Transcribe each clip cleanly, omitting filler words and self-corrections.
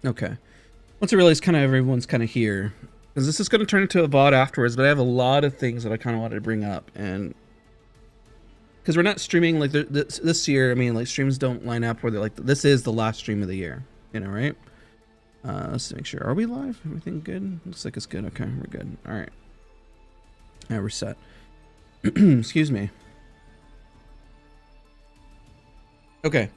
Okay. Once I realize kind of everyone's kind of here, because this is going to turn into a VOD afterwards, but I have a lot of things that I kind of wanted to bring up, and because we're not streaming like this year. I mean, like streams don't line up where they're like, this is the last stream of the year, you know, right? Let's make sure. Are we live? Everything good? Looks like it's good. Okay, we're good. All right. Now we're set. Excuse me. Okay.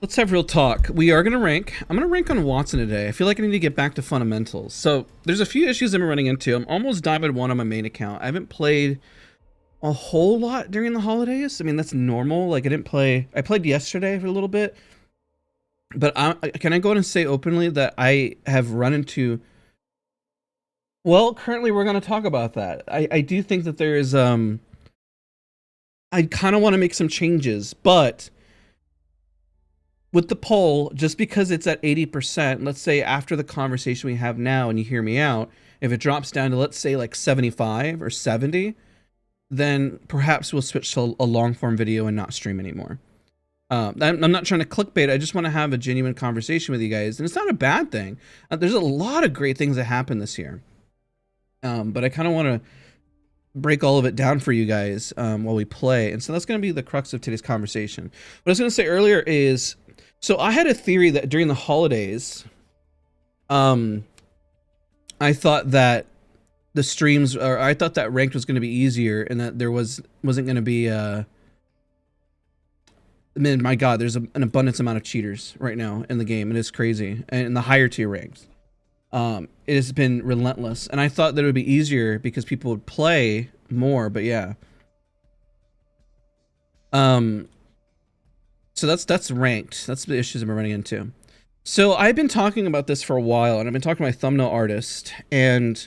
Let's have real talk. We are going to rank. I'm going to rank on Watson today. I feel like I need to get back to fundamentals. So there's a few issues I'm running into. I'm almost Diamond 1 on my main account. I haven't played a whole lot during the holidays. I mean, that's normal. Like I played yesterday for a little bit. But can I go ahead and say openly that I have run into... Well, currently we're going to talk about that. I do think that there is... I kind of want to make some changes, but... With the poll, just because it's at 80%, let's say after the conversation we have now and you hear me out, if it drops down to, let's say, like 75 or 70, then perhaps we'll switch to a long form video and not stream anymore. I'm not trying to clickbait. I just want to have a genuine conversation with you guys. And it's not a bad thing. There's a lot of great things that happen this year. But I kind of want to break all of it down for you guys while we play. And so that's going to be the crux of today's conversation. What I was going to say earlier is... So I had a theory that during the holidays, I thought that the streams, or I thought that ranked was going to be easier, and that there wasn't going to be. I mean, my God, there's an abundance amount of cheaters right now in the game. It is crazy, and in the higher tier ranks, it has been relentless. And I thought that it would be easier because people would play more. But yeah. So that's ranked. That's the issues I'm running into. So I've been talking about this for a while, and I've been talking to my thumbnail artist and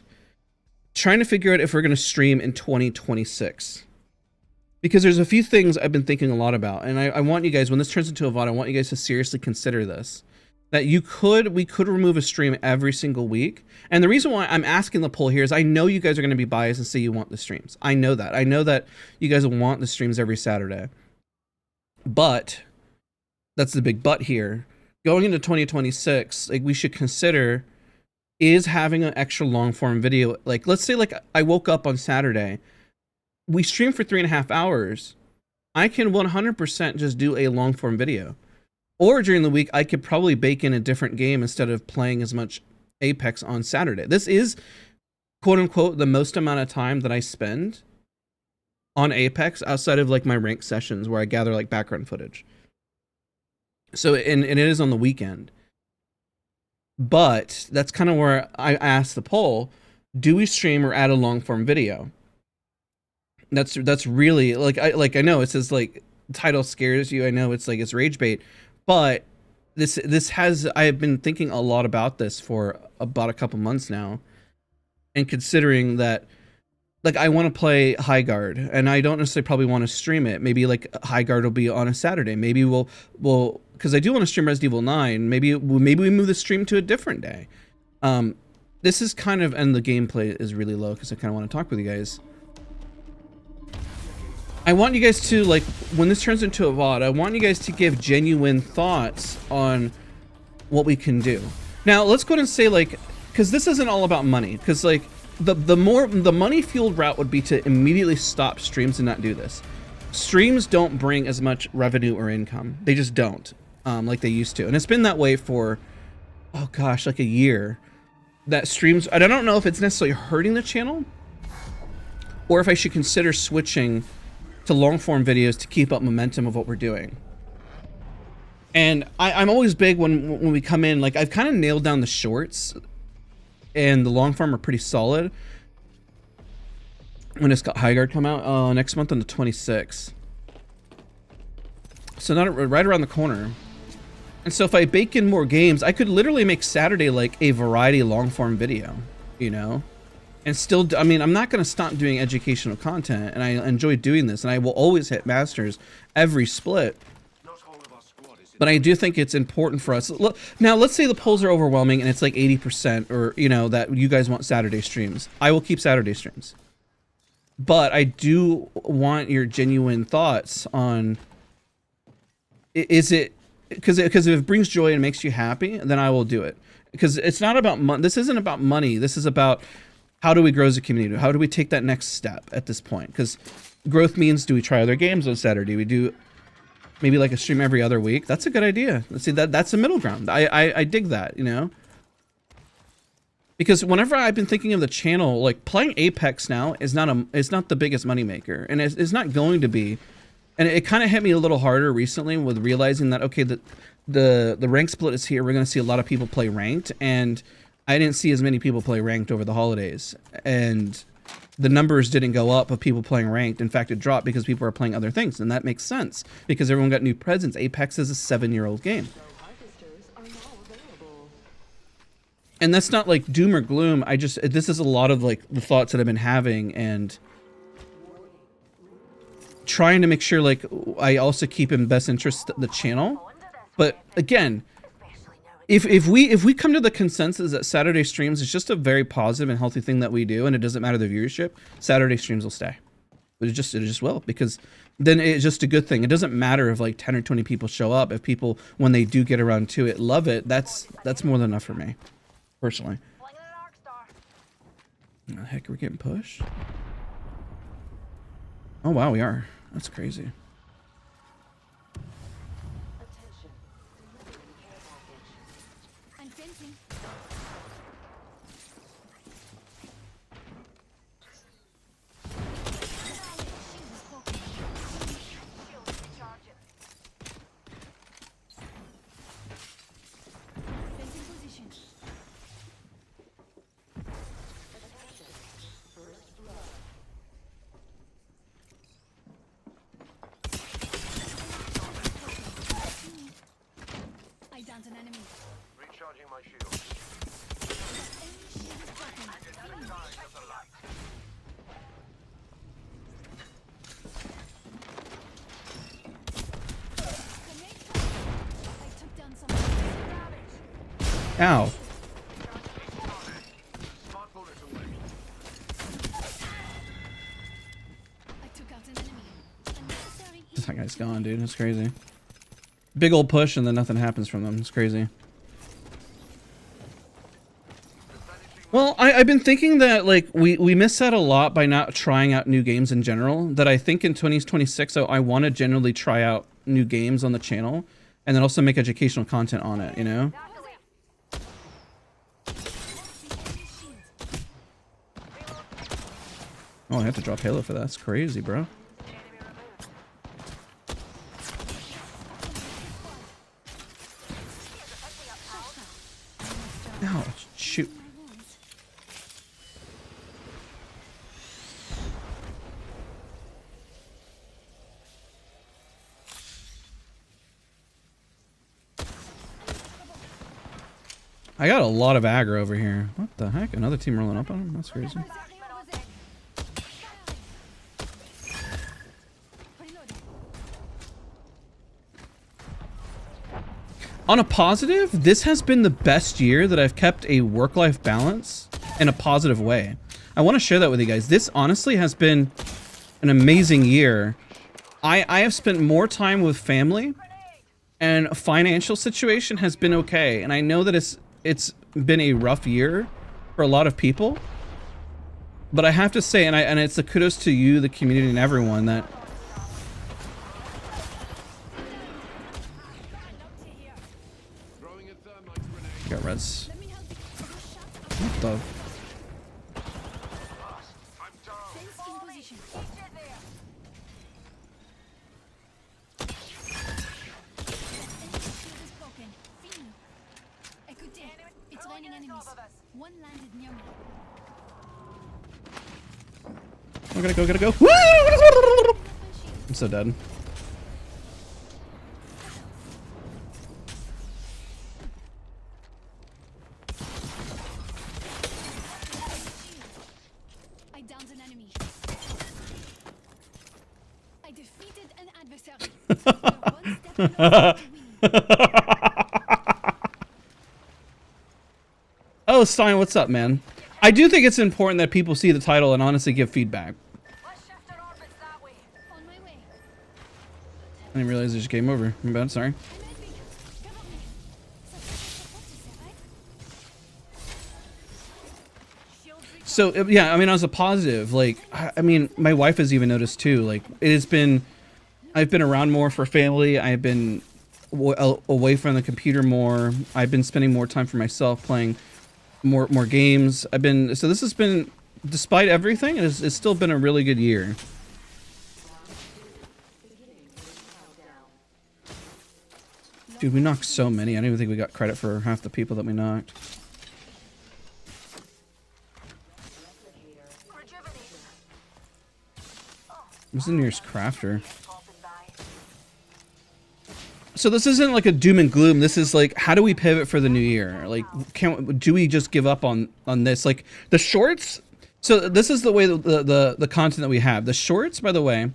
trying to figure out if we're going to stream in 2026. Because there's a few things I've been thinking a lot about, and I want you guys, when this turns into a VOD, I want you guys to seriously consider this. That we could remove a stream every single week. And the reason why I'm asking the poll here is I know you guys are going to be biased and say you want the streams. I know that. I know that you guys want the streams every Saturday. But... that's the big but here. Going into 2026, like we should consider is having an extra long form video. Like, let's say like I woke up on Saturday, we stream for 3.5 hours. I can 100% just do a long form video. Or during the week, I could probably bake in a different game instead of playing as much Apex on Saturday. This is quote unquote the most amount of time that I spend on Apex outside of like my rank sessions where I gather like background footage. So, and it is on the weekend. But that's kind of where I asked the poll, do we stream or add a long form video? That's really like I know it says like the title scares you. I know it's like it's rage bait, but I have been thinking a lot about this for about a couple months now. And considering that like I want to play High Guard and I don't necessarily probably want to stream it. Maybe like High Guard will be on a Saturday. Maybe we'll because I do want to stream Resident Evil 9. Maybe we move the stream to a different day. This is kind of, and the gameplay is really low because I kind of want to talk with you guys. I want you guys to, like, when this turns into a VOD, I want you guys to give genuine thoughts on what we can do. Now, let's go ahead and say, like, because this isn't all about money, because, like, the money fueled route would be to immediately stop streams and not do this. Streams don't bring as much revenue or income. They just don't, like they used to. And it's been that way for, oh gosh, like a year. That streams, I don't know if it's necessarily hurting the channel or if I should consider switching to long form videos to keep up momentum of what we're doing. And I'm always big when we come in, like I've kind of nailed down the shorts and the long form are pretty solid. When it's got High Guard come out next month on the 26th. So not right around the corner. And so if I bake in more games, I could literally make Saturday like a variety long form video, you know? And still, I mean, I'm not going to stop doing educational content, and I enjoy doing this, and I will always hit masters every split. But I do think it's important for us. Look, now, let's say the polls are overwhelming, and it's like 80%, or, you know, that you guys want Saturday streams. I will keep Saturday streams. But I do want your genuine thoughts on, is it because if it brings joy and makes you happy, then I will do it. Because it's not about money. This isn't about money. This is about how do we grow as a community? How do we take that next step at this point? Because growth means, do we try other games on Saturday? We do maybe like a stream every other week. That's a good idea. Let's see, that's a middle ground. I dig that, you know? Because whenever I've been thinking of the channel, like playing Apex now is not the biggest moneymaker, and it's not going to be. And it kind of hit me a little harder recently with realizing that, okay, the rank split is here. We're going to see a lot of people play ranked, and I didn't see as many people play ranked over the holidays. And the numbers didn't go up of people playing ranked. In fact, it dropped because people are playing other things, and that makes sense because everyone got new presents. Apex is a 7-year-old game. And that's not like doom or gloom. This is a lot of like the thoughts that I've been having, and trying to make sure like I also keep in best interest the channel. But again, if we come to the consensus that Saturday streams is just a very positive and healthy thing that we do, and it doesn't matter the viewership, Saturday streams will stay. It just will, because then it's just a good thing. It doesn't matter if like 10 or 20 people show up. If people, when they do get around to it, love it, that's more than enough for me, personally. The heck, are we getting pushed? Oh wow, we are. That's crazy. Ow. That guy's gone, dude. That's crazy. Big old push and then nothing happens from them. It's crazy. Well, I've been thinking that like we miss out a lot by not trying out new games in general. That I think in 2026 I want to generally try out new games on the channel, and then also make educational content on it, you know? Oh, I have to drop Halo for that. That's crazy, bro. No, shoot. I got a lot of aggro over here. What the heck? Another team rolling up on him? That's crazy. On a positive, this has been the best year that I've kept a work-life balance in a positive way. I want to share that with you guys. This honestly has been an amazing year. I have spent more time with family, and financial situation has been okay. And I know that it's been a rough year for a lot of people, but I have to say, and it's a kudos to you, the community, and everyone that I got res. What the? I gotta go. Woo! I'm so dead. Oh, Stein, what's up, man? I do think it's important that people see the title and honestly give feedback. I didn't realize there's game over. My bad, sorry. So yeah, I mean, as a positive, like, I mean, my wife has even noticed too. Like, it has been, I've been around more for family. I've been away from the computer more. I've been spending more time for myself, playing more games. So this has been, despite everything, it's still been a really good year. Dude, we knocked so many. I don't even think we got credit for half the people that we knocked. Who's the nearest crafter? So this isn't like a doom and gloom. This is like, how do we pivot for the new year? Like, do we just give up on this? Like the shorts. So this is the way the content that we have. The shorts, by the way,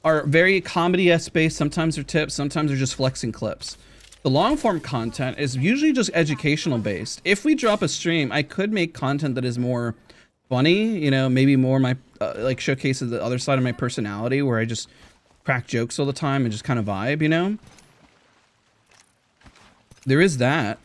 are very comedy-esque based. Sometimes they're tips. Sometimes they're just flexing clips. The long form content is usually just educational based. If we drop a stream, I could make content that is more funny, you know, maybe more my like showcases the other side of my personality, where I just crack jokes all the time and just kind of vibe, you know. There is that.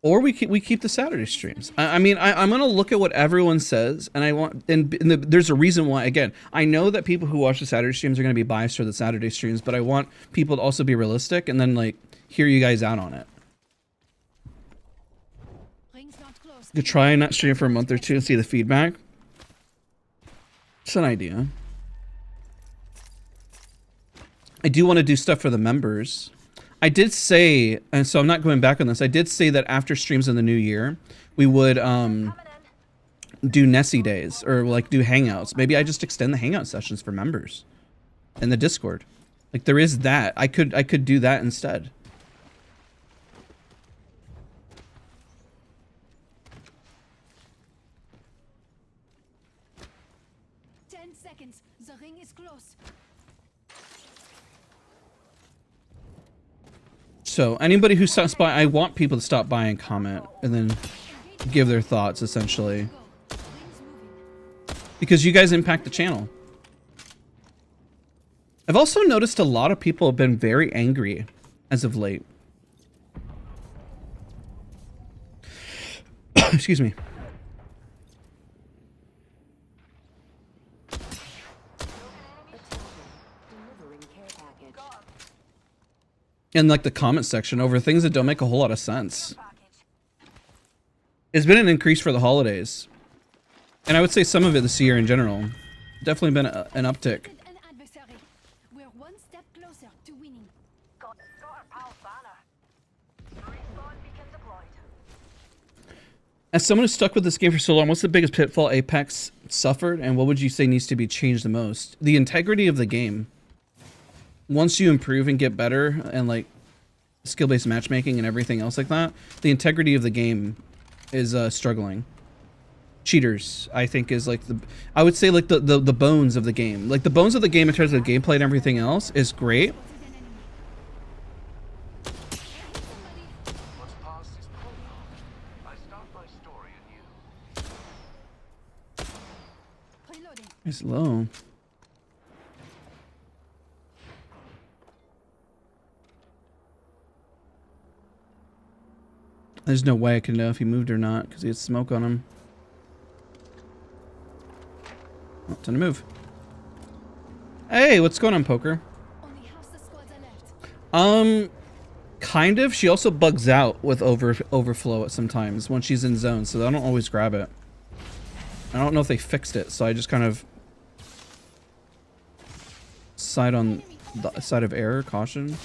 Or we keep the Saturday streams. I mean, I'm gonna look at what everyone says, and I want, and there's a reason why. Again, I know that people who watch the Saturday streams are gonna be biased for the Saturday streams, but I want people to also be realistic and then like hear you guys out on it. You could try and not stream for a month or two and see the feedback. It's an idea. I do want to do stuff for the members. I did say, and so I'm not going back on this, I did say that after streams in the new year, we would do Nessie days, or like do hangouts. Maybe I just extend the hangout sessions for members in the Discord. Like there is that. I could do that instead. So anybody who stops by, I want people to stop by and comment and then give their thoughts, essentially, because you guys impact the channel. I've also noticed a lot of people have been very angry as of late. Excuse me. In like the comment section over things that don't make a whole lot of sense. It's been an increase for the holidays, and I would say some of it this year in general. Definitely been an uptick. As someone who's stuck with this game for so long, what's the biggest pitfall Apex suffered, and what would you say needs to be changed the most? The integrity of the game. Once you improve and get better, and like skill-based matchmaking and everything else like that, the integrity of the game is struggling. Cheaters, I think, is like I would say like the bones of the game. Like the bones of the game in terms of gameplay and everything else is great. It's low. There's no way I can know if he moved or not because he had smoke on him. Oh, time to move. Hey, what's going on, Poker? Kind of. She also bugs out with overflow at sometimes when she's in zone, so I don't always grab it. I don't know if they fixed it, so I just kind of side on the side of error, caution.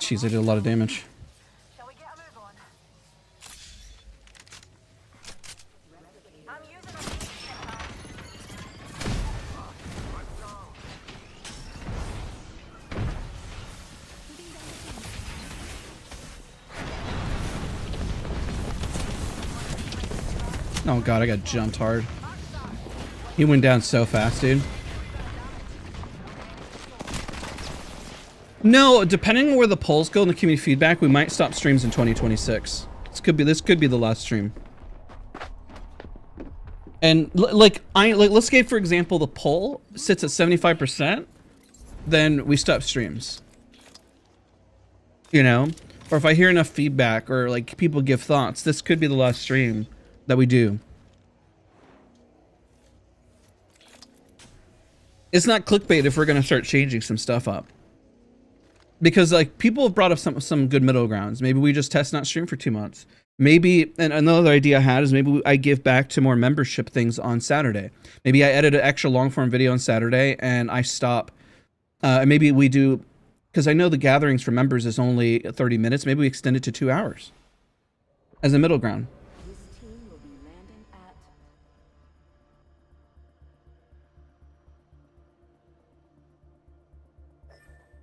Jeez, I did a lot of damage. Oh god, I got jumped hard. He went down so fast, dude. No, depending on where the polls go and the community feedback, we might stop streams in 2026. This could be the last stream. And like let's say for example the poll sits at 75%, then we stop streams. You know, or if I hear enough feedback or like people give thoughts, this could be the last stream that we do. It's not clickbait if we're gonna start changing some stuff up. Because like people have brought up some good middle grounds. Maybe we just test not stream for 2 months. Maybe, and another idea I had is maybe I give back to more membership things on Saturday. Maybe I edit an extra long form video on Saturday and I stop. Maybe we do, because I know the gatherings for members is only 30 minutes. Maybe we extend it to 2 hours as a middle ground. This team will be landing at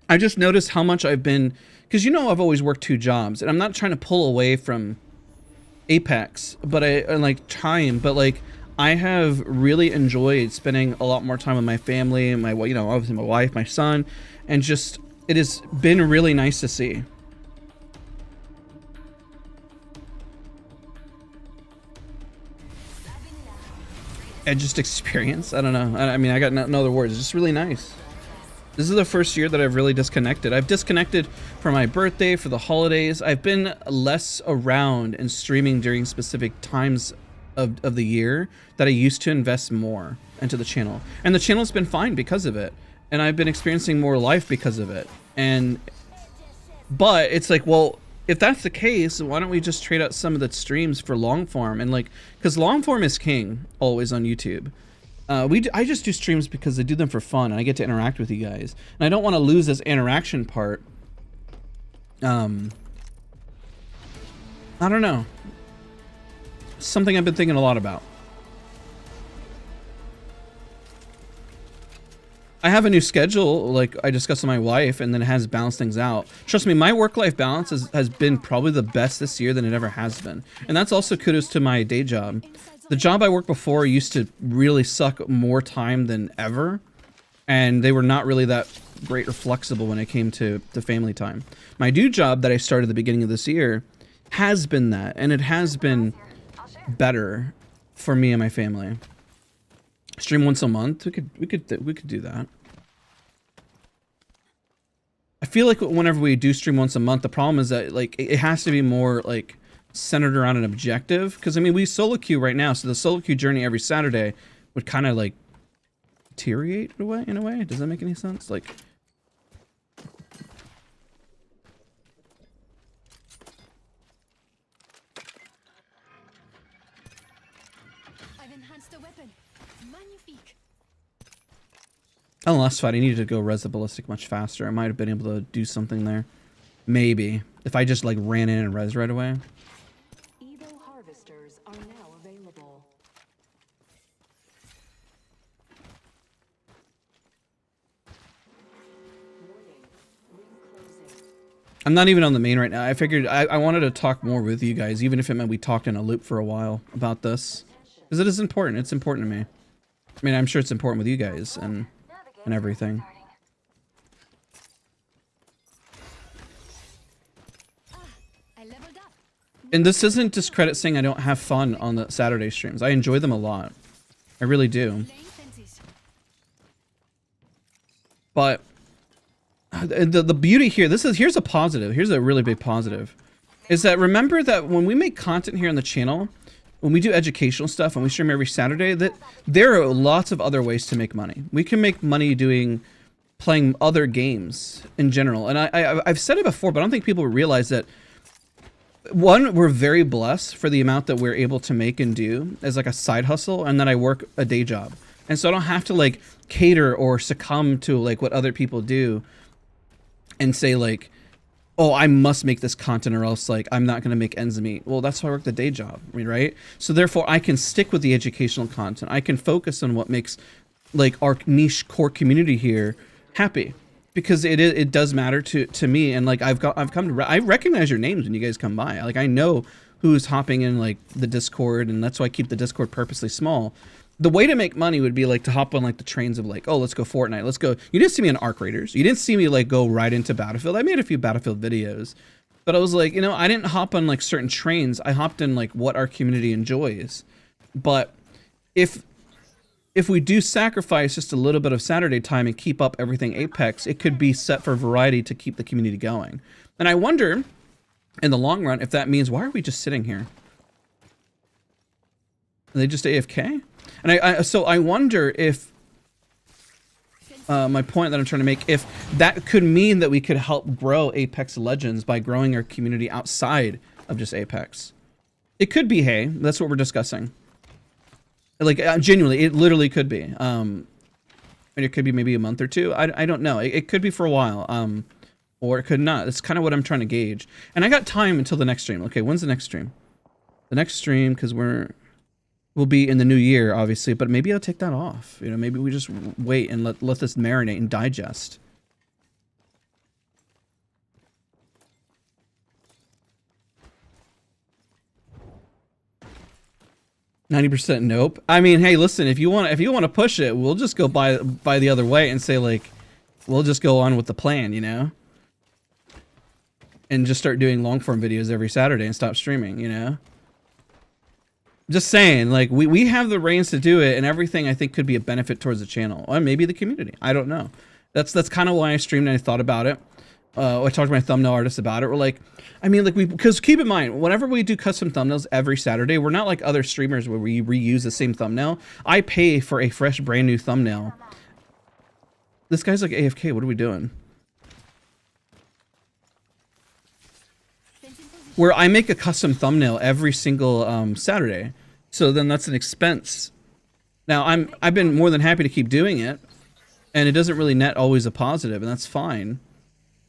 I just noticed how much I've been, because you know I've always worked 2 jobs, and I'm not trying to pull away from Apex, but I have really enjoyed spending a lot more time with my family and my, you know, obviously my wife, my son, and just it has been really nice to see. And just experience. I don't know. I mean, I got no other words. It's just really nice. This is the first year that I've really disconnected. I've disconnected for my birthday, for the holidays. I've been less around and streaming during specific times of the year that I used to invest more into the channel. And the channel's been fine because of it. And I've been experiencing more life because of it. But it's like, well, if that's the case, why don't we just trade out some of the streams for long form? And like, because long form is king always on YouTube. I just do streams because I do them for fun and I get to interact with you guys. And I don't want to lose this interaction part. I don't know. Something I've been thinking a lot about. I have a new schedule, like I discussed with my wife, and then it has balanced things out. Trust me, my work-life balance has been probably the best this year than it ever has been. And that's also kudos to my day job. The job I worked before used to really suck more time than ever, and they were not really that great or flexible when it came to the family time. My new job that I started at the beginning of this year has been that, and it has been better for me and my family. Stream once a month, we could do that. I feel like whenever we do stream once a month, the problem is that like it has to be more like centered around an objective, because I mean we solo queue right now, so the solo queue journey every Saturday would kind of like deteriorate in a way. Does that make any sense? Like, I've enhanced the weapon. Magnifique. on the last fight I needed to go res the ballistic much faster. I might have been able to do something there, maybe, if I just like ran in and res right away. Harvesters are now available. Warning, ring closing. I'm not even on the main right now. I figured I wanted to talk more with you guys, even if it meant we talked in a loop for a while about this, because it is important. It's important to me. I mean, I'm sure it's important with you guys and everything. I leveled up. And this isn't discredit saying I don't have fun on the Saturday streams. I enjoy them a lot. I really do. Laying fences. But the beauty here, here's a positive. Here's a really big positive. Is that remember that when we make content here on the channel, when we do educational stuff and we stream every Saturday, that there are lots of other ways to make money. We can make money playing other games in general. And I've said it before, but I don't think people realize that. One, we're very blessed for the amount that we're able to make and do as like a side hustle, and then I work a day job. And so I don't have to like cater or succumb to like what other people do and say like, oh, I must make this content or else like I'm not going to make ends meet. Well, that's why I work the day job, I mean, right? So therefore I can stick with the educational content. I can focus on what makes like our niche core community here happy. Because it does matter to me, and like I've come to I recognize your names when you guys come by. Like I know who's hopping in like the Discord, and that's why I keep the Discord purposely small. The way to make money would be like to hop on like the trains of like, oh, let's go Fortnite, let's go. You didn't see me in Arc Raiders. You didn't see me like go right into Battlefield. I made a few Battlefield videos, but I was like, you know, I didn't hop on like certain trains. I hopped in like what our community enjoys. But if we do sacrifice just a little bit of Saturday time and keep up everything Apex, it could be set for variety to keep the community going. And I wonder, in the long run, if that means, why are we just sitting here? Are they just AFK? And so I wonder if, my point that I'm trying to make, if that could mean that we could help grow Apex Legends by growing our community outside of just Apex. It could be, hey, that's what we're discussing. Like, genuinely, it literally could be. And it could be maybe a month or two. I don't know. It could be for a while. Or it could not. That's kind of what I'm trying to gauge. And I got time until the next stream. Okay, when's the next stream? The next stream, because we'll be in the new year, obviously. But maybe I'll take that off. You know, maybe we just wait and let this marinate and digest. %, nope. I mean, hey, listen, if you want to push it, we'll just go by the other way and say, like, we'll just go on with the plan, you know? And just start doing long form videos every Saturday and stop streaming, you know? Just saying, like, we have the reins to do it, and everything I think could be a benefit towards the channel. Or maybe the community. I don't know. That's kind of why I streamed and I thought about it. I talked to my thumbnail artist about it. We're like, I mean, like, because keep in mind, whenever we do custom thumbnails every Saturday, we're not like other streamers where we reuse the same thumbnail. I pay for a fresh, brand new thumbnail. This guy's like AFK. What are we doing? Where I make a custom thumbnail every single Saturday. So then that's an expense. Now I've been more than happy to keep doing it, and it doesn't really net always a positive, and that's fine.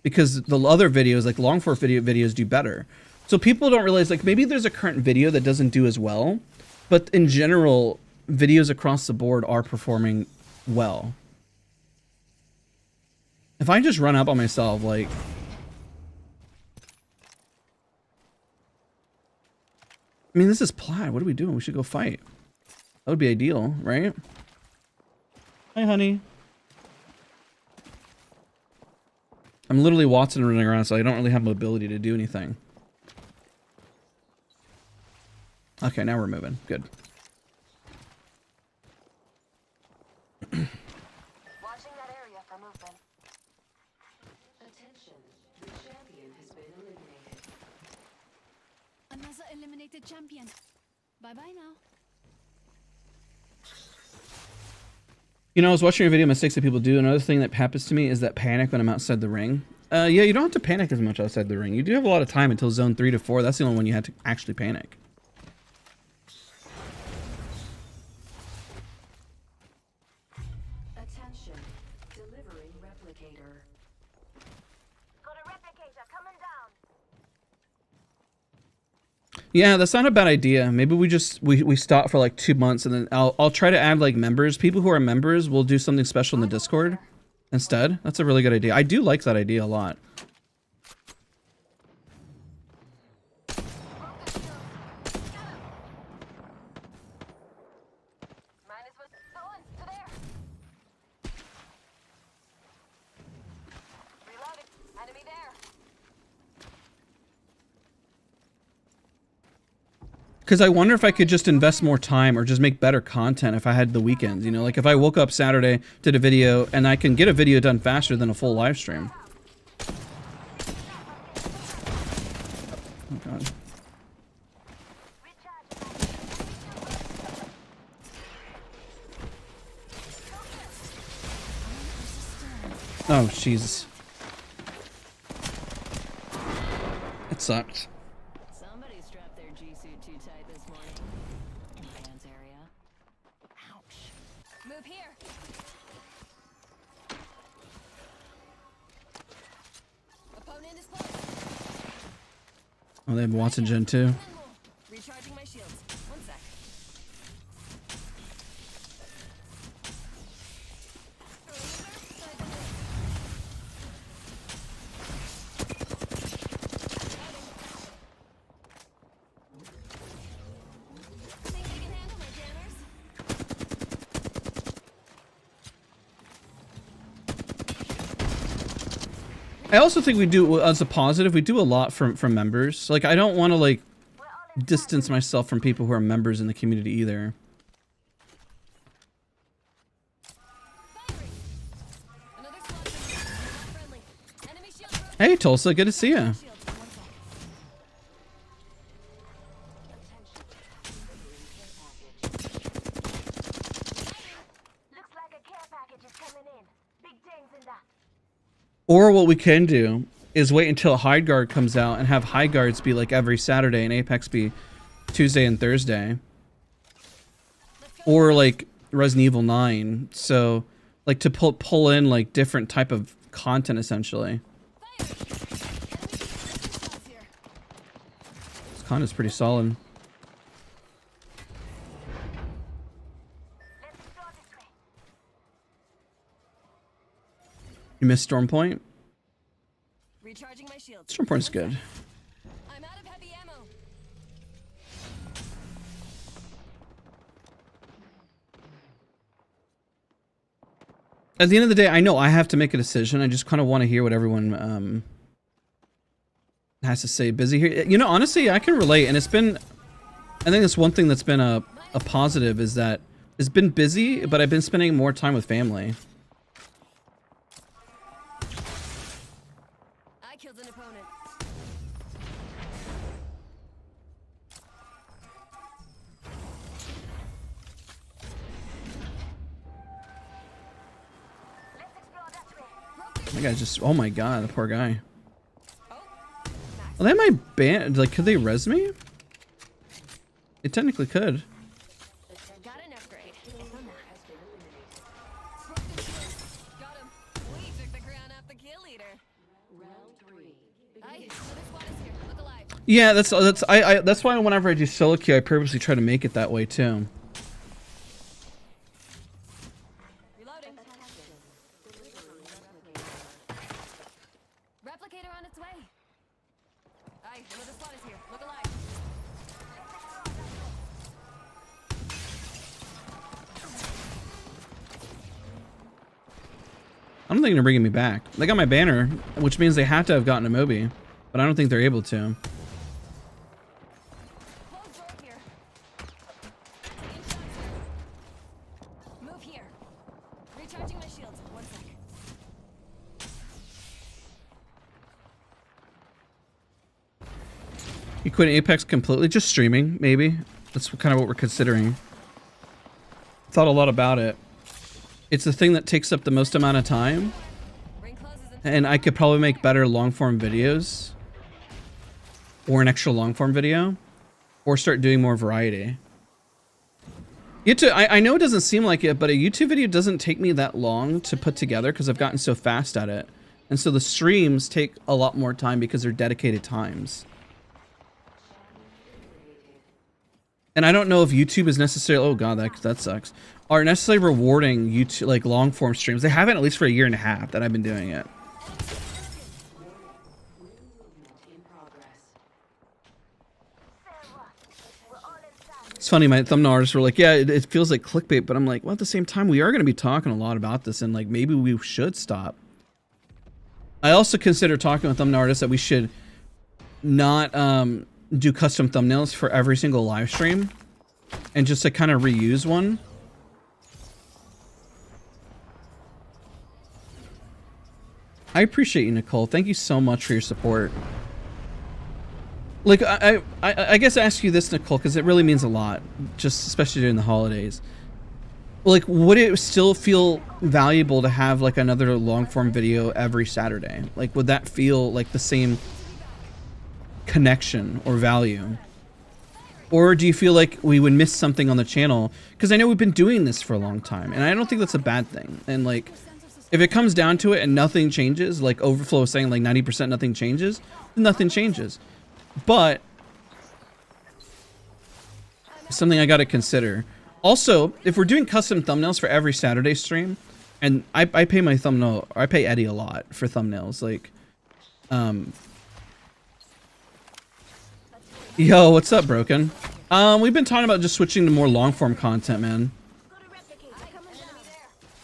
Because the other videos, like long form videos, do better. So people don't realize, like, maybe there's a current video that doesn't do as well, but in general, videos across the board are performing well. If I just run up on myself, like, I mean, this is Plaid. What are we doing? We should go fight. That would be ideal, right? Hi, honey. I'm literally Watson running around, so I don't really have mobility to do anything. Okay, now we're moving. Good. Watching that area for movement. Attention, the champion has been eliminated. Another eliminated champion. Bye-bye now. You know, I was watching a video of mistakes that people do. Another thing that happens to me is that panic when I'm outside the ring. Yeah, you don't have to panic as much outside the ring. You do have a lot of time until zone 3 to 4. That's the only one you had to actually panic. Attention, delivering replicator. Got a replicator coming down. Yeah, that's not a bad idea. Maybe we just we stop for like 2 months, and then I'll try to add like members. People who are members will do something special in the Discord instead. That's a really good idea. I do like that idea a lot. Because I wonder if I could just invest more time or just make better content if I had the weekends, you know, like if I woke up Saturday, did a video, and I can get a video done faster than a full live stream. Oh god. Oh, Jesus. It sucked. Somebody strapped their G suit too tight this morning. My hands area. Ouch. Move here. Opponent is close. Oh, they have Watson Gen too. Recharging my shields. One sec. Think you can handle my jammers? I also think we do, as a positive, we do a lot from members. Like, I don't want to, like, distance myself from people who are members in the community either. Hey, Tulsa, good to see you. Or what we can do is wait until Hide Guard comes out and have Hide Guards be like every Saturday and Apex be Tuesday and Thursday. Or like Resident Evil 9. So like to pull in like different type of content essentially. This content's pretty solid. You missed Storm Point? Recharging my shield. Storm Point's good. I'm out of heavy ammo. At the end of the day, I know I have to make a decision. I just kind of want to hear what everyone has to say. Busy here. You know, honestly, I can relate. And it's been, I think that's one thing that's been a positive is that it's been busy, but I've been spending more time with family. I killed an opponent. That guy just, oh my god, the poor guy. Well, they might ban, like, could they res me? It technically could. Got an upgrade. Got him. We took the crown off the kill leader. Round 3. Aye, this squad is here. Look alive. Yeah, that's why whenever I do solo queue, I purposely try to make it that way too. Reloading. Replicator on its way. Aye, another squad is here. Look alive. I don't think they're bringing me back. They got my banner, which means they have to have gotten a Moby, but I don't think they're able to. Closed door here. Taking shots here. Move here. Recharging my shields. 1 sec. You quit Apex completely? Just streaming, maybe. That's kind of what we're considering. Thought a lot about it. It's the thing that takes up the most amount of time. Ring closes in And I could probably make better long-form videos. Or an extra long-form video. Or start doing more variety. YouTube, I know it doesn't seem like it, but a YouTube video doesn't take me that long to put together because I've gotten so fast at it. And so the streams take a lot more time because they're dedicated times. And I don't know if YouTube is necessarily, oh god, that sucks, are necessarily rewarding YouTube, like long form streams. They haven't, at least for a year and a half that I've been doing it. It's funny, my thumbnail artists were like, yeah, it feels like clickbait, but I'm like, well, at the same time, we are going to be talking a lot about this, and like, maybe we should stop. I also consider talking with thumbnail artists that we should not do custom thumbnails for every single live stream and just to kind of reuse one. I appreciate you, Nicole. Thank you so much for your support. Like, I guess I ask you this, Nicole, because it really means a lot, just especially during the holidays. Like, would it still feel valuable to have like another long form video every Saturday? Like, would that feel like the same connection or value? Or do you feel like we would miss something on the channel? Because I know we've been doing this for a long time, and I don't think that's a bad thing. And like, if it comes down to it and nothing changes, like Overflow is saying like 90% nothing changes, then nothing changes. But something I got to consider. Also, if we're doing custom thumbnails for every Saturday stream, and I pay my thumbnail, or I pay Eddie a lot for thumbnails, like, yo, what's up, Broken? We've been talking about just switching to more long form content, man.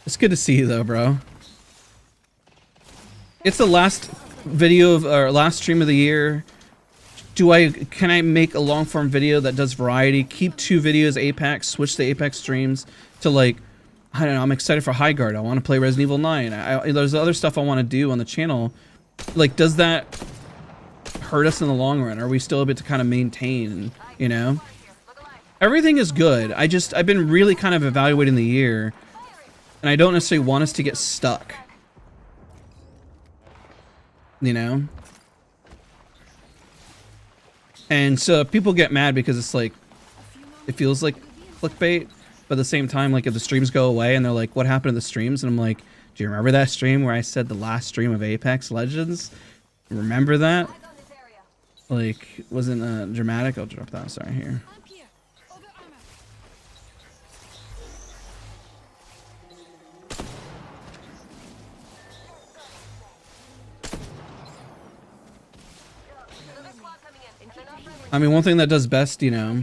It's good to see you though, bro. It's the last video of, or last stream of the year. Can I make a long form video that does variety? Keep 2 videos Apex, switch the Apex streams to like, I don't know, I'm excited for High Guard. I want to play Resident Evil 9. There's other stuff I want to do on the channel, Like, does that hurt us in the long run? Are we still able to kind of maintain, you know? Everything is good. I've been really kind of evaluating the year, and I don't necessarily want us to get stuck. You know? And so people get mad because it's like, it feels like clickbait, but at the same time, like if the streams go away and they're like, what happened to the streams? And I'm like, do you remember that stream where I said the last stream of Apex Legends? Remember that? Like, wasn't dramatic? I'll drop that, sorry, here. I mean, one thing that does best, you know,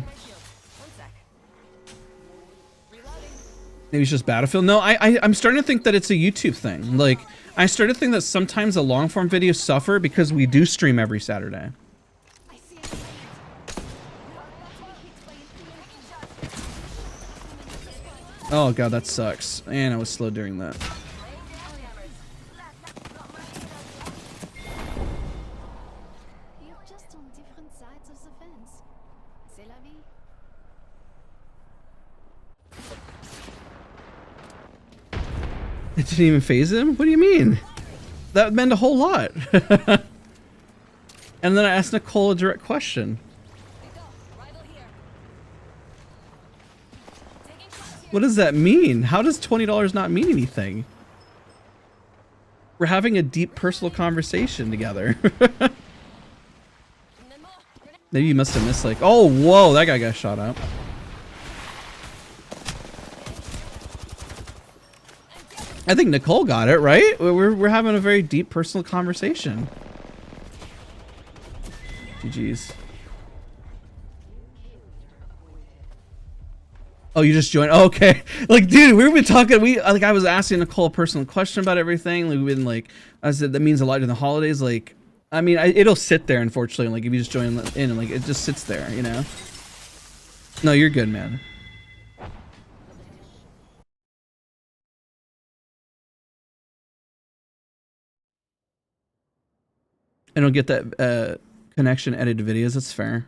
maybe it's just Battlefield. No, I'm starting to think that it's a YouTube thing. Like, I started to think that sometimes the long form videos suffer because we do stream every Saturday. Oh god, that sucks. And I was slow during that. It didn't even phase him? What do you mean? That meant a whole lot. And then I asked Nicole a direct question. What does that mean? How does $20 not mean anything? We're having a deep personal conversation together. Maybe you must have missed like, oh, whoa, that guy got shot up. I think Nicole got it, right? We're having a very deep personal conversation. GG's. Oh, you just joined? Oh, okay. Like, dude, we've been talking. Like, I was asking Nicole a personal question about everything. Like, we've been like, I said that means a lot during the holidays. Like, I mean, it'll sit there, unfortunately. Like, if you just join in, and like, it just sits there, you know? No, you're good, man. I don't get that connection edited videos. That's fair.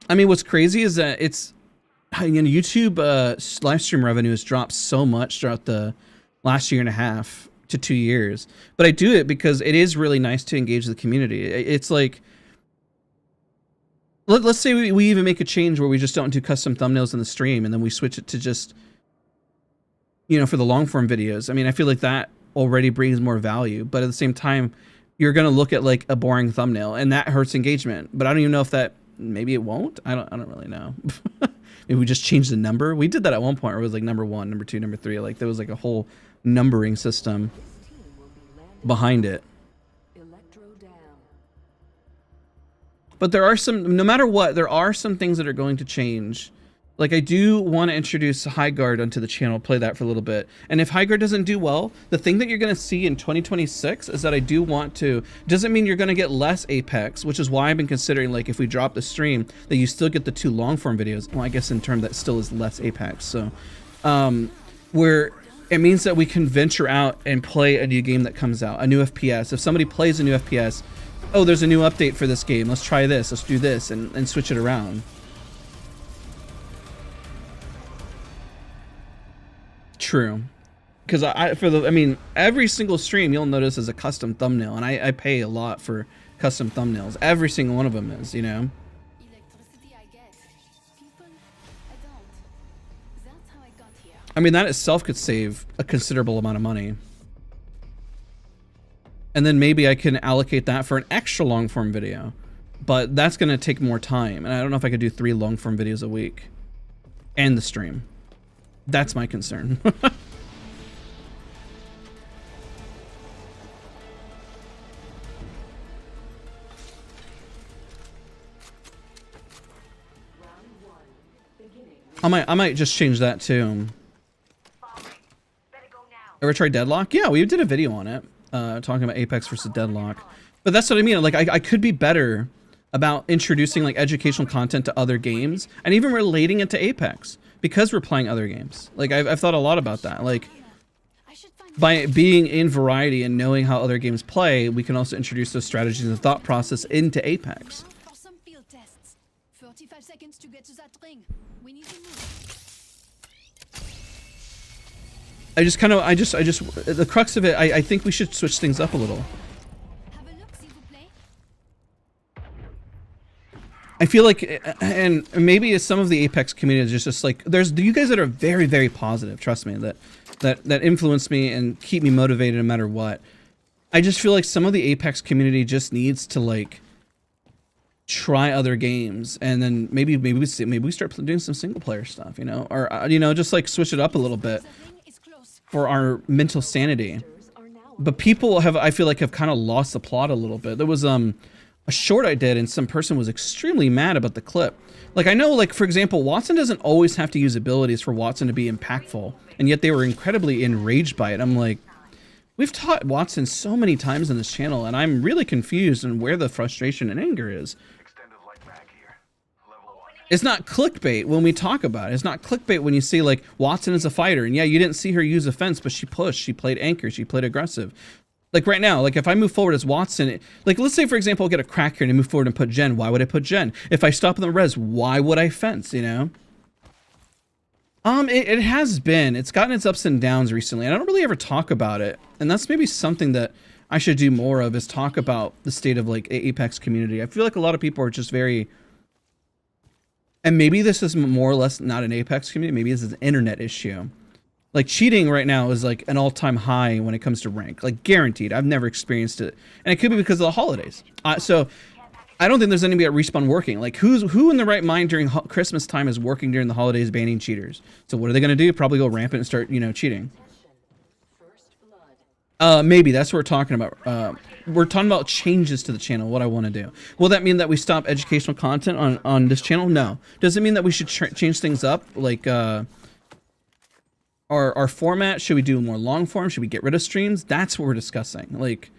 I mean, what's crazy is that it's, you know, YouTube live stream revenue has dropped so much throughout the last year and a half to 2 years. But I do it because it is really nice to engage the community. It's like, let's say we even make a change where we just don't do custom thumbnails in the stream and then we switch it to just, you know, for the long form videos. I mean, I feel like that already brings more value, but at the same time, you're going to look at like a boring thumbnail and that hurts engagement. But I don't even know if that, maybe it won't. I don't really know. Maybe we just change the number. We did that at one point where it was like number 1, number 2, number 3. Like there was like a whole numbering system behind it. But there are some, no matter what, there are some things that are going to change. Like I do want to introduce High Guard onto the channel, play that for a little bit. And if High Guard doesn't do well, the thing that you're going to see in 2026 is that I do want to, doesn't mean you're going to get less Apex, which is why I've been considering like if we drop the stream, that you still get the 2 long form videos. Well, I guess in term that still is less Apex. So where it means that we can venture out and play a new game that comes out, a new FPS. If somebody plays a new FPS, oh, there's a new update for this game. Let's try this. Let's do this and switch it around. True. Because I mean, every single stream you'll notice is a custom thumbnail, and I pay a lot for custom thumbnails. Every single one of them is, you know? I mean, that itself could save a considerable amount of money. And then maybe I can allocate that for an extra long form video, but that's going to take more time. And I don't know if I could do 3 long form videos a week and the stream. That's my concern. I might just change that too. Ever tried Deadlock? Yeah, we did a video on it. Talking about Apex versus Deadlock. But that's what I mean. Like, I could be better about introducing like educational content to other games and even relating it to Apex because we're playing other games. Like I've thought a lot about that. Like by being in variety and knowing how other games play, we can also introduce those strategies and thought process into Apex. For some field tests. 35 seconds to get to that ring. We need to move. The crux of it, I think we should switch things up a little. Have a look, s'il vous plaît. I feel like, and maybe some of the Apex community is just like, there's you guys that are very, very positive, trust me, that influence me and keep me motivated no matter what. I just feel like some of the Apex community just needs to like try other games, and then maybe we start doing some single player stuff, you know, or you know, just like switch it up a little bit for our mental sanity. But people I feel like have kind of lost the plot a little bit. There was a short I did and some person was extremely mad about the clip. Like I know, like for example, Watson doesn't always have to use abilities for Watson to be impactful, and yet they were incredibly enraged by it. I'm like, we've taught Watson so many times on this channel, and I'm really confused on where the frustration and anger is. It's not clickbait when we talk about it. It's not clickbait when you see like Watson is a fighter, and yeah, you didn't see her use offense, but she pushed, she played anchor, she played aggressive. Like right now, like if I move forward as Watson, like let's say for example, I'll get a crack here and I move forward and put Jen. Why would I put Jen? If I stop in the res, why would I fence, you know? It has been. It's gotten its ups and downs recently, and I don't really ever talk about it. And that's maybe something that I should do more of, is talk about the state of like Apex community. I feel like a lot of people are just very, and maybe this is more or less not an Apex community, maybe this is an internet issue. Like cheating right now is like an all-time high when it comes to rank, like guaranteed. I've never experienced it, and it could be because of the holidays. So I don't think there's anybody at Respawn working. Like who in the right mind during Christmas time is working during the holidays banning cheaters? So what are they going to do? Probably go rampant and start, you know, cheating. Maybe that's what we're talking about. We're talking about changes to the channel, what I want to do. Will that mean that we stop educational content on this channel? No. Does it mean that we should change things up? Like, our format, should we do more long form? Should we get rid of streams? That's what we're discussing. Like,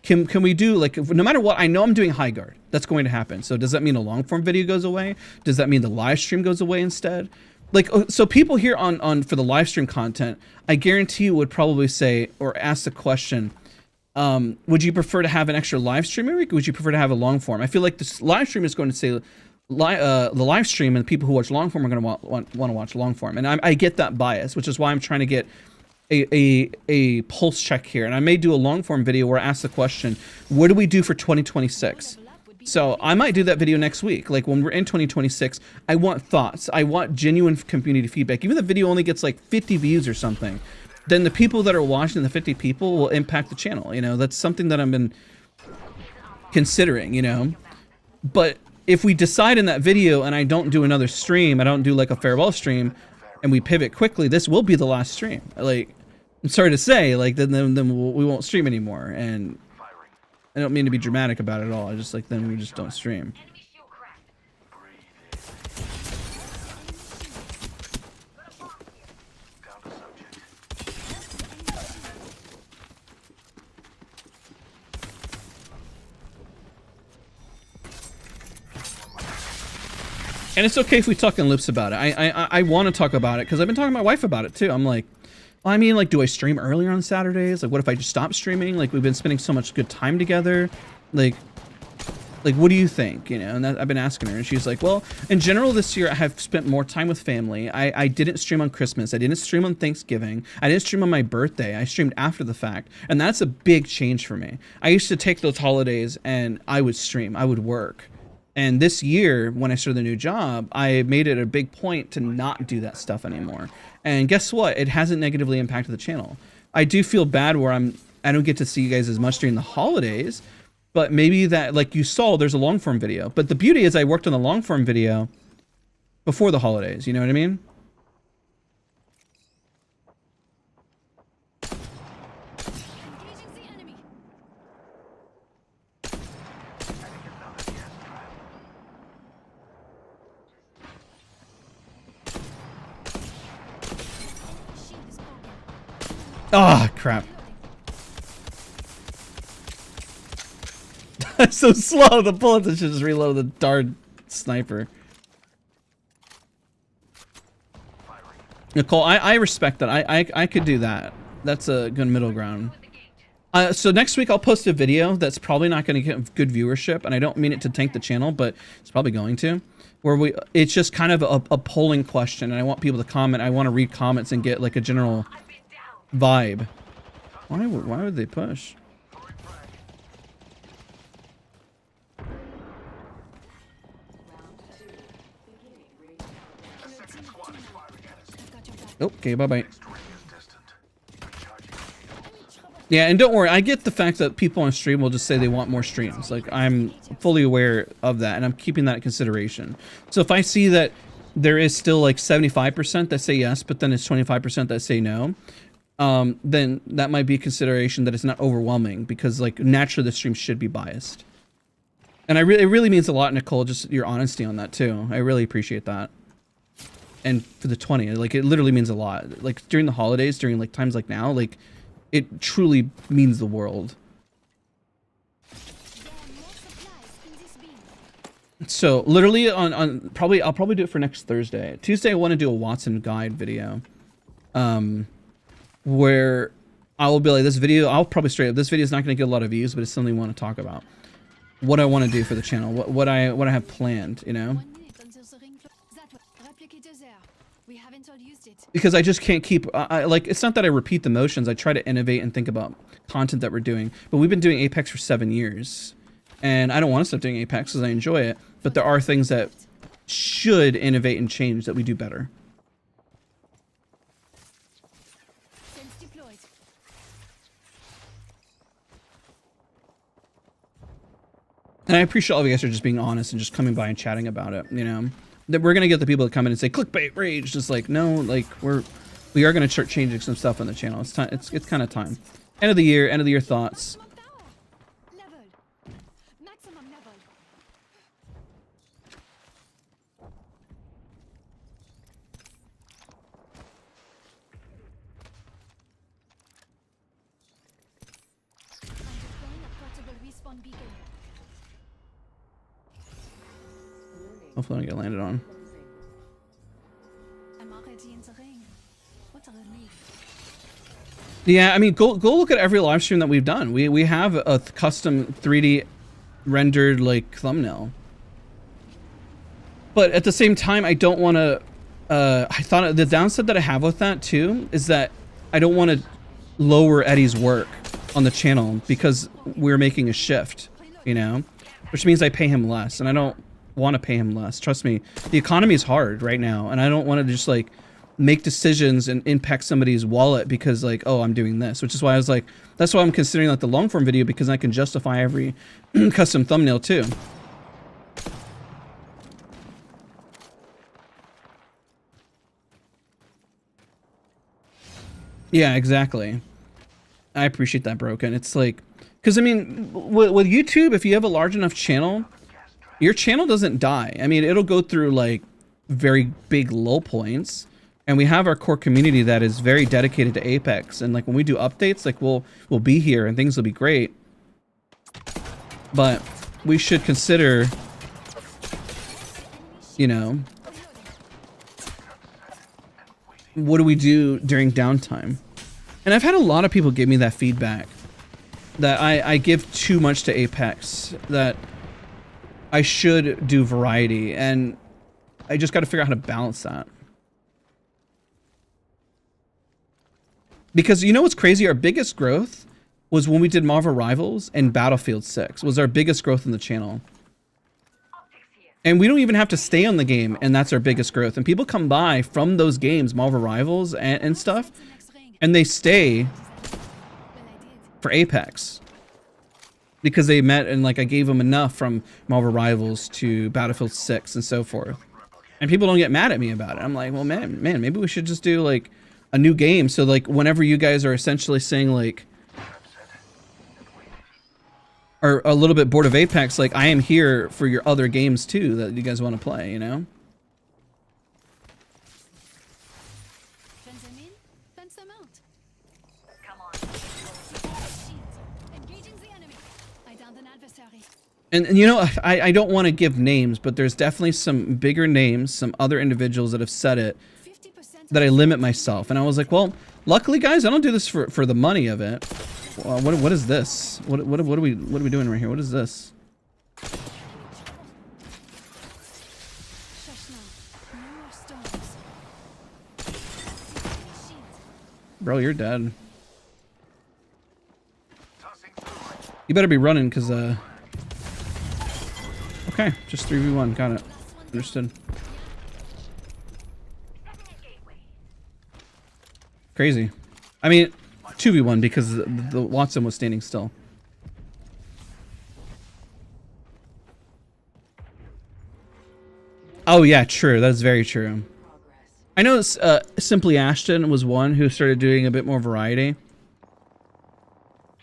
can we do, like, no matter what, I know I'm doing high guard. That's going to happen. So does that mean a long form video goes away? Does that mean the live stream goes away instead? Like, so people here on for the live stream content, I guarantee you would probably say, or ask the question, would you prefer to have an extra live stream, or would you prefer to have a long form? I feel like this live stream is going to say, the live stream and the people who watch long form are going to want to watch long form, and I get that bias, which is why I'm trying to get a pulse check here, and I may do a long form video where I ask the question, what do we do for 2026? So I might do that video next week. Like when we're in 2026, I want thoughts, I want genuine community feedback. Even if the video only gets like 50 views or something, then the people that are watching, the 50 people, will impact the channel. You know, that's something that I've been considering, you know. But if we decide in that video and I don't do another stream, I don't do like a farewell stream, and we pivot quickly, this will be the last stream. Like, I'm sorry to say, like then we won't stream anymore. And I don't mean to be dramatic about it at all. I just like, then we just don't stream. And it's okay if we talk in loops about it. I want to talk about it because I've been talking to my wife about it too. I'm like, well, I mean, like, do I stream earlier on Saturdays? Like, what if I just stop streaming? Like, we've been spending so much good time together. Like, what do you think? You know, and I've been asking her, and she's like, well, in general, this year I have spent more time with family. I didn't stream on Christmas. I didn't stream on Thanksgiving. I didn't stream on my birthday. I streamed after the fact, and that's a big change for me. I used to take those holidays and I would stream. I would work. And this year, when I started the new job, I made it a big point to not do that stuff anymore. And guess what? It hasn't negatively impacted the channel. I do feel bad where I don't get to see you guys as much during the holidays, but maybe that, like you saw, there's a long form video. But the beauty is I worked on the long form video before the holidays. You know what I mean? Ah, crap. It's so slow. The bullets should just reload the darn sniper. Nicole, I respect that. I could do that. That's a good middle ground. So next week I'll post a video that's probably not going to get good viewership, and I don't mean it to tank the channel, but it's probably going to. Where it's just kind of a polling question, and I want people to comment. I want to read comments and get like a general vibe. Why would they push? Okay, bye-bye. Yeah, and don't worry, I get the fact that people on stream will just say they want more streams. Like, I'm fully aware of that, and I'm keeping that in consideration. So if I see that there is still like 75% that say yes, but then it's 25% that say no, then that might be a consideration that it's not overwhelming, because like naturally the stream should be biased. And it really means a lot, Nicole, just your honesty on that too. I really appreciate that. And for the 20, like it literally means a lot. Like during the holidays, during like times like now, like it truly means the world. So literally on I'll probably do it for next Thursday. Tuesday I want to do a Watson guide video. Where I will be like, this video, I'll probably straight up, this video is not going to get a lot of views, but it's something we want to talk about. What I want to do for the channel, what I have planned, you know? Because I just can't keep, like, it's not that I repeat the motions. I try to innovate and think about content that we're doing. But we've been doing Apex for 7 years. And I don't want to stop doing Apex because I enjoy it. But there are things that should innovate and change that we do better. And I appreciate all of you guys are just being honest and just coming by and chatting about it, you know? That we're gonna get the people that come in and say clickbait rage, just like no, like we are gonna start changing some stuff on the channel. It's time. It's kind of time. End of the year thoughts. Hopefully I don't get landed on. Yeah, I mean, go look at every live stream that we've done. We have a custom 3D rendered like thumbnail. But at the same time, I don't want to. I thought the downside that I have with that too is that I don't want to lower Eddie's work on the channel because we're making a shift, you know, which means I pay him less, and I don't want to pay him less. Trust me, the economy is hard right now, and I don't want to just like make decisions and impact somebody's wallet because like, oh, I'm doing this, which is why I was like, that's why I'm considering like the long form video, because I can justify every custom thumbnail too. Yeah, exactly. I appreciate that, Broken. It's like, because I mean, with YouTube, if you have a large enough channel, your channel doesn't die. I mean, it'll go through like very big low points, and we have our core community that is very dedicated to Apex. And like when we do updates, like we'll be here and things will be great. But we should consider, you know, what do we do during downtime? And I've had a lot of people give me that feedback that I give too much to Apex, that I should do variety, and I just got to figure out how to balance that. Because you know what's crazy? Our biggest growth was when we did Marvel Rivals and Battlefield 6 was our biggest growth in the channel. And we don't even have to stay on the game, and that's our biggest growth. And people come by from those games, Marvel Rivals and stuff, and they stay for Apex. Because they met and like I gave them enough from Marvel Rivals to Battlefield 6 and so forth. And people don't get mad at me about it. I'm like, well, man, maybe we should just do like a new game. So like whenever you guys are essentially saying like, are a little bit bored of Apex, like I am here for your other games too that you guys want to play, you know? And you know, I don't want to give names, but there's definitely some bigger names, some other individuals that have said it, 50% that I limit myself. And I was like, well, luckily, guys, I don't do this for the money of it. What is this? What are we doing right here? What is this? shush now. No more storms. Shield. Bro, you're dead. You better be running, because, okay, just 3v1, got it. Understood. Crazy. I mean, 2v1, because the Watson was standing still. Oh, yeah, true. That's very true. I know Simply Ashton was one who started doing a bit more variety.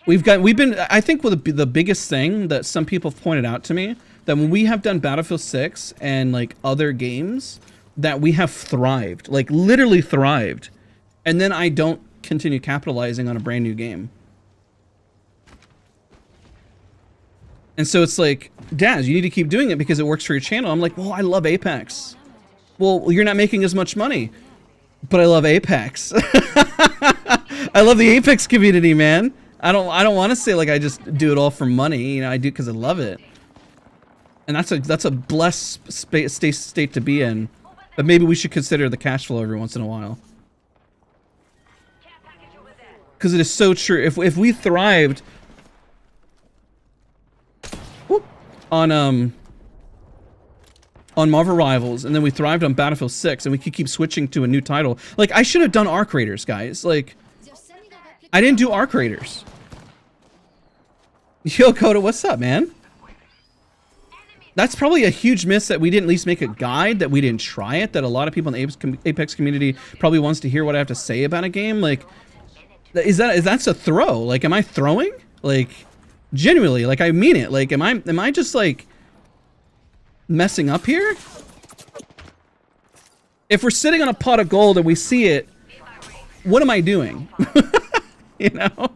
We've been, I think the biggest thing that some people have pointed out to me, that when we have done Battlefield 6 and like other games, that we have thrived, like literally thrived. And then I don't continue capitalizing on a brand new game. And so it's like, Daz, you need to keep doing it because it works for your channel. I'm like, well, I love Apex. Well, you're not making as much money, but I love Apex. I love the Apex community, man. I don't want to say like I just do it all for money. You know, I do because I love it. And that's a blessed state to be in. But maybe we should consider the cash flow every once in a while. Because it is so true. If we thrived on Marvel Rivals, and then we thrived on Battlefield 6, and we could keep switching to a new title. Like, I should have done Arc Raiders, guys. Like, I didn't do Arc Raiders. Yo, Coda, what's up, man? That's probably a huge miss that we didn't at least make a guide, that we didn't try it, that a lot of people in the Apex community probably wants to hear what I have to say about a game. Like, is that's a throw? Like, am I throwing? Like, genuinely, like, I mean it. Like, am I just, like, messing up here? If we're sitting on a pot of gold and we see it, what am I doing? You know?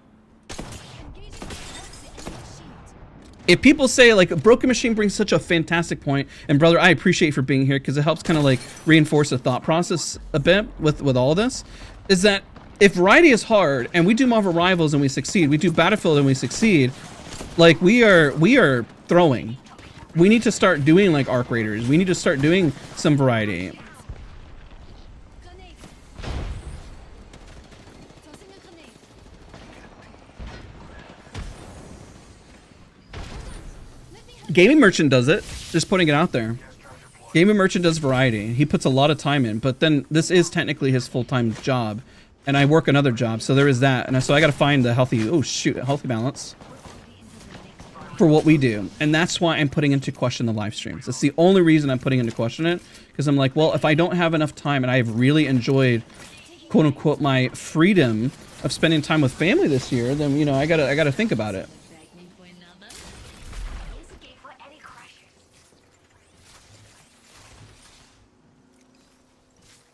If people say, like, a Broken Machine brings such a fantastic point, and brother, I appreciate you for being here, because it helps kind of, like, reinforce the thought process a bit with all this, is that if variety is hard, and we do Marvel Rivals and we succeed, we do Battlefield and we succeed, like, we are throwing. We need to start doing, like, Arc Raiders. We need to start doing some variety. Grenade. Tossing a grenade. Let me help. Gaming Merchant does it. Just putting it out there. Gaming Merchant does variety. He puts a lot of time in, but then this is technically his full-time job, and I work another job, so there is that. And so I got to find the healthy, oh shoot, a healthy balance for what we do. And that's why I'm putting into question the live streams. That's the only reason I'm putting into question it, because I'm like, well, if I don't have enough time, and I've really enjoyed, quote unquote, my freedom of spending time with family this year, then, you know, I gotta think about it.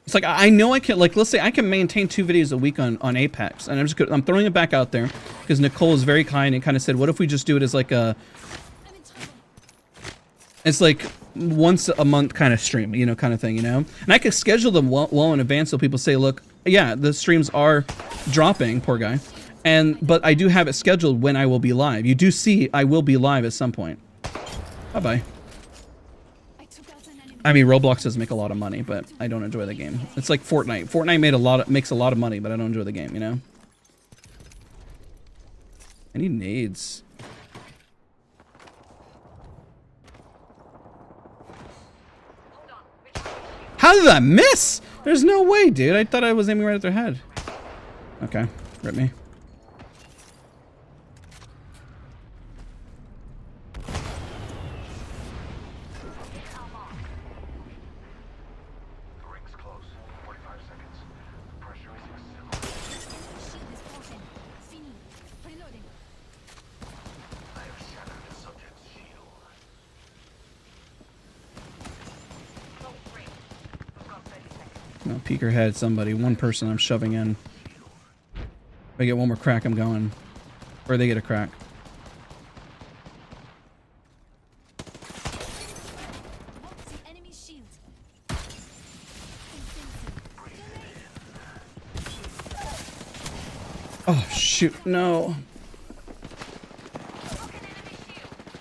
It's like, I know I can, like, let's say I can maintain 2 videos a week on Apex, and I'm throwing it back out there because Nicole is very kind and kind of said, what if we just do it as like a, it's like once a month kind of stream, you know, kind of thing, you know? And I could schedule them well in advance so people say, look, yeah, the streams are dropping, poor guy, but I do have it scheduled when I will be live. You do see I will be live at some point. Bye-bye. I mean, Roblox does make a lot of money, but I don't enjoy the game. It's like Fortnite. Fortnite makes a lot of money, but I don't enjoy the game, you know? I need nades. How did that miss? There's no way, dude. I thought I was aiming right at their head. Okay, rip me. No, peek her head, somebody. One person I'm shoving in. If I get one more crack, I'm going. Or they get a crack. Oh, shoot. No.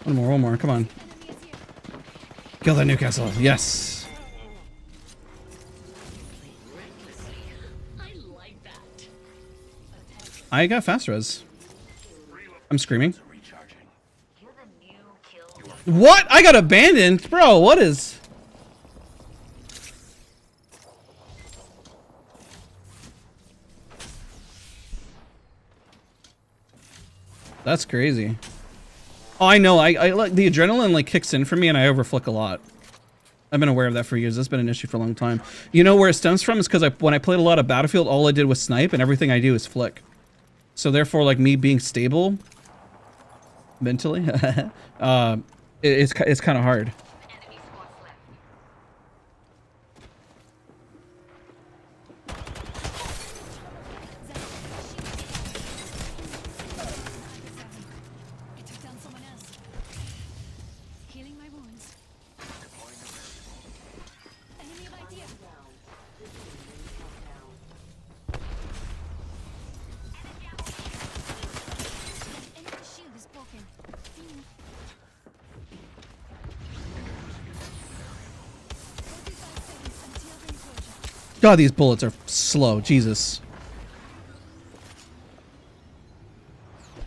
One more. Come on. Kill that Newcastle. Yes. I got fast res. I'm screaming. What? I got abandoned? Bro, what is... That's crazy. Oh, I know. I like the adrenaline like kicks in for me and I overflick a lot. I've been aware of that for years. That's been an issue for a long time. You know where it stems from is because when I played a lot of Battlefield, all I did was snipe and everything I do is flick. So therefore, like me being stable mentally, it's kind of hard. I took down someone else. Healing my wounds. Enemy right here. Enemy shield is broken. Healing. 45 seconds until ring closure. God, these bullets are slow. Jesus.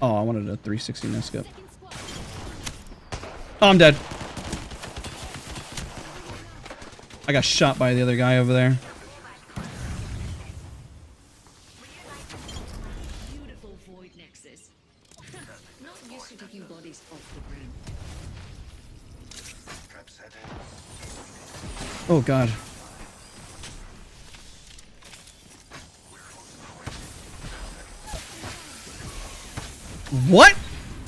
Oh, I wanted a 360 no scope. Second squad. Oh, I'm dead. I got shot by the other guy over there. Beautiful void nexus. Not used to taking bodies off the ground. Oh, God. What?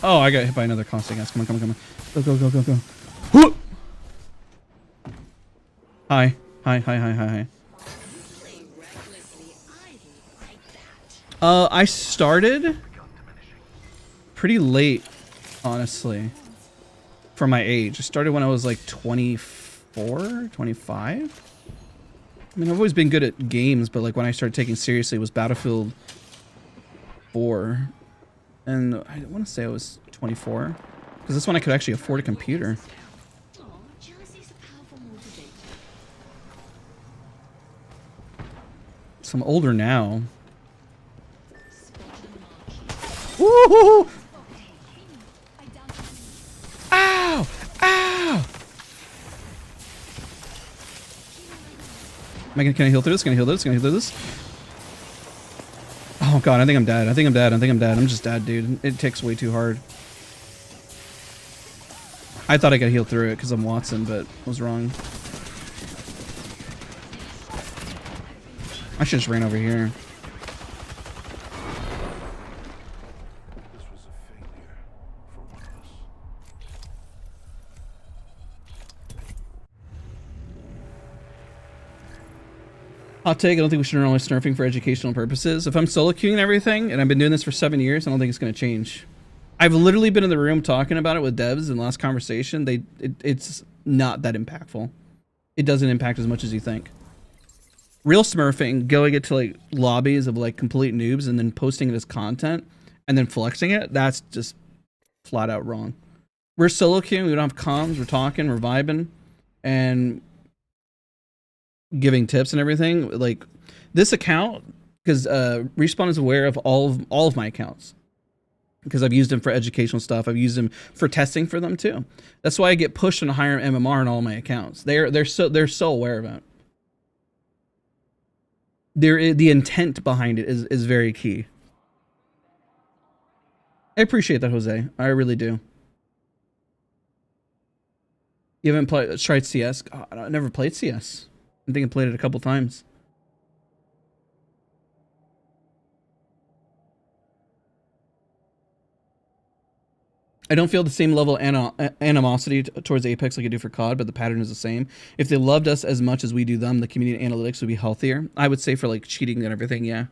Oh, I got hit by another constant gas. Come on. Go. Whoo! Hi. I started pretty late, honestly, for my age. I started when I was like 24, 25. I mean, I've always been good at games, but like when I started taking seriously was Battlefield 4. And I want to say I was 24, because that's when I could actually afford a computer. Aw, jealousy's a powerful motivator. So I'm older now. Spotted a marquee. Woo! I downed an enemy. Ow! Can I heal through this? Can I heal through this? Oh god, I think I'm dead. I'm just dead, dude. It takes way too hard. I thought I could heal through it because I'm Watson, but was wrong. I should just ran over here. Hot take, I don't think we should normally snurfing for educational purposes. If I'm solo queuing and everything, and I've been doing this for 7 years, I don't think it's going to change. I've literally been in the room talking about it with devs in the last conversation. It's not that impactful. It doesn't impact as much as you think. Real smurfing, going into like lobbies of like complete noobs and then posting it as content and then flexing it, that's just flat out wrong. We're solo queuing, we don't have comms, we're talking, we're vibing, and giving tips and everything. Like this account, because Respawn is aware of all of my accounts, because I've used them for educational stuff. I've used them for testing for them too. That's why I get pushed on a higher MMR on all my accounts. They're so aware of it. The intent behind it is very key. I appreciate that, Jose. I really do. You haven't tried CS? God, I never played CS. I think I played it a couple times. I don't feel the same level of animosity towards Apex like I do for COD, but the pattern is the same. If they loved us as much as we do them, the community analytics would be healthier. I would say for like cheating and everything, yeah.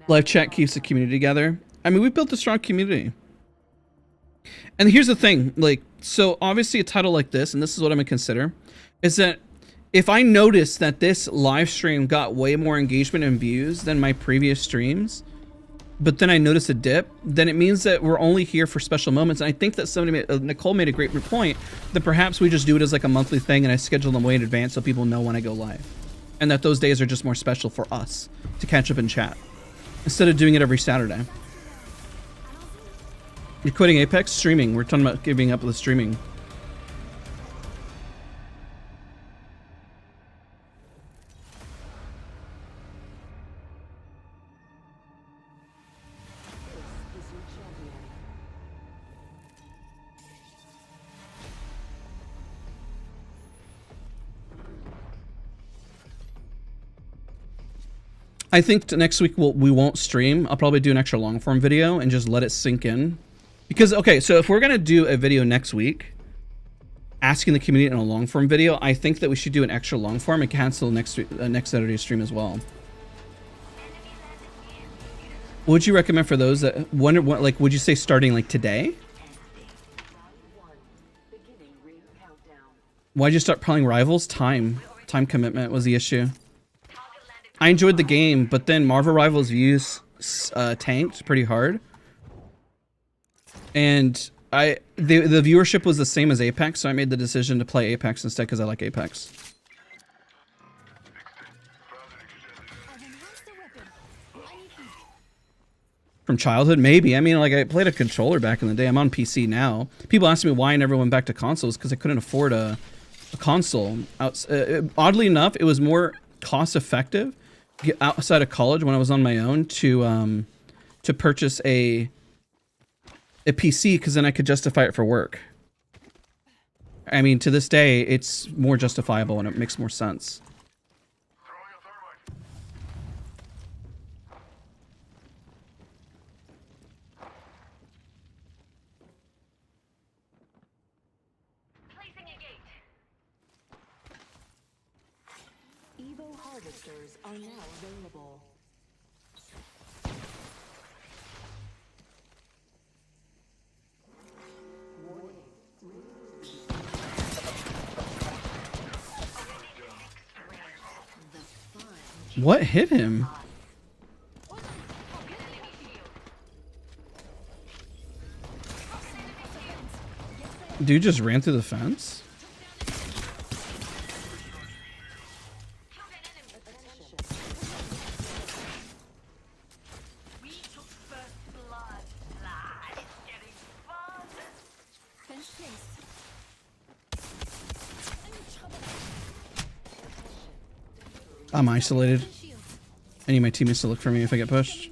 Live chat keeps the community together. I mean, we built a strong community. And here's the thing, like, so obviously a title like this, and this is what I'm gonna consider, is that if I notice that this live stream got way more engagement and views than my previous streams, but then I notice a dip, then it means that we're only here for special moments. And I think that Nicole made a great point that perhaps we just do it as like a monthly thing and I schedule them way in advance so people know when I go live. And that those days are just more special for us to catch up and chat instead of doing it every Saturday. You're quitting Apex? Streaming. We're talking about giving up the streaming. I think next week we won't stream. I'll probably do an extra long form video and just let it sink in. Because, okay, so if we're going to do a video next week, asking the community in a long form video, I think that we should do an extra long form and cancel next Saturday's stream as well. What would you recommend for those that wonder, like, would you say starting like today? Why'd you start playing Rivals? Time commitment was the issue. I enjoyed the game, but then Marvel Rivals views tanked pretty hard. And the viewership was the same as Apex, so I made the decision to play Apex instead because I like Apex. From childhood, maybe. I mean, like, I played a controller back in the day. I'm on PC now. People ask me why I never went back to consoles because I couldn't afford a console. Oddly enough, it was more cost effective outside of college when I was on my own to purchase a PC because then I could justify it for work. I mean, to this day, it's more justifiable and it makes more sense. Placing a gate. Evo harvesters are now available. What hit him? Dude just ran through the fence? We took first blood. It's getting fun. Fence placed. I'm isolated. Shield. I need my teammates to look for me if I get pushed.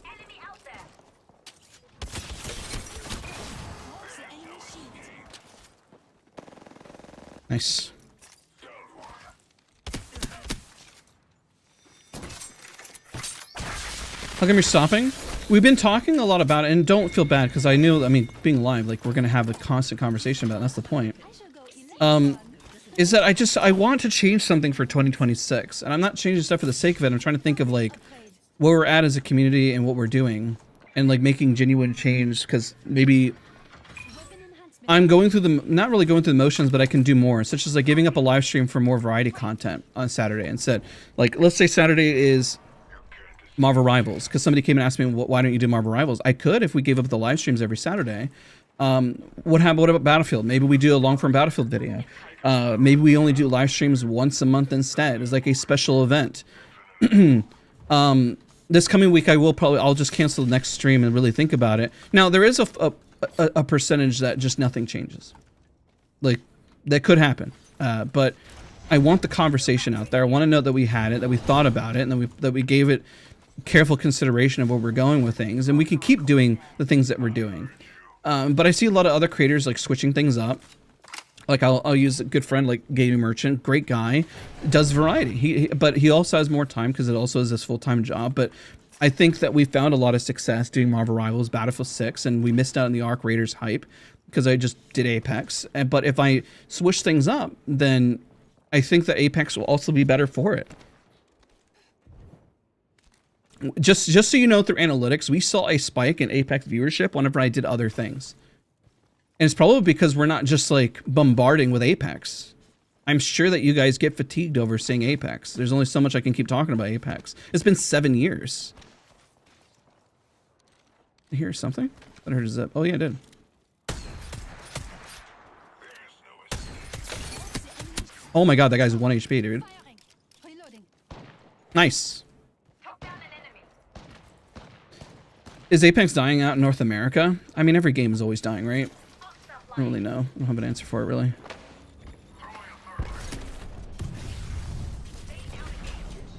Enemy out there. The enemy shield. Nice. How come you're stopping? We've been talking a lot about it, and don't feel bad because I knew, I mean, being live, like, we're going to have a constant conversation about it. That's the point. I shall go elect one. Is that I want to change something for 2026, and I'm not changing stuff for the sake of it. I'm trying to think of, like, where we're at as a community and what we're doing, and, like, making genuine change, because maybe Weapon enhancement. I'm going through the, not really going through the motions, but I can do more, such as, like, giving up a live stream for more variety content on Saturday instead. Like, let's say Saturday is Marvel Rivals, because somebody came and asked me, why don't you do Marvel Rivals? I could if we gave up the live streams every Saturday. What about Battlefield? Maybe we do a long-form Battlefield video. Maybe we only do live streams once a month instead, as like a special event. This coming week, I'll just cancel the next stream and really think about it. Now, there is a percentage that just nothing changes. Like, That could happen. But I want the conversation out there. I want to know that we had it, that we thought about it, and that we gave it careful consideration of where we're going with things, and we can keep doing the things that we're doing. But I see a lot of other creators like switching things up. Like I'll use a good friend like Gaming Merchant, great guy, does variety. But he also has more time because it also is his full-time job. But I think that we found a lot of success doing Marvel Rivals, Battlefield 6, and we missed out on the Arc Raiders hype because I just did Apex. But if I switch things up, then I think that Apex will also be better for it. Just so you know, through analytics, we saw a spike in Apex viewership whenever I did other things. And it's probably because we're not just like bombarding with Apex. I'm sure that you guys get fatigued over seeing Apex. There's only so much I can keep talking about Apex. It's been 7 years. I hear something? I heard a zip. Oh yeah, I did. Oh my god, that guy's 1 HP, dude. Firing. Reloading. Nice. Is Apex dying out in North America? I mean, every game is always dying, right? I don't really know. I don't have an answer for it, really.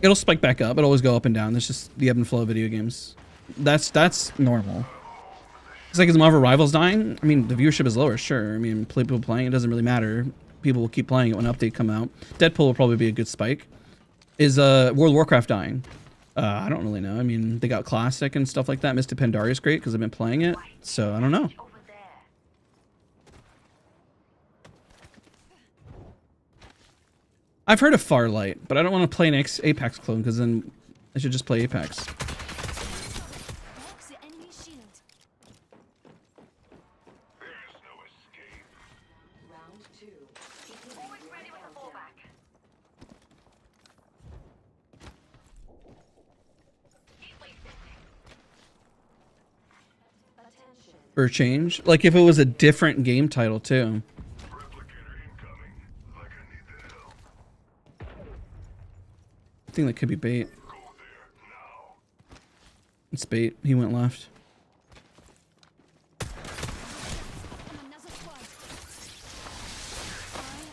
It'll spike back up. It'll always go up and down. That's just the ebb and flow of video games. That's normal. It's like, is Marvel Rivals dying? I mean, the viewership is lower, sure. I mean, people playing, it doesn't really matter. People will keep playing it when an update come out. Deadpool will probably be a good spike. Is World of Warcraft dying? I don't really know. I mean, they got Classic and stuff like that. Mr. Pandaria is great because I've been playing it. So, I don't know. I've heard of Farlight, but I don't want to play an Apex clone because then I should just play Apex. Broke the enemy shield. For a change? Like if it was a different game title too. I think that could be bait. It's bait. He went left. On another squad.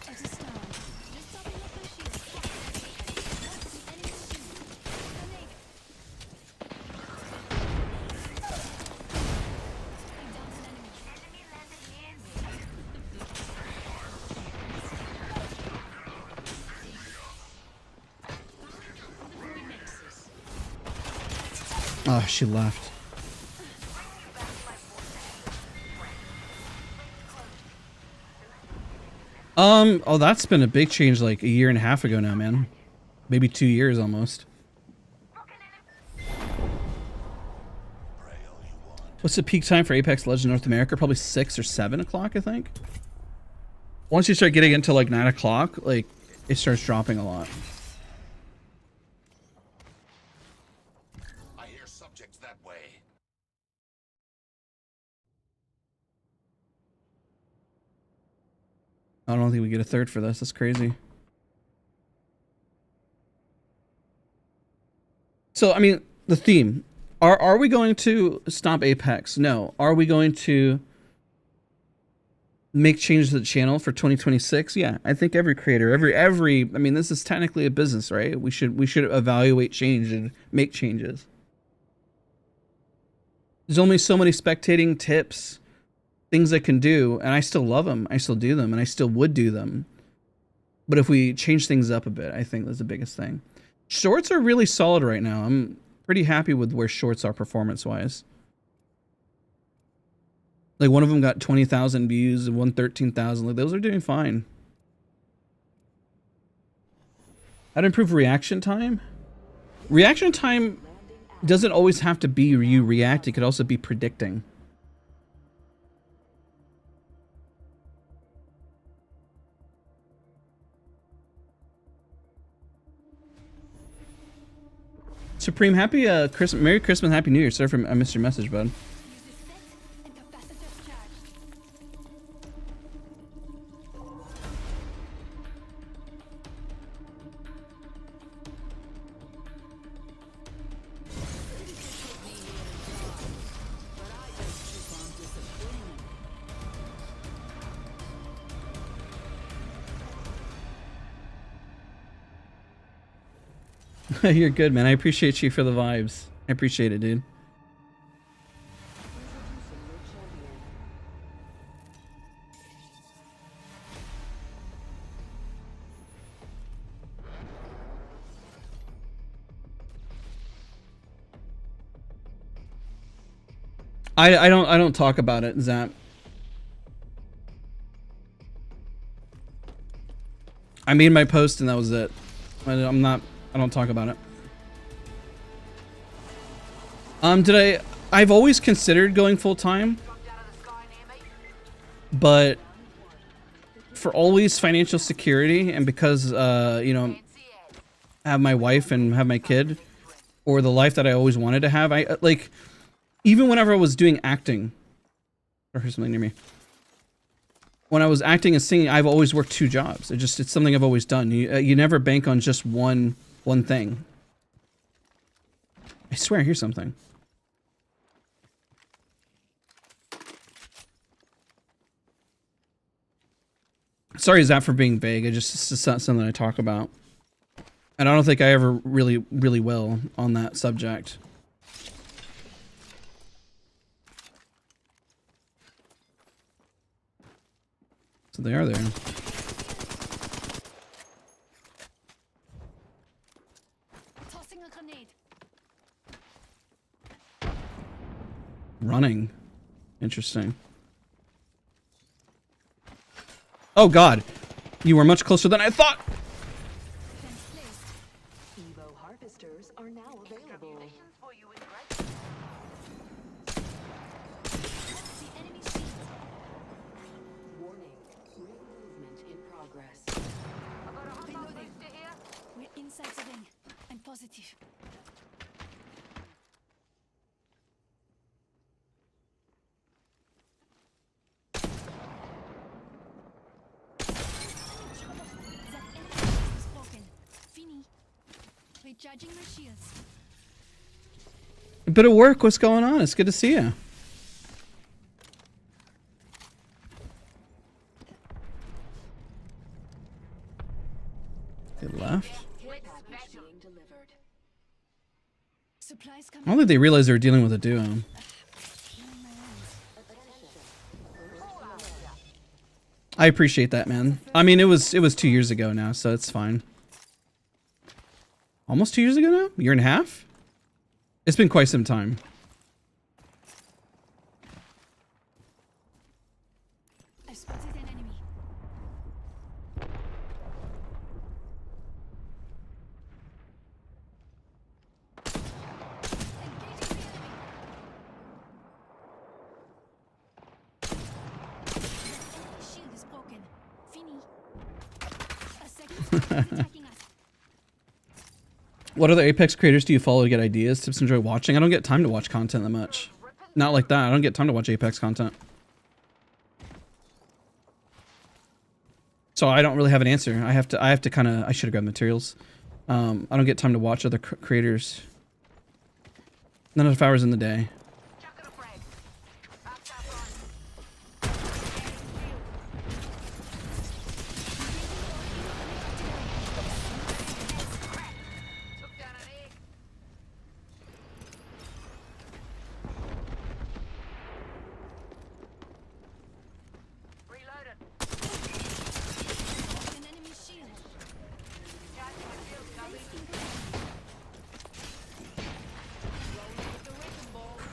Eye of the storm. Just topping up my shield. Broke the enemy shield. Grenade. Taking down an enemy. Oh, she left. Oh, that's been a big change like a year and a half ago now, man. Maybe 2 years almost. What's the peak time for Apex Legends North America? Probably 6 or 7 o'clock, I think. Once you start getting into like 9 o'clock, like it starts dropping a lot. I hear subjects that way. I don't think we get a third for this. That's crazy. So, I mean, the theme. Are we going to stop Apex? No. Are we going to make changes to the channel for 2026? Yeah, I think every creator, every I mean, this is technically a business, right? We should evaluate change and make changes. There's only so many spectating tips, things I can do, and I still love them. I still do them, and I still would do them. But if we change things up a bit, I think that's the biggest thing. Shorts are really solid right now. I'm pretty happy with where shorts are performance-wise. Like one of them got 20,000 views and one 13,000. Like those are doing fine. How to improve reaction time? Reaction time doesn't always have to be you react. It could also be predicting. Supreme, happy Merry Christmas, Happy New Year. Sorry for I missed your message, bud. Use this set and capacitor charge. You're good, man. I appreciate you for the vibes. I appreciate it, dude. I don't talk about it, Zap. I made my post and that was it. I don't talk about it. I've always considered going full time, but for always financial security and because you know, I have my wife and have my kid, or the life that I always wanted to have, I like, even whenever I was doing acting, or here's something near me. When I was acting and singing, I've always worked 2 jobs. It's something I've always done. You never bank on just one thing. I swear I hear something. Sorry, Zap, for being vague. It's not something I talk about. And I don't think I ever really will on that subject. So they are there. Tossing a grenade. Running. Interesting. Oh god. You were much closer than I thought. Fence placed. Evo harvesters are now available. The enemy shield. Warning, ring movement in progress. Reloading. We're inside the ring. I'm positive. That enemy shield is broken. Fini. Recharging my shields. A bit of work. What's going on? It's good to see you. They left. Being delivered. Supplies I coming. don't think they realized they were dealing with a duo. Healing my wounds. I appreciate that, man. I mean, it was 2 years ago now, so it's fine. Almost 2 years ago now? Year and a half? It's been quite some time. I spotted an enemy. Shield is broken. Fini. A second squad is attacking us. What other Apex creators do you follow to get ideas, tips, enjoy watching? I don't get time to watch content that much. Not like that. I don't get time to watch Apex content. So I don't really have an answer. I have to kind of, I should have grabbed materials. I don't get time to watch other creators. Not enough hours in the day. An enemy shield.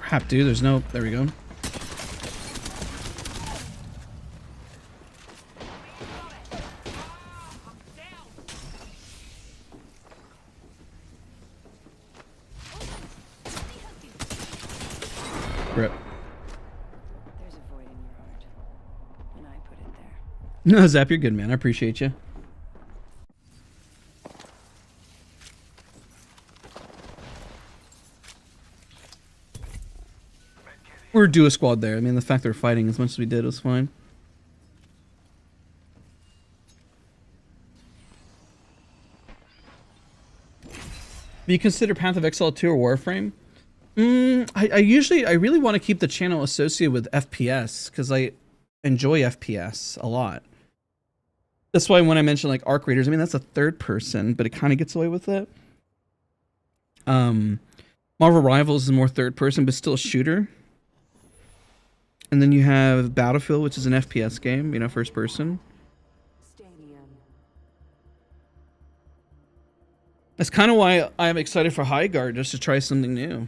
Crap, dude. There's no, there we go. Rip. There's a void in your heart, and I put it there. No, Zap, you're good, man. I appreciate you. We're a duo squad there. I mean, the fact they're fighting as much as we did was fine. Do you consider Path of Exile 2 or Warframe? I really want to keep the channel associated with FPS because I enjoy FPS a lot. That's why when I mention like Arc Raiders, I mean, that's a third person, but it kind of gets away with it. Marvel Rivals is more third person, but still a shooter. And then you have Battlefield, which is an FPS game, you know, first person. That's kind of why I'm excited for High Guard, just to try something new.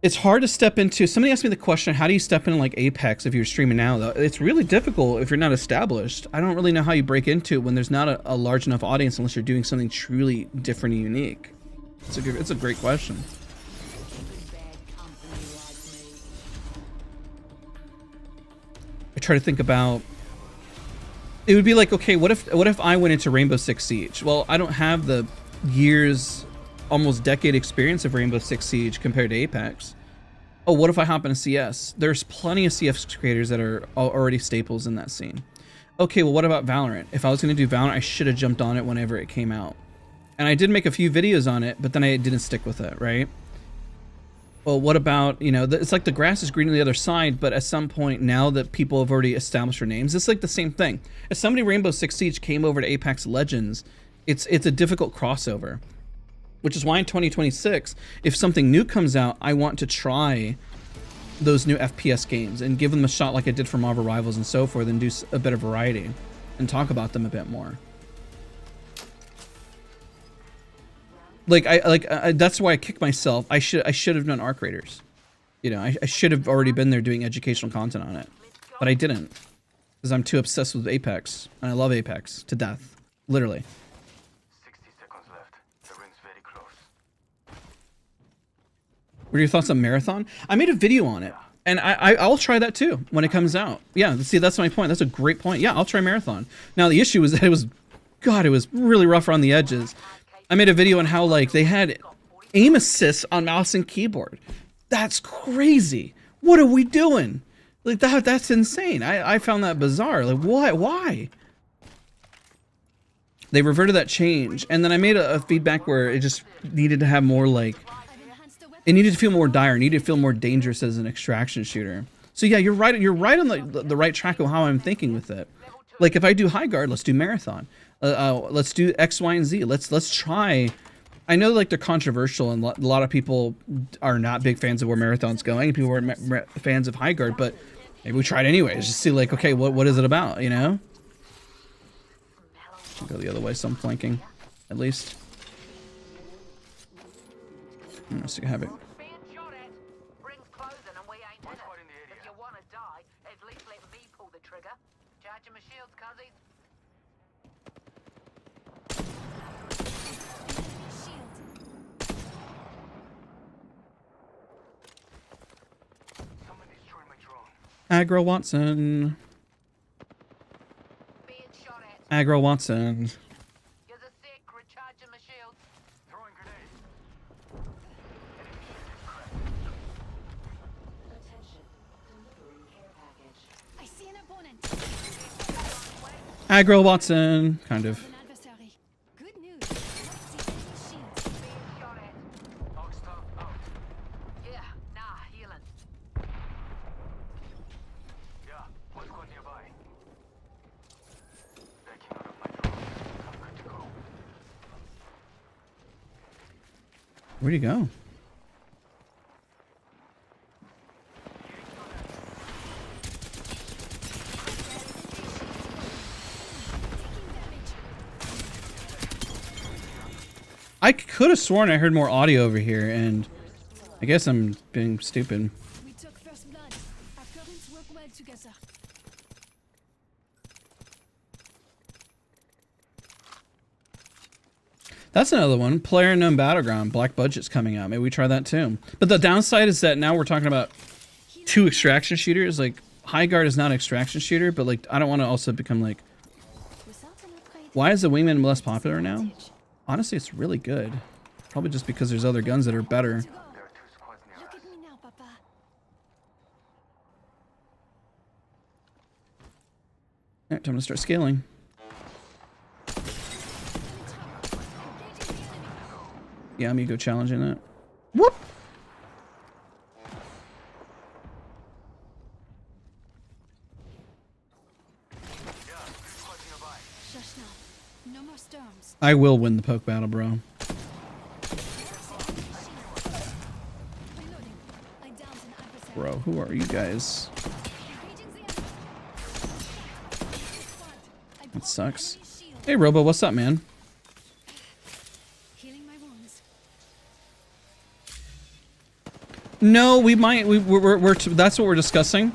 It's hard to step into. Somebody asked me the question, how do you step into like Apex if you're streaming now? Though it's really difficult if you're not established. I don't really know how you break into it when there's not a large enough audience unless you're doing something truly different and unique. It's a great question. I try to think about, it would be like, okay, what if I went into Rainbow Six Siege? Well, I don't have the years, almost decade experience of Rainbow Six Siege compared to Apex. Oh, what if I hop into CS? There's plenty of CS creators that are already staples in that scene. Okay, well, what about Valorant? If I was going to do Valorant, I should have jumped on it whenever it came out. And I did make a few videos on it, but then I didn't stick with it, right? Well, what about, you know, it's like the grass is green on the other side, but at some point, now that people have already established their names, it's like the same thing. If somebody Rainbow Six Siege came over to Apex Legends, it's a difficult crossover. Which is why in 2026, if something new comes out, I want to try those new FPS games and give them a shot like I did for Marvel Rivals and so forth, and do a bit of variety and talk about them a bit more. Like that's why I kick myself. I should have done Arc Raiders. You know, I should have already been there doing educational content on it, but I didn't because I'm too obsessed with Apex, and I love Apex to death, literally. 60 seconds left. The ring's very close. What are your thoughts on Marathon? I made a video on it, and I'll try that too when it comes out. Yeah, see, that's my point. That's a great point. Yeah, I'll try Marathon. Now the issue was that it was really rough around the edges. I made a video on how like they had aim assists on mouse and keyboard. That's crazy. What are we doing? Like that's insane. I found that bizarre. Like what? Why? They reverted that change, and then I made a feedback where it just needed to have more like, it needed to feel more dire, it needed to feel more dangerous as an extraction shooter. So yeah, you're right on the right track of how I'm thinking with it. Like if I do High Guard, let's do Marathon. Let's do X, Y, and Z. Let's try. I know like they're controversial, and a lot of people are not big fans of where Marathon's going. People are fans of High Guard, but maybe we try it anyways. Just see like, okay, what is it about? You know? I'll go the other way, so I'm flanking, at least. So you have it. Aggro Watson. Aggro Watson. I see an opponent. Aggro Watson. Kind of. An adversary. Good news. Let's see any shields. Yeah, nah, healing. Yeah, what's going nearby? Backing out of my drone. I'm good to go. Where'd he go? I could have sworn I heard more audio over here, and I guess I'm being stupid. We took first blood. Our currents work well together. That's another one. Player Unknown Battleground. Black Budget's coming out. Maybe we try that too. But the downside is that now we're talking about two extraction shooters. Like, High Guard is not an extraction shooter, but like, I don't want to also become like, Without an upgrade, why is the Wingman less popular now? Honestly, it's really good. Probably just because there's other guns that are better. to go. There are 2 squads near Look us. at me now, Papa. Alright, time to start scaling. Yeah, I'm ego challenging that. Whoop! Yeah, 2 squads nearby. Shush now. No more storms. I will win the poke battle, bro. bro. Who are you guys? That sucks. Hey, Robo, what's up, man? Healing my wounds. No, we might. That's what we're discussing.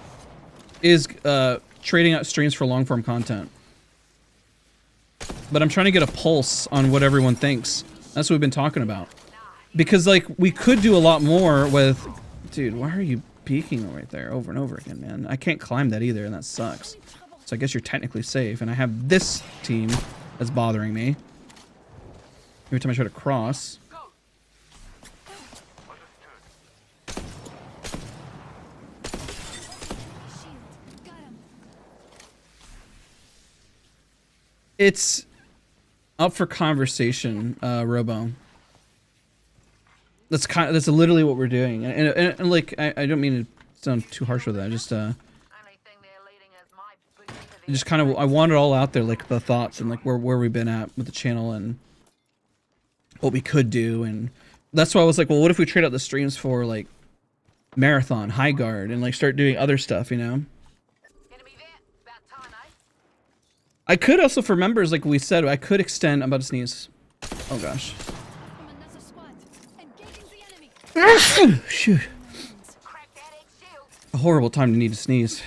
Is trading out streams for long form content. But I'm trying to get a pulse on what everyone thinks. That's what we've been talking about. Because like we could do a lot more with. Dude, why are you peeking right there over and over again, man? I can't climb that either, and that sucks. So I guess you're technically safe, and I have this team that's bothering me. Every time I try to cross. It's up for conversation, Robo. That's literally what we're doing, and like I don't mean to sound too harsh with that. I just kind of I want it all out there, like the thoughts and like where we've been at with the channel and what we could do, and that's why I was like, well, what if we trade out the streams for like Marathon, High Guard, and like start doing other stuff, you know? I could also, for members, like we said, I could extend. I'm about to sneeze. Oh gosh. Shoot. A horrible time to need to sneeze.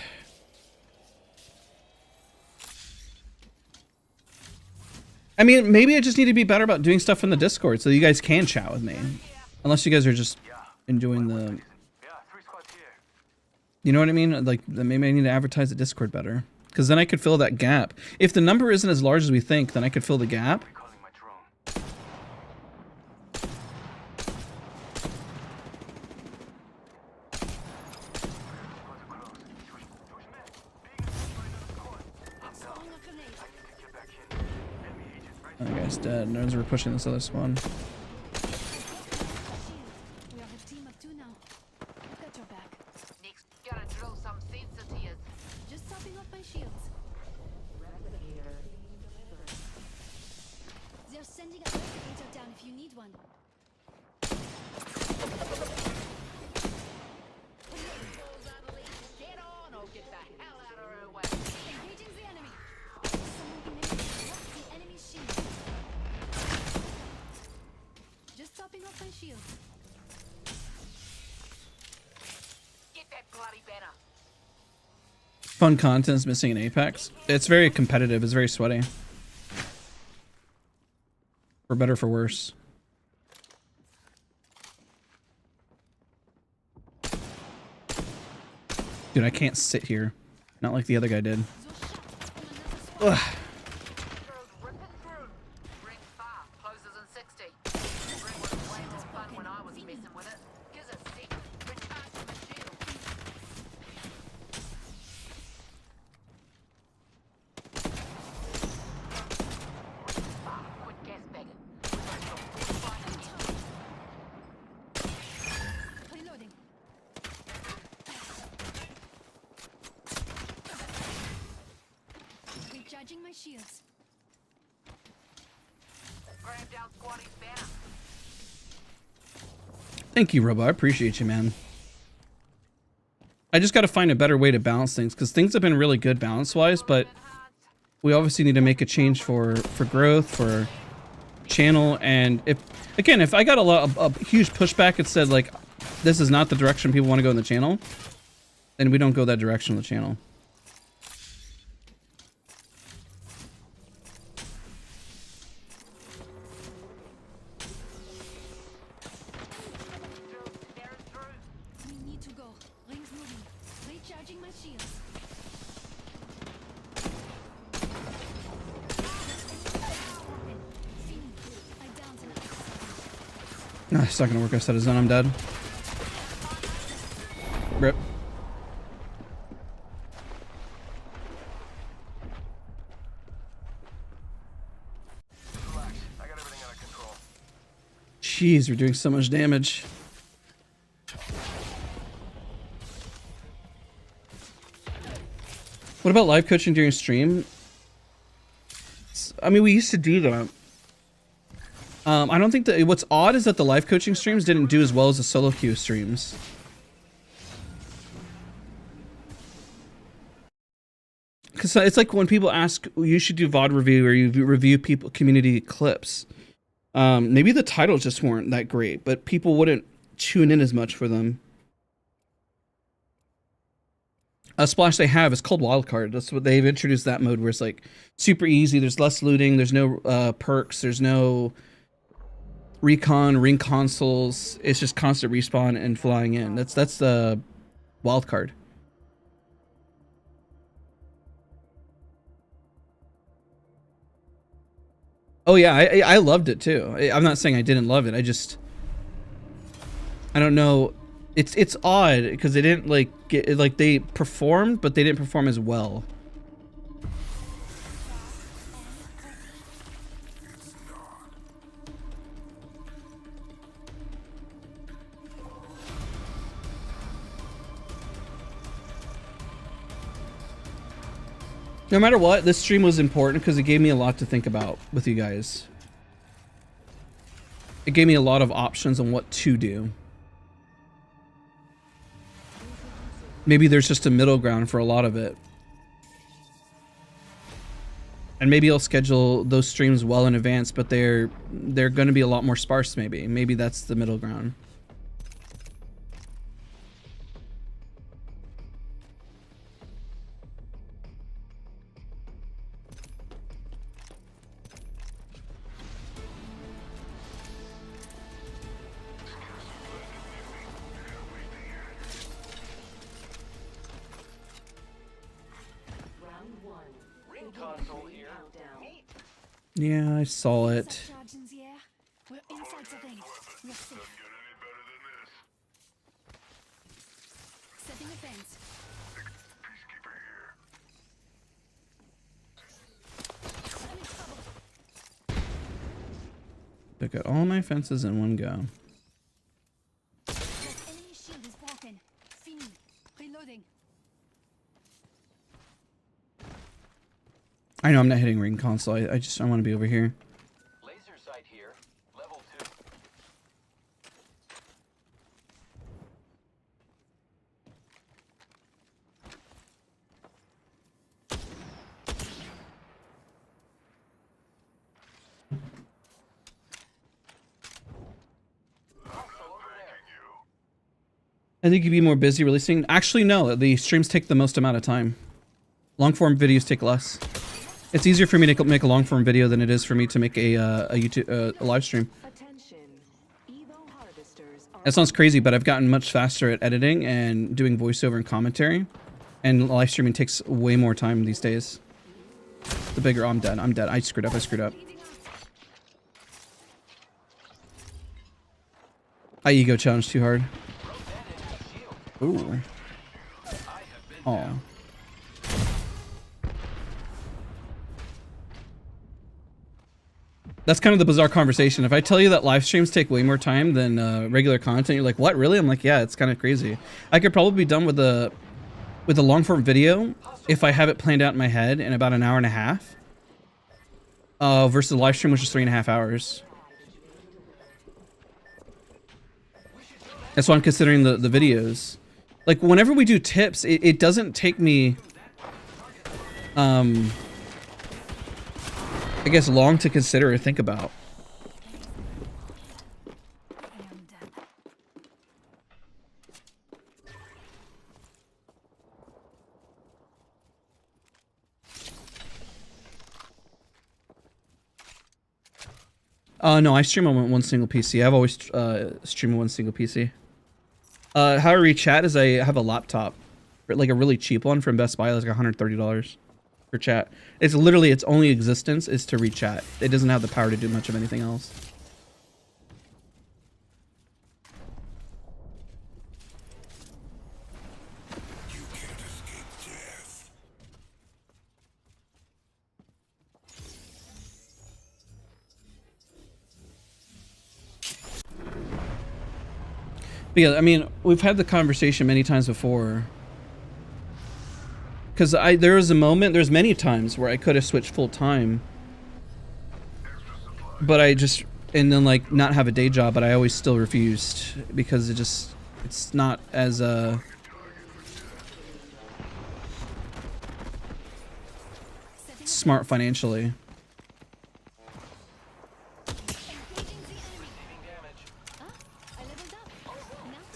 I mean, maybe I just need to be better about doing stuff in the Discord so you guys can chat with me. Unless you guys are just enjoying the... You know what I mean? Like, maybe I need to advertise the Discord better. Because then I could fill that gap. If the number isn't as large as we think, then I could fill the gap. That guy's dead. Knows we're pushing this other spawn. We are a team of two now. I've got your back. Nick's gotta drill some sense into you. Just topping off my shields. They're sending a replicator down if you need one. Get on or get the hell out of her way. Engaging the enemy. Someone can maybe block the enemy's shield. Just topping off my shield. Get that bloody banner. Fun content's missing in Apex. It's very competitive. It's very sweaty. For better or for worse. Dude, I can't sit here. Not like the other guy did. Ugh. Ripping through. Ring far, closes in 60. Ring was way more fun when I was messing with it. Gives a sec. Recharging the shield. Quick gas bagging. Reloading. Recharging my shields. Grab down squattie's banner. Thank you, Robo. I appreciate you, man. I just got to find a better way to balance things, because things have been really good balance-wise, but we obviously need to make a change for growth, for channel, and if I got a huge pushback that said, like, this is not the direction people want to go in the channel, then we don't go that direction on the channel. We need to go. Rings moving. Recharging my shields. I downed an ice. It's not gonna work. I said his own. I'm dead. Rip. Relax. I got everything under control. Jeez, we're doing so much damage. What about live coaching during stream? I mean, we used to do that. I don't think that what's odd is that the live coaching streams didn't do as well as the solo queue streams. because it's like when people ask, you should do VOD review or you review people community clips. Maybe the titles just weren't that great, but people wouldn't tune in as much for them. A splash they have is called Wildcard. That's what they've introduced, that mode where it's like super easy. There's less looting. There's no perks. There's no recon, ring consoles. It's just constant respawn and flying in. That's the Wildcard. Oh yeah, I loved it too. I'm not saying I didn't love it. I don't know. It's odd because they didn't like they performed, but they didn't perform as well. No matter what, this stream was important because it gave me a lot to think about with you guys. It gave me a lot of options on what to do. Maybe there's just a middle ground for a lot of it. And maybe I'll schedule those streams well in advance, but they're going to be a lot more sparse maybe. Maybe that's the middle ground. Yeah, I saw it. Charge in the air. We're inside the ring. We're safe. Setting a fence. I'm in trouble. Pick out all my fences in one go. That enemy shield is broken. Fini. Reloading. I know I'm not hitting ring console. I want to be over here. Laser sight here. Level 2. I think you'd be more busy releasing. Actually, no. The streams take the most amount of time. Long form videos take less. It's easier for me to make a long form video than it is for me to make a YouTube a live stream. That sounds crazy, but I've gotten much faster at editing and doing voiceover and commentary, and live streaming takes way more time these days. The bigger I'm dead. I screwed up. I ego challenge too hard. Ooh. Oh. That's kind of the bizarre conversation. If I tell you that live streams take way more time than regular content, you're like, what, really? I'm like, yeah, it's kind of crazy. I could probably be done with a long form video if I have it planned out in my head in about an hour and a half. Versus the live stream, which is 3.5 hours. That's why I'm considering the videos. Like, whenever we do tips, it doesn't take me, I guess, long to consider or think about. I am dead. No, I stream on one single PC. I've always streamed on one single PC. How I read chat is I have a laptop, like a really cheap one from Best Buy, like $130 for chat. It's literally its only existence is to read chat. It doesn't have the power to do much of anything else. But yeah, I mean, we've had the conversation many times before. Because there's many times where I could have switched full time. But and then like not have a day job, but I always still refused because it's not as smart financially. Engaging the enemy. Ah, I leveled up.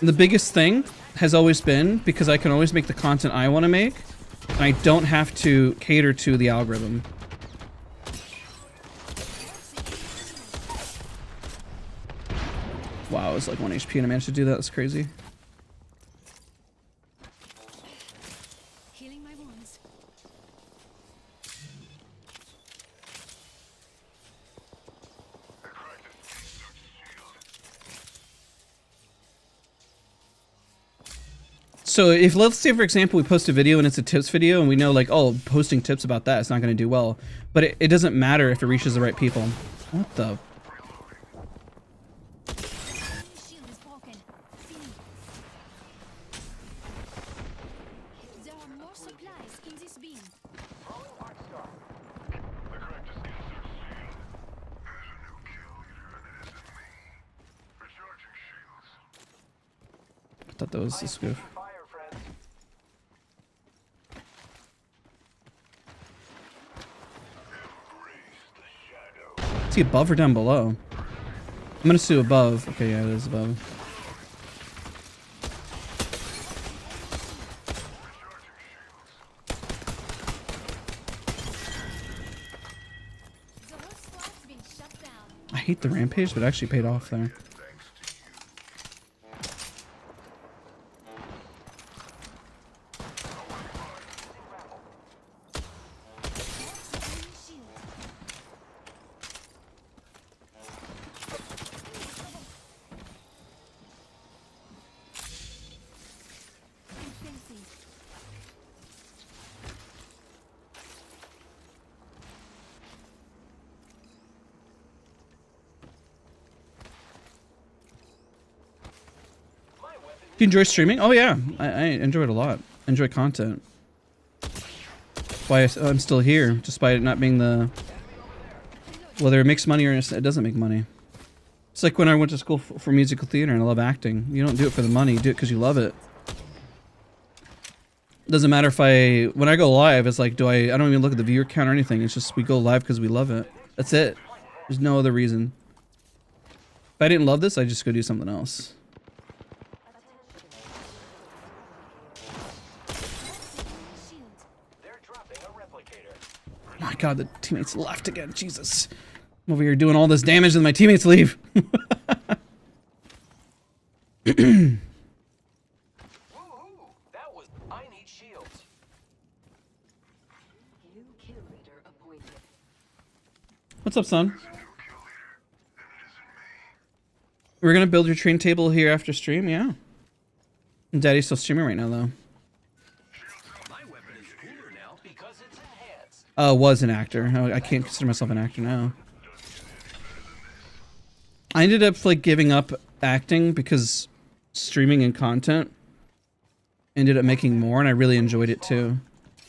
Now The biggest thing has always been because I can always make the content I want to make, and I don't have to cater to the algorithm. Wow, it was like 1 HP and I managed to do that. That's crazy. healing my wounds. So if, let's say for example, we post a video and it's a tips video and we know like, oh, posting tips about that, it's not going to do well. But it doesn't matter if it reaches the right people. What the? Shield is broken. Fini. There are more supplies in this beam. I thought that was the spoof. Fire, friends. Is he above or down below? I'm gonna assume above. Okay, yeah, it is above. The whole squad's been shut down. I hate the rampage, but it actually paid off there. Enemy shield. I'm fencing. Do you enjoy streaming? Oh yeah, I enjoy it a lot. Enjoy content. Why I'm still here, despite it not being the... Whether it makes money or it doesn't make money. It's like when I went to school for musical theater and I love acting. You don't do it for the money, you do it because you love it. Doesn't matter if when I go live, it's like, I don't even look at the viewer count or anything. It's just we go live because we love it. That's it. There's no other reason. If I didn't love this, I'd just go do something else. Shield. They're dropping a replicator. My god, the teammates left again. Jesus. I'm over here doing all this damage and my teammates leave. Woohoo! That was. I need shields. New kill leader appointed. What's up, son? We're gonna build your train table here after stream, yeah. Daddy's still streaming right now, though. My weapon is cooler now because it's enhanced. Was an actor. I can't consider myself an actor now. I ended up like giving up acting because streaming and content ended up making more, and I really enjoyed it too.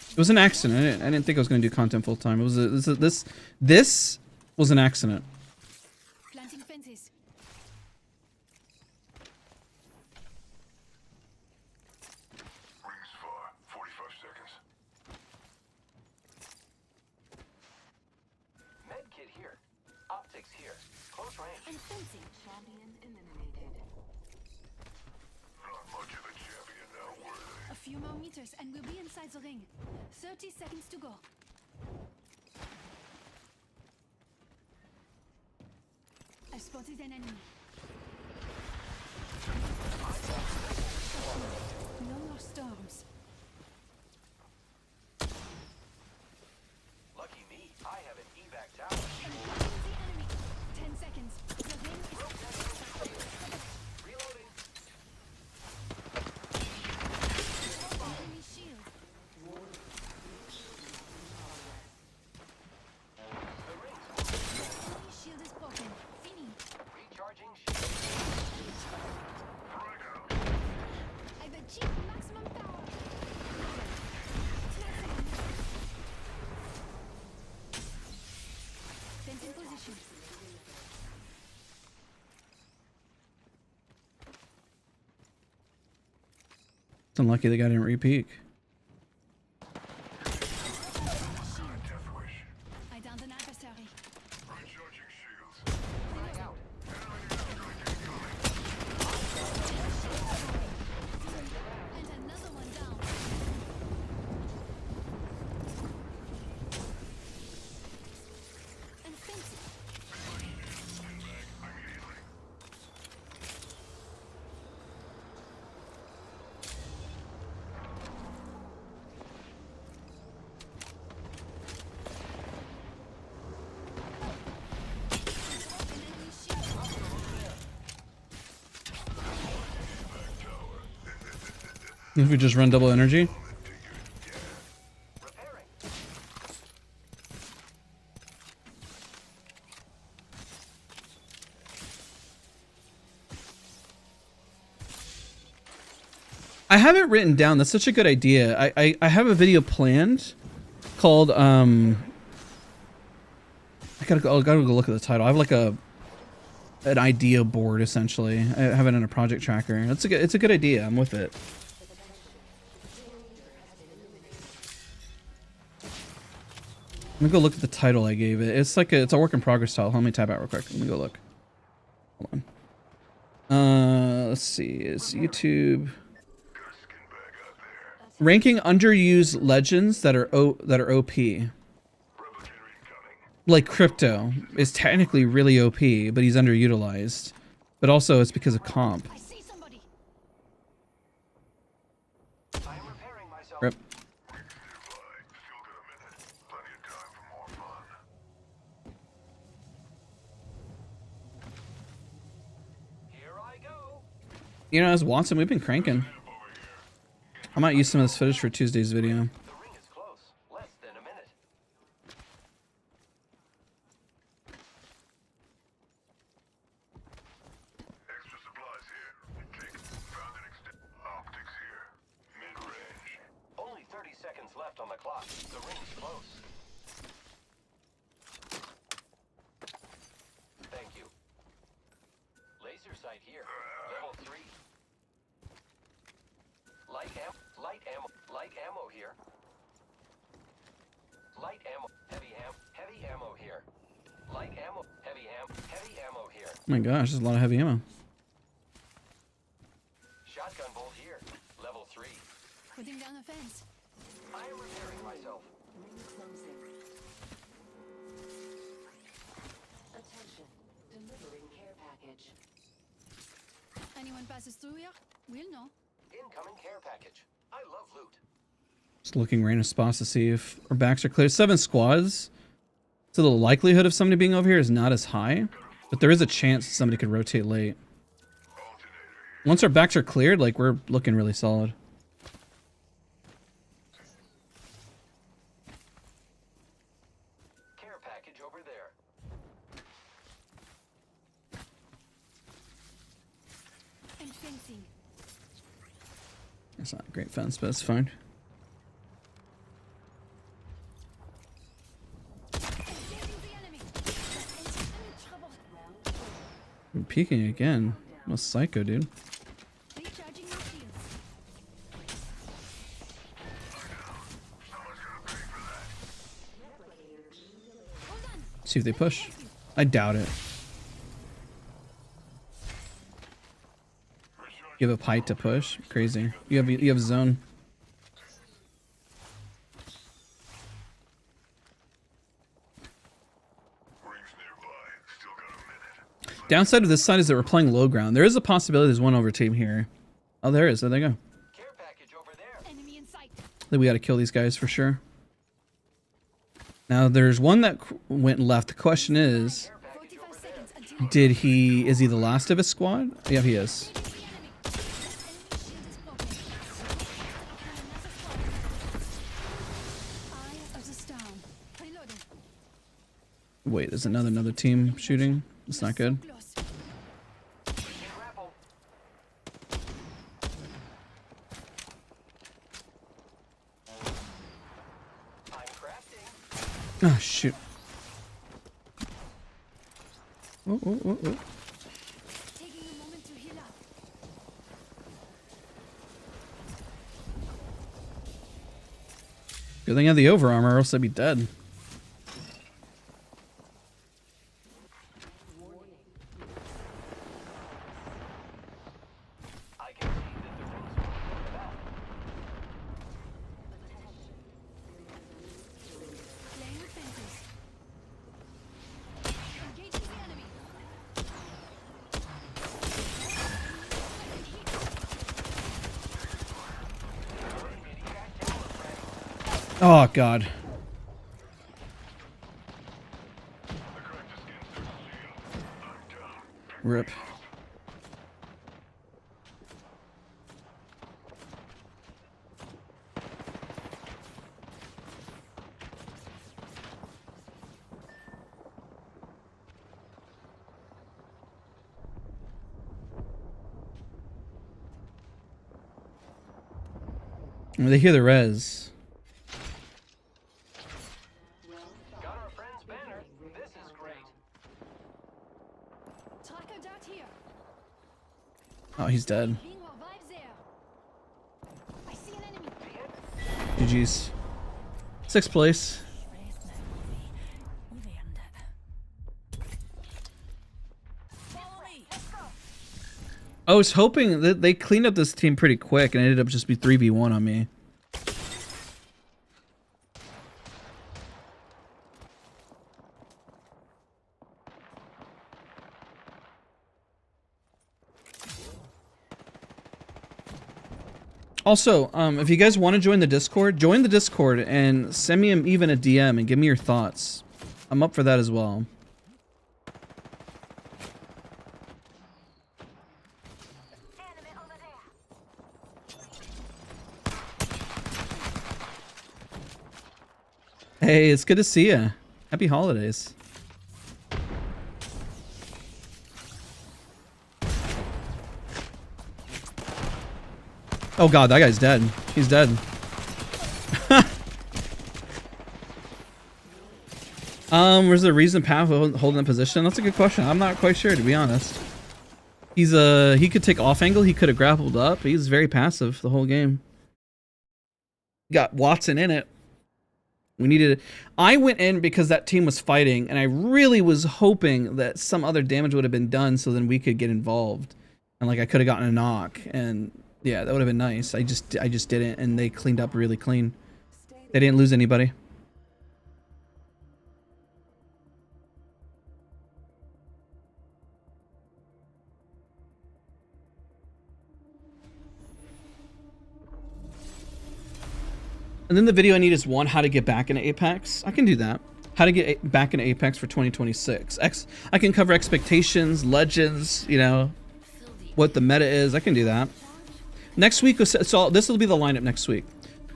It was an accident. I didn't think I was going to do content full time. It was this was an accident. Planting fences. Rings far. 45 seconds. Med kit here. Optics here. Close range. And fencing. Champion eliminated. Not much of a champion now, were they? A few more meters and we'll be inside the ring. 30 seconds to go. I spotted an enemy. No more storms. Lucky me. I have an evac tower. Engaging the enemy. 10 seconds. The ring is Reloading. enemy shield. Enemy shield is broken. Fini. Recharging shield. I've achieved maximum power. Maximum. Fence in position. It's unlucky the guy didn't re-peek. Shield. Death wish. If we just run double energy. Repairing. I have it written down. That's such a good idea. I have a video planned called I gotta go look at the title. I have like an idea board essentially. I have it in a project tracker. It's a good idea. I'm with it. Let me go look at the title I gave it. It's like it's a work in progress title. Let me tab out real quick. Let me go look. Hold on. Let's see. It's YouTube. Ranking underused legends that are OP. Like Crypto is technically really OP, but he's underutilized. But also it's because of comp. I see somebody. I am repairing myself. Rip. Here I go. You know, as Watson, we've been cranking. I might use some of this footage for Tuesday's video. The ring is close. Less than a minute. Extra supplies here. Take. Found an optics here. Mid-range. Only 30 seconds left on the clock. The ring's close. Thank you. Laser sight here. Level 3. Light ammo here. Light ammo, heavy ammo here. Light ammo, heavy ammo here. Oh my gosh, there's a lot of heavy ammo. Shotgun bolt here. Level 3. Putting down a fence. I am repairing myself. Attention. Delivering care package. Anyone passes through here, we'll know. Incoming care package. I love loot. Just looking random spots to see if our backs are clear. 7 squads. So the likelihood of somebody being over here is not as high, but there is a chance somebody could rotate late. Once our backs are cleared, like we're looking really solid. Care package over there. And fencing. That's not a great fence, but it's fine. Engaging the enemy. I'm in trouble. I'm peeking again. I'm a psycho, dude. Recharging my shields. Hold on. See if they push. I doubt it. You have a pipe to push? Crazy. You have zone. Rings nearby. Still got a minute. Downside of this side is that we're playing low ground. There is a possibility there's one over team here. Oh, there is. There they go. Care package over there. Enemy in sight. I think we got to kill these guys for sure. Now there's one that went left. The question is, 45 seconds until is he the last of his squad? Yeah, he is. engaging the enemy. Enemy shield is broken. Eye of the storm. Reloading. Wait, there's another team shooting. That's not good. Close. Grapple. I'm crafting. Oh shoot. Oh. Taking a moment to heal up. Good thing I have the over armor, or else I'd be dead. I can see that the ring's moving about. Playing with fences. Engaging the enemy. Oh god. Rip. They hear the res. Got our friend's banner. This is great. Tracker dart here. Oh, he's dead. Being more vibes there. I see an enemy. GG's. 6th place. I was hoping that they cleaned up this team pretty quick and it ended up just be 3v1 on me. Also, if you guys want to join the Discord and send me even a DM and give me your thoughts. I'm up for that as well. Hey, it's good to see you. Happy holidays. Oh god, that guy's dead. He's dead. Where's the reason Pav holding that position? That's a good question. I'm not quite sure, to be honest. He's he could take off angle, he could have grappled up. He's very passive the whole game. Got Watson in it. We needed. I went in because that team was fighting, and I really was hoping that some other damage would have been done, so then we could get involved, and like I could have gotten a knock, and yeah, that would have been nice. I just didn't, and they cleaned up really clean. They didn't lose anybody. And then the video I need is one, how to get back into Apex. I can do that. How to get back into Apex for 2026. I can cover expectations, legends, you know, what the meta is. I can do that. Next week, so this will be the lineup next week.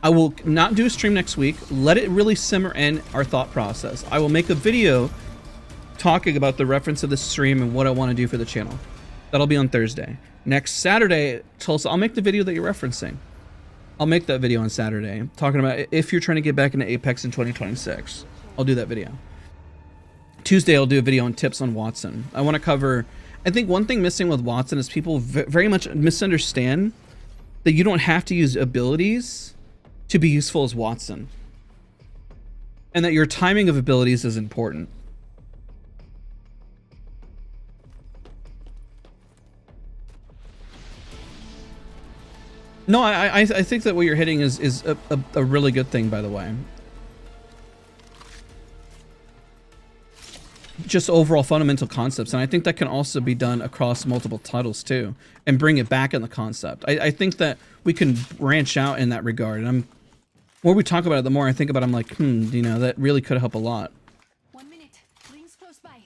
I will not do a stream next week. Let it really simmer in our thought process. I will make a video talking about the reference of the stream and what I want to do for the channel. That'll be on Thursday. Next Saturday, Tulsa, I'll make the video that you're referencing. I'll make that video on Saturday, talking about if you're trying to get back into Apex in 2026. I'll do that video. Tuesday, I'll do a video on tips on Watson. I want to cover, I think one thing missing with Watson is people very much misunderstand that you don't have to use abilities to be useful as Watson. And that your timing of abilities is important. No, I think that what you're hitting is a really good thing, by the way. Just overall fundamental concepts, and I think that can also be done across multiple titles too, and bring it back in the concept. I think that we can branch out in that regard, and the more we talk about it, the more I think about it, I'm like, you know, that really could help a lot. 1 minute. Rings close by.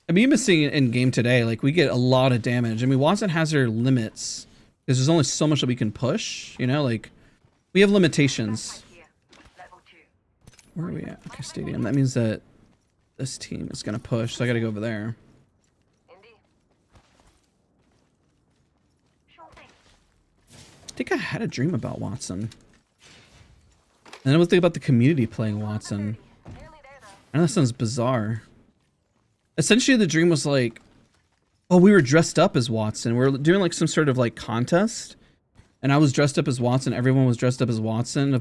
I mean, even seeing it in game today, like we get a lot of damage. I mean, Watson has her limits because there's only so much that we can push, you know, like we have limitations. Where are we at? Okay, stadium. That means that this team is going to push, so I got to go over there. I think I had a dream about Watson. And I was thinking about the community playing Watson. I know that sounds bizarre. Essentially, the dream was like, oh, we were dressed up as Watson. We were doing like some sort of like contest. And I was dressed up as Watson. Everyone was dressed up as Watson.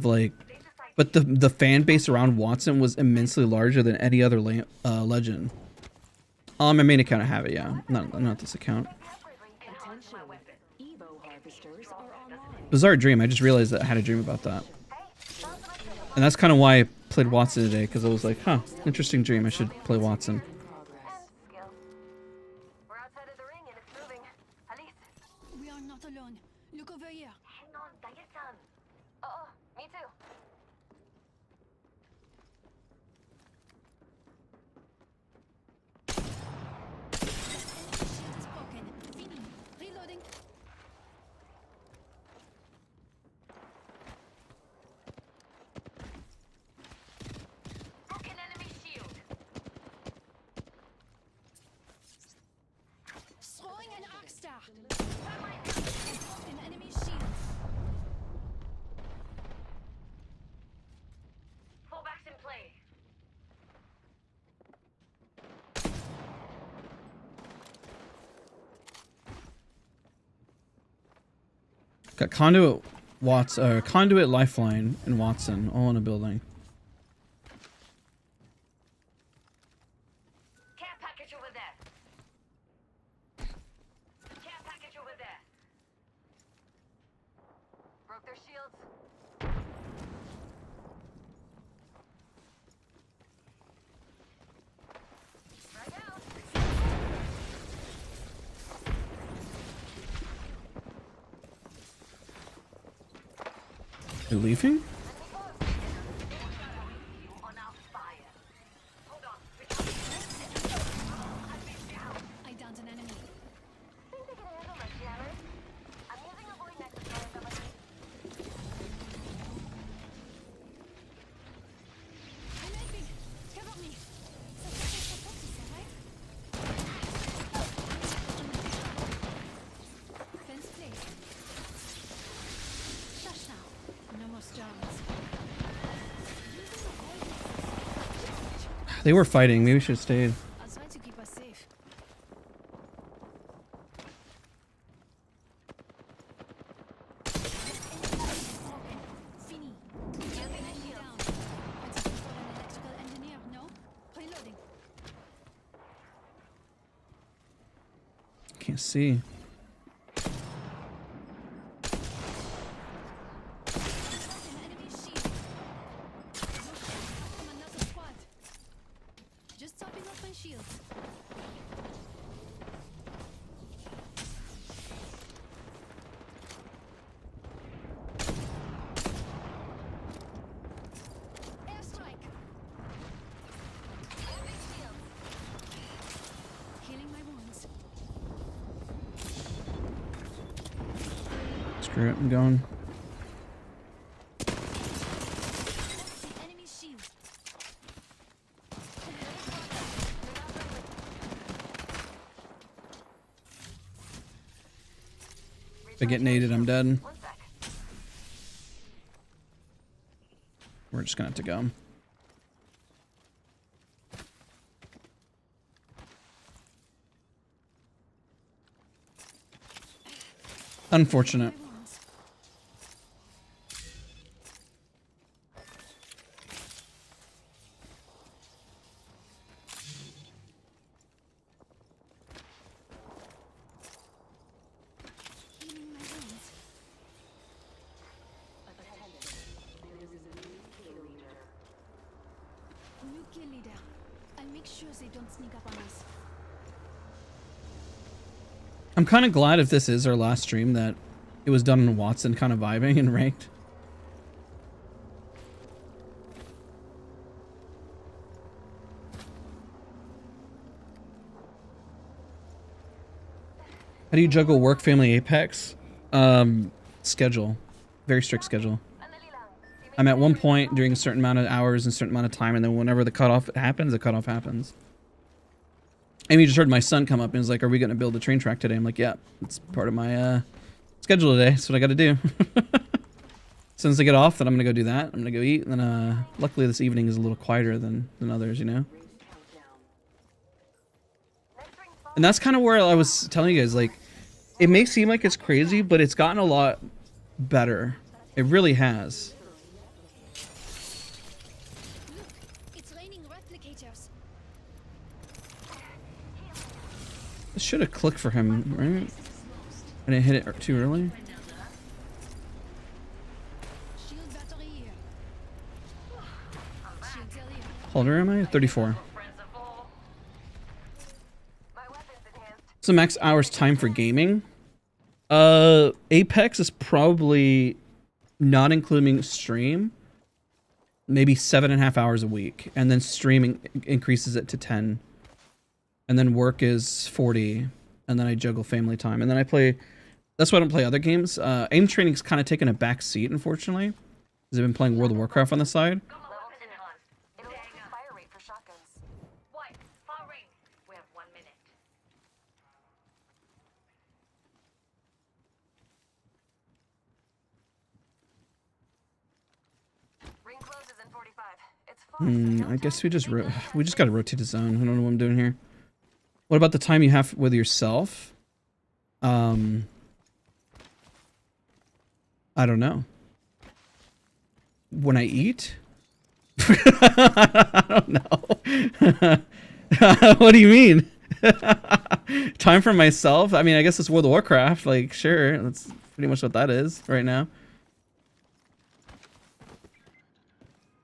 But the fan base around Watson was immensely larger than any other legend. On my main account, I have it, yeah. Not this account. Bizarre dream. I just realized that I had a dream about that. And that's kind of why I played Watson today, because I was like, huh, interesting dream. I should play Watson. We are not alone. Look over here. Me too. It's broken. Reloading. Broken enemy shield. Got conduit conduit, lifeline, and Watson all in a building. Care package over there. Care package over there. Broke their shields. Right out. You leaving? On our fire. Hold on. I downed an enemy. Think they can handle my jammers? I'm using a void nexus on somebody. I'm helping. Cover me. Fence place. Shush now. No more stones. They were fighting. Maybe we should have stayed. I'll try to keep us safe. Fini. Enemy down. What's it for an electrical engineer? No? Reloading. Can't see. An enemy shield. From another squad. Just topping off my shields. Airstrike. Healing my wounds. Screw it, I'm going. That's the enemy shield. If I get naded, I'm dead. One sec. We're just gonna have to go. Unfortunate. My wounds. Healing my wounds. New kill leader. I'll make sure they don't sneak up on us. I'm kind of glad if this is our last stream that it was done in Watson, kind of vibing and ranked. How do you juggle work, family, Apex? Schedule. Very strict schedule. I'm at one point during a certain amount of hours and a certain amount of time, and then whenever the cutoff happens, the cutoff happens. And we just heard my son come up and was like, "Are we going to build a train track today?" I'm like, "Yeah, it's part of my schedule today. That's what I got to do." As soon as I get off, then I'm going to go do that. I'm going to go eat. And then luckily this evening is a little quieter than others, you know? And that's kind of where I was telling you guys, like, it may seem like it's crazy, but it's gotten a lot better. It really has. Look, it's raining replicators. I should have clicked for him, right? I didn't hit it too early. Shield battery here. Shield cell here. How old am I? 34. Friends of all. My weapon's enhanced. So max hours time for gaming. Apex is probably, not including stream, maybe 7.5 hours a week, and then streaming increases it to 10, and then work is 40, and then I juggle family time, and then I play. That's why I don't play other games. Aim training's kind of taken a back seat, unfortunately, because I've been playing World of Warcraft on the side. Level 10 enhanced. It'll increase fire rate for shotguns. White, far ring. We have 1 minute. Ring closes in 45. It's full. I guess we just gotta rotate the zone. I don't know what I'm doing here. What about the time you have with yourself? I don't know. When I eat? I don't know. What do you mean? Time for myself? I mean, I guess it's World of Warcraft. Like, sure. That's pretty much what that is right now.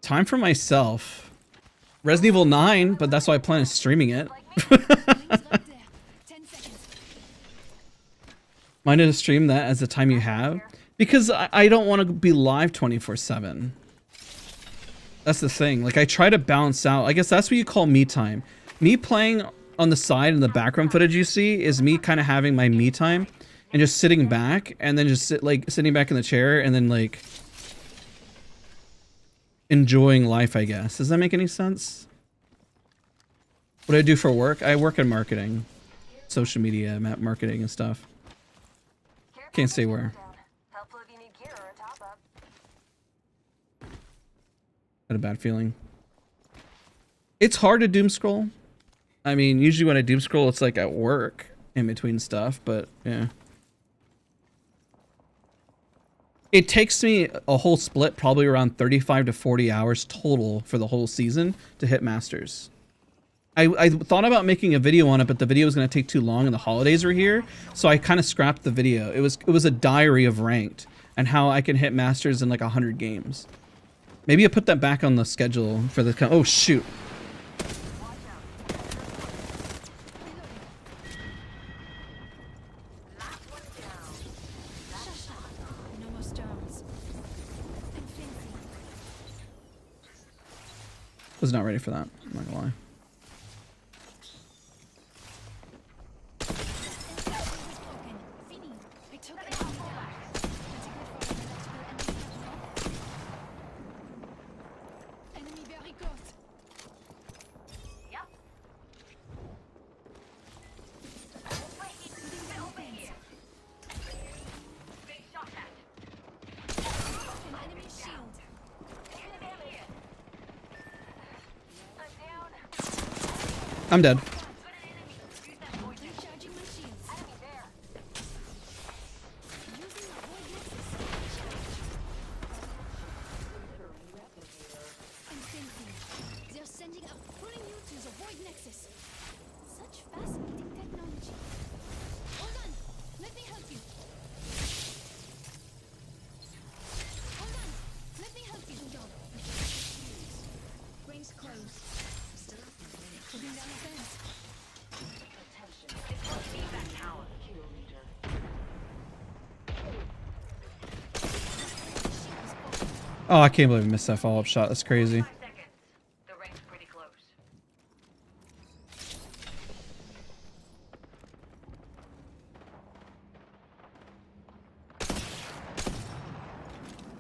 Time for myself. Resident Evil 9, but that's why I plan on streaming it. Link's right there. 10 seconds. Mind to stream that as the time you have? Because I don't want to be live 24/7. That's the thing. Like, I try to balance out. I guess that's what you call me time. Me playing on the side and the background footage you see is me kind of having my me time and just sitting back and then just sitting back in the chair and then like enjoying life, I guess. Does that make any sense? What do I do for work? I work in marketing, social media, marketing and stuff. Can't say where. Helpful if you need gear or a top up. Had a bad feeling. It's hard to doom scroll. I mean, usually when I doom scroll, it's like at work in between stuff, but yeah. It takes me a whole split, probably around 35 to 40 hours total for the whole season to hit Masters. I thought about making a video on it, but the video was going to take too long and the holidays were here, so I kind of scrapped the video. It was a diary of ranked and how I can hit Masters in like 100 games. Maybe I put that back on the schedule for the... Oh, shoot. No more storms. Infinity. Was not ready for that. I'm not gonna lie. Broken. Fini. I took it down. That's a good for an enemy very close. Yep. Big shot at. An enemy shield. I'm down. I'm dead. Recharging my shields. Enemy there. Using a void nexus. I'm sensing. They're sending up, pulling you to the void nexus. Such fascinating technology. Hold on. Let me help you. Hold on. Let me help you. Go. Rings closed. Putting down a fence. Oh, I can't believe I missed that follow-up shot. That's crazy. 5 seconds. The ring's pretty close.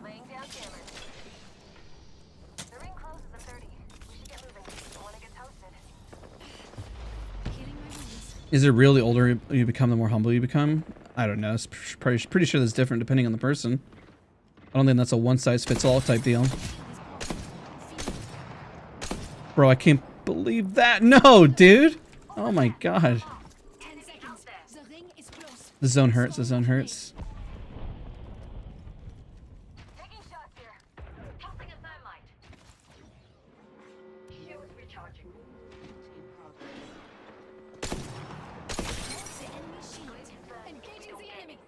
Laying down jammers. The ring closes at 30. We should get moving. Don't want to get toasted. Healing my wounds. Is it real the older you become, the more humble you become? I don't know. It's pretty sure that's different depending on the person. I don't think that's a one-size-fits-all type deal. Bro, I can't believe that. No, dude. Oh my god. 10 seconds. The ring is close. The zone hurts. The zone hurts. Taking shots here. Tossing a thermite. Shield recharging. The enemy shield. Engaging the enemy.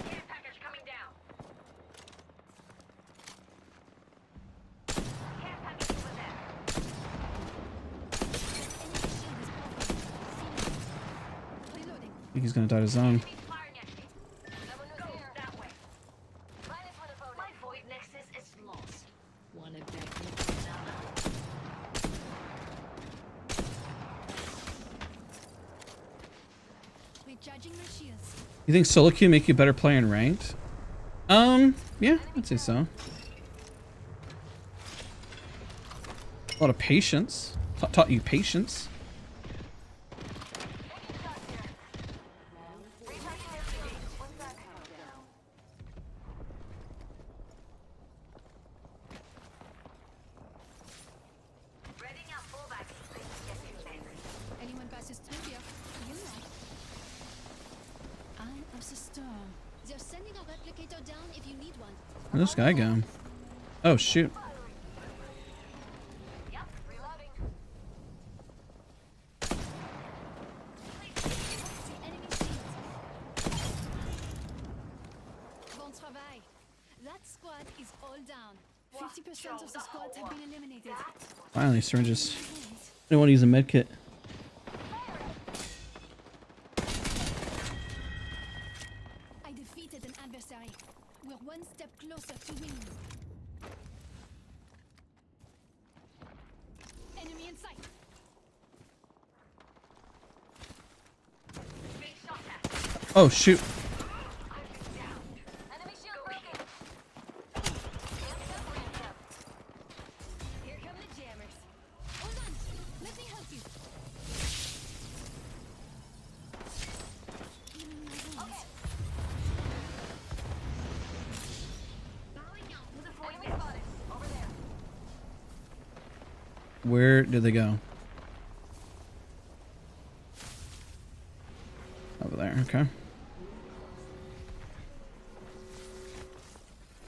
Care package coming down. Care package over there. Reloading. I think he's gonna die to zone. He's firing at me. Someone was here. That way. Minus one opponent. My void nexus is lost. Wanna back me down? Recharging my shields. You think solo queue make you a better player in ranked? Yeah, I'd say so. A lot of patience. Taught you patience. Taking shots here. Recharging their shields. One sec. Readying up fullback. Yes, you can. Anyone passes through here, you know. Eye of the storm. They're sending a Replicator down if you need one. Where'd this guy go? Oh, shoot. Yep, reloading. The enemy shield. Bon travail. That squad is all down. 50% of the squads have been eliminated. Finally, syringes. I don't want to use a med kit. I defeated an adversary. We're one step closer to winning. Enemy in sight. Big shot at. Oh, shoot. Enemy shield broken. Ramped up, ramped up. Here come the jammers. Hold on. Let me help you. Healing my wounds. Bowing out with a void enemy spotted. Over there. Where did they go? Over there, okay.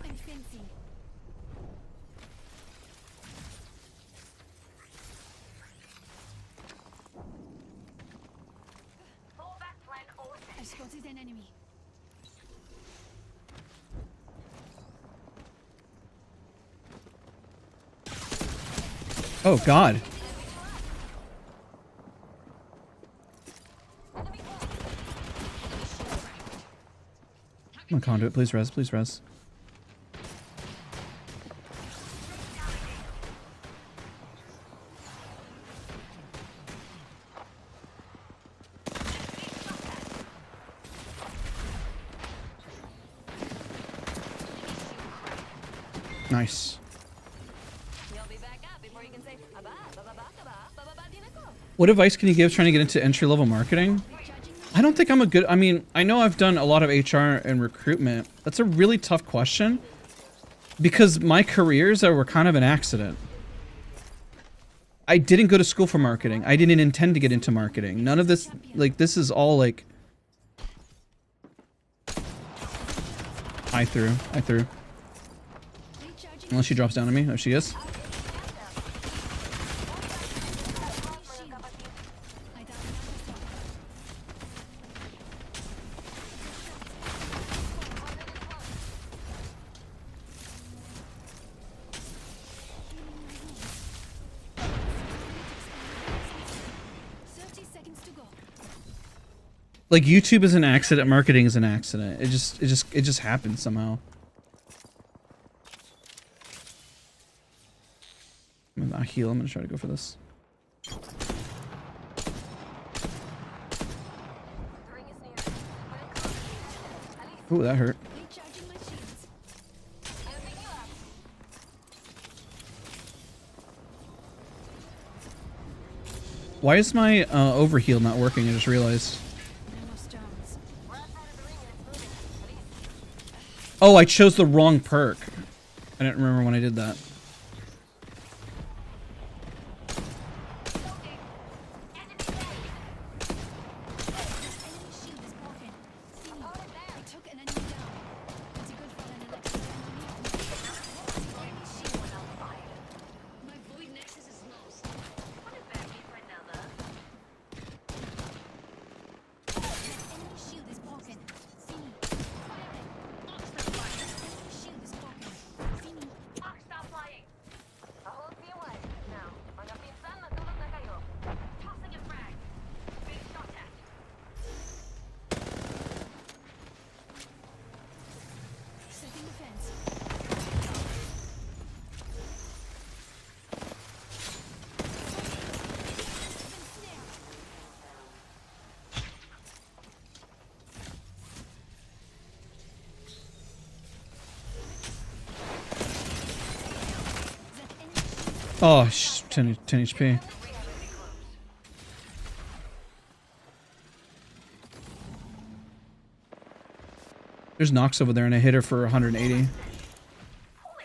I'm fencing. Fallback plan all I set. spotted an enemy. Oh, God. Come on, conduit. Please res. Please res. Nice. You'll be back up before you can say "Aba, ba, ba, ba, ka, ba, ba, ba, ba, di na ko." What advice can you give trying to get into entry-level marketing? I don't think I'm a good... I mean, I know I've done a lot of HR and recruitment. That's a really tough question. Because my careers were kind of an accident. I didn't go to school for marketing. I didn't intend to get into marketing. None of this... Like, this is all, like... I threw. Recharging. Unless she drops down on me. Oh, she is. I down an adversary. 30 seconds to go. Like, YouTube is an accident. Marketing is an accident. It just happens somehow. I'm gonna heal. I'm gonna try to go for this. The ring is near. But it comes. At least Ooh, that hurt. Recharging my shields. I'll pick you up. Why is my overheal not working? I just realized. No more stones. We're outside of the ring and it's moving. At least. Oh, I chose the wrong perk. I didn't remember when I did that. Enemy shield is broken. See me. I took an enemy down. Pretty good for an electric enemy. Enemy shield went outside. My void nexus is lost. What is that mean for another? Enemy shield is broken. See me. Firing. Enemy shield is broken. See me. Fuck, stop flying. A whole team away. Now, mga pinsan, matulog na kayo. Tossing a frag. Big shot at. Setting the fence. Snare. That enemy shield Oh, 10 HP. There's Nox over there, and I hit her for 180. Pulling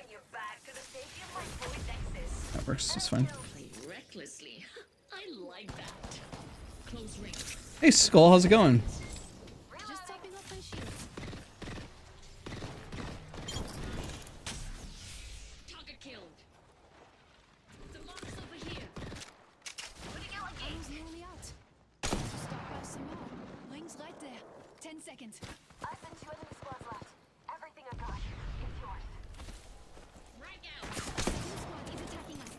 you back to the stadium like void nexus. That works. It's fine. Play recklessly. I like that. Close range. Hey, Skull, how's it going? just topping off my shields. seconds. Less than 2 enemy squads left. Everything I've got is yours. Rank out. Second squad is attacking us.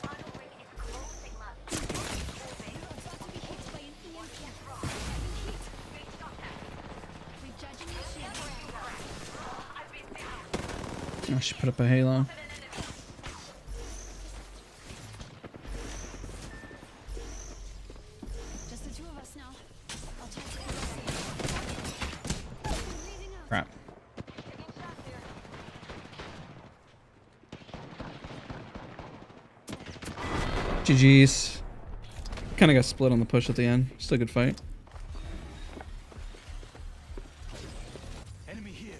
About to be hit by an EMP. Having hit. Recharging your shield. Oh, she put up a halo. Just the two of us now. I'll check the AC. Breathing out. Crap. GG's. Kind of got split on the push at the end. Still a good fight. Enemy here.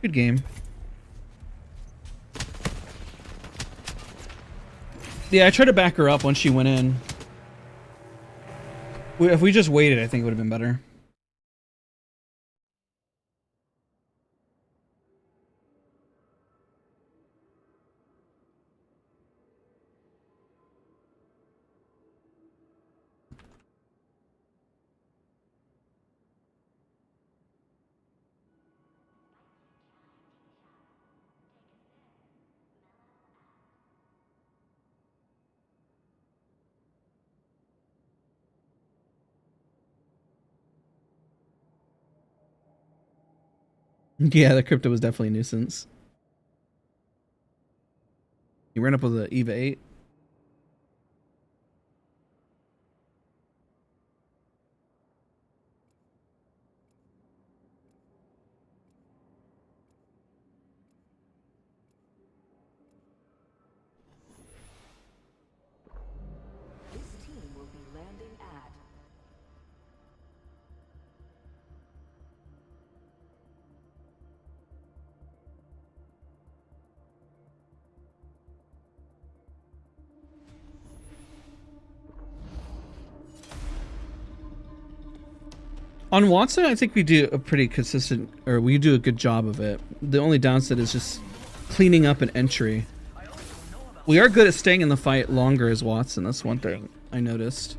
Good game. Yeah, I tried to back her up once she went in. If we just waited, I think it would have been better. Yeah, the crypto was definitely a nuisance. You ran up with an EVA 8. This team will be landing at On Watson, I think we do a pretty consistent, or we do a good job of it. The only downside is just cleaning up an entry. We are good at staying in the fight longer as Watson. That's one thing I noticed.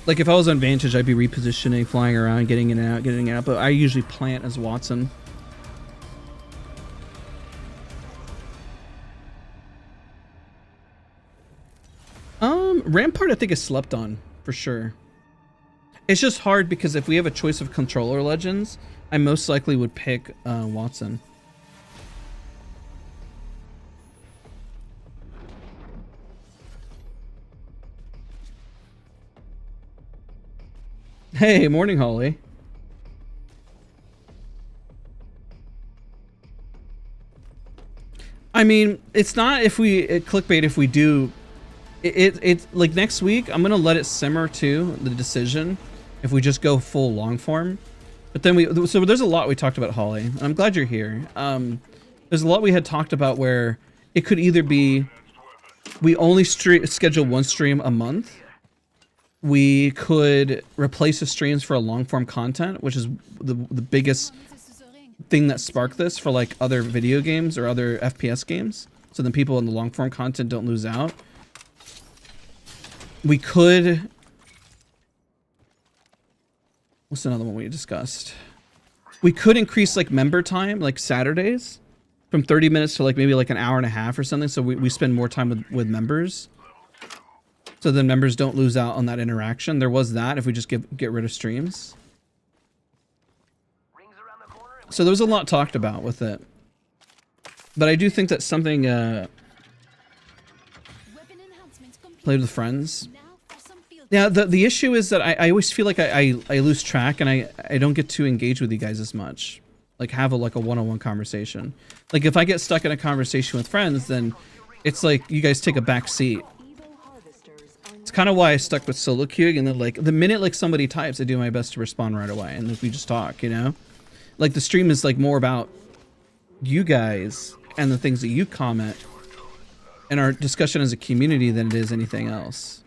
Like if I was on Vantage, I'd be repositioning, flying around, getting in and out, getting out. But I usually plant as Watson. Rampart I think is slept on for sure. It's just hard because if we have a choice of controller legends, I most likely would pick Watson. Hey, morning, Holly. I mean, it's not if we clickbait if we do it's like next week I'm gonna let it simmer too, the decision, if we just go full long form. But then so there's a lot we talked about, Holly, and I'm glad you're here. There's a lot we had talked about where it could either be we only schedule one stream a month. We could replace the streams for a long form content, which is the biggest thing that sparked this for like other video games or other FPS games. So then people in the long form content don't lose out. We could... What's another one we discussed? We could increase like member time, like Saturdays, from 30 minutes to like maybe like an hour and a half or something. So we spend more time with members. So then members don't lose out on that interaction. There was that if we just get rid of streams. So there was a lot talked about with it. But I do think that something played with friends. Yeah, the issue is that I always feel like I lose track and I don't get to engage with you guys as much. Like have a one-on-one conversation. Like if I get stuck in a conversation with friends, then it's like you guys take a back seat. It's kind of why I stuck with solo queuing, and then like the minute like somebody types, I do my best to respond right away, and if we just talk, you know? Like the stream is like more about you guys and the things that you comment and our discussion as a community than it is anything else.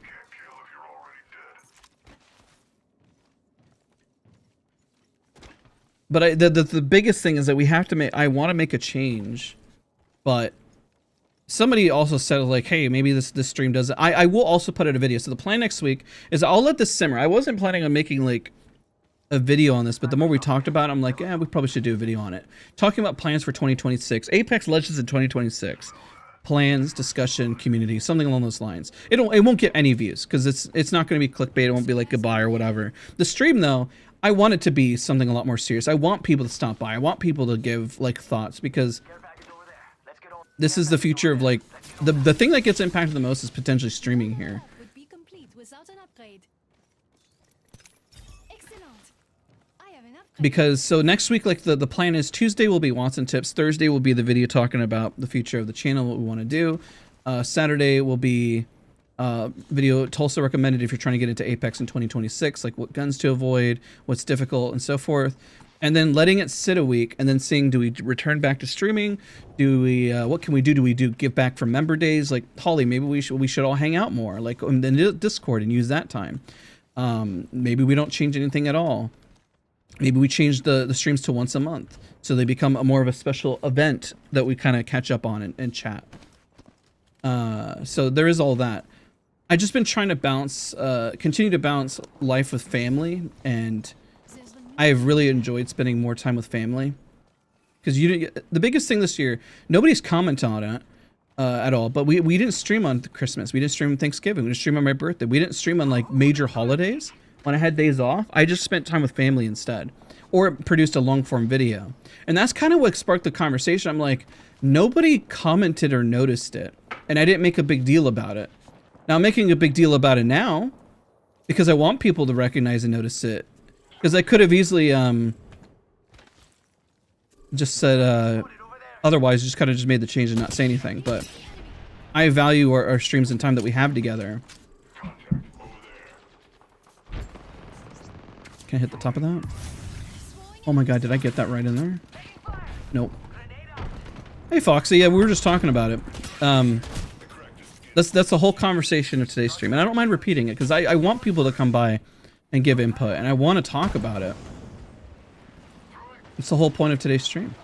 But the biggest thing is that we have to make. I want to make a change, but somebody also said like, hey, maybe this stream does it. I will also put out a video. So the plan next week is I'll let this simmer. I wasn't planning on making like a video on this, but the more we talked about it, I'm like, yeah, we probably should do a video on it. Talking about plans for 2026, Apex Legends in 2026, plans, discussion, community, something along those lines. It won't get any views because it's not going to be clickbait. It won't be like goodbye or whatever. The stream though, I want it to be something a lot more serious. I want people to stop by. I want people to give like thoughts because this is the future of like the thing that gets impacted the most is potentially streaming here. Would be complete without an upgrade. Excellent. I have an upgrade. Because so next week, like the plan is Tuesday will be Watson Tips. Thursday will be the video talking about the future of the channel, what we want to do. Saturday will be video Tulsa recommended if you're trying to get into Apex in 2026, like what guns to avoid, what's difficult, and so forth. And then letting it sit a week and then seeing, do we return back to streaming? Do we, what can we do? Do we give back for member days? Like Holly, maybe we should all hang out more, like in the Discord and use that time. Maybe we don't change anything at all. Maybe we change the streams to once a month so they become more of a special event that we kind of catch up on and chat. So there is all that. I've just been trying to balance, continue to balance life with family, and I have really enjoyed spending more time with family. Because the biggest thing this year, nobody's commented on it at all, but we didn't stream on Christmas. We didn't stream on Thanksgiving. We didn't stream on my birthday. We didn't stream on like major holidays. When I had days off, I just spent time with family instead, or produced a long form video. And that's kind of what sparked the conversation. I'm like, nobody commented or noticed it, and I didn't make a big deal about it. Now I'm making a big deal about it now because I want people to recognize and notice it. Because I could have easily just said otherwise, just kind of just made the change and not say anything. But I value our streams and time that we have together. Can I hit the top of that? Oh my god, did I get that right in there? Nope. Hey Foxy, yeah, we were just talking about it. That's the whole conversation of today's stream, and I don't mind repeating it because I want people to come by and give input, and I want to talk about it. It's the whole point of today's stream.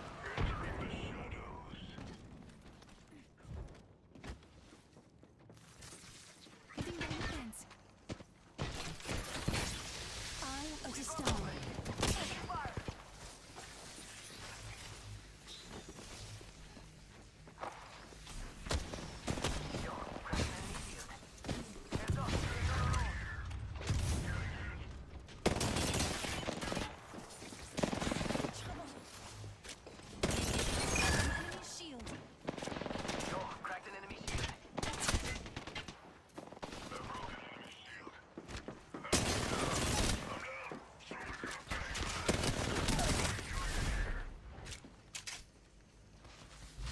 Hitting the weekends. Eye of the storm. Shield. Cracked an enemy shield.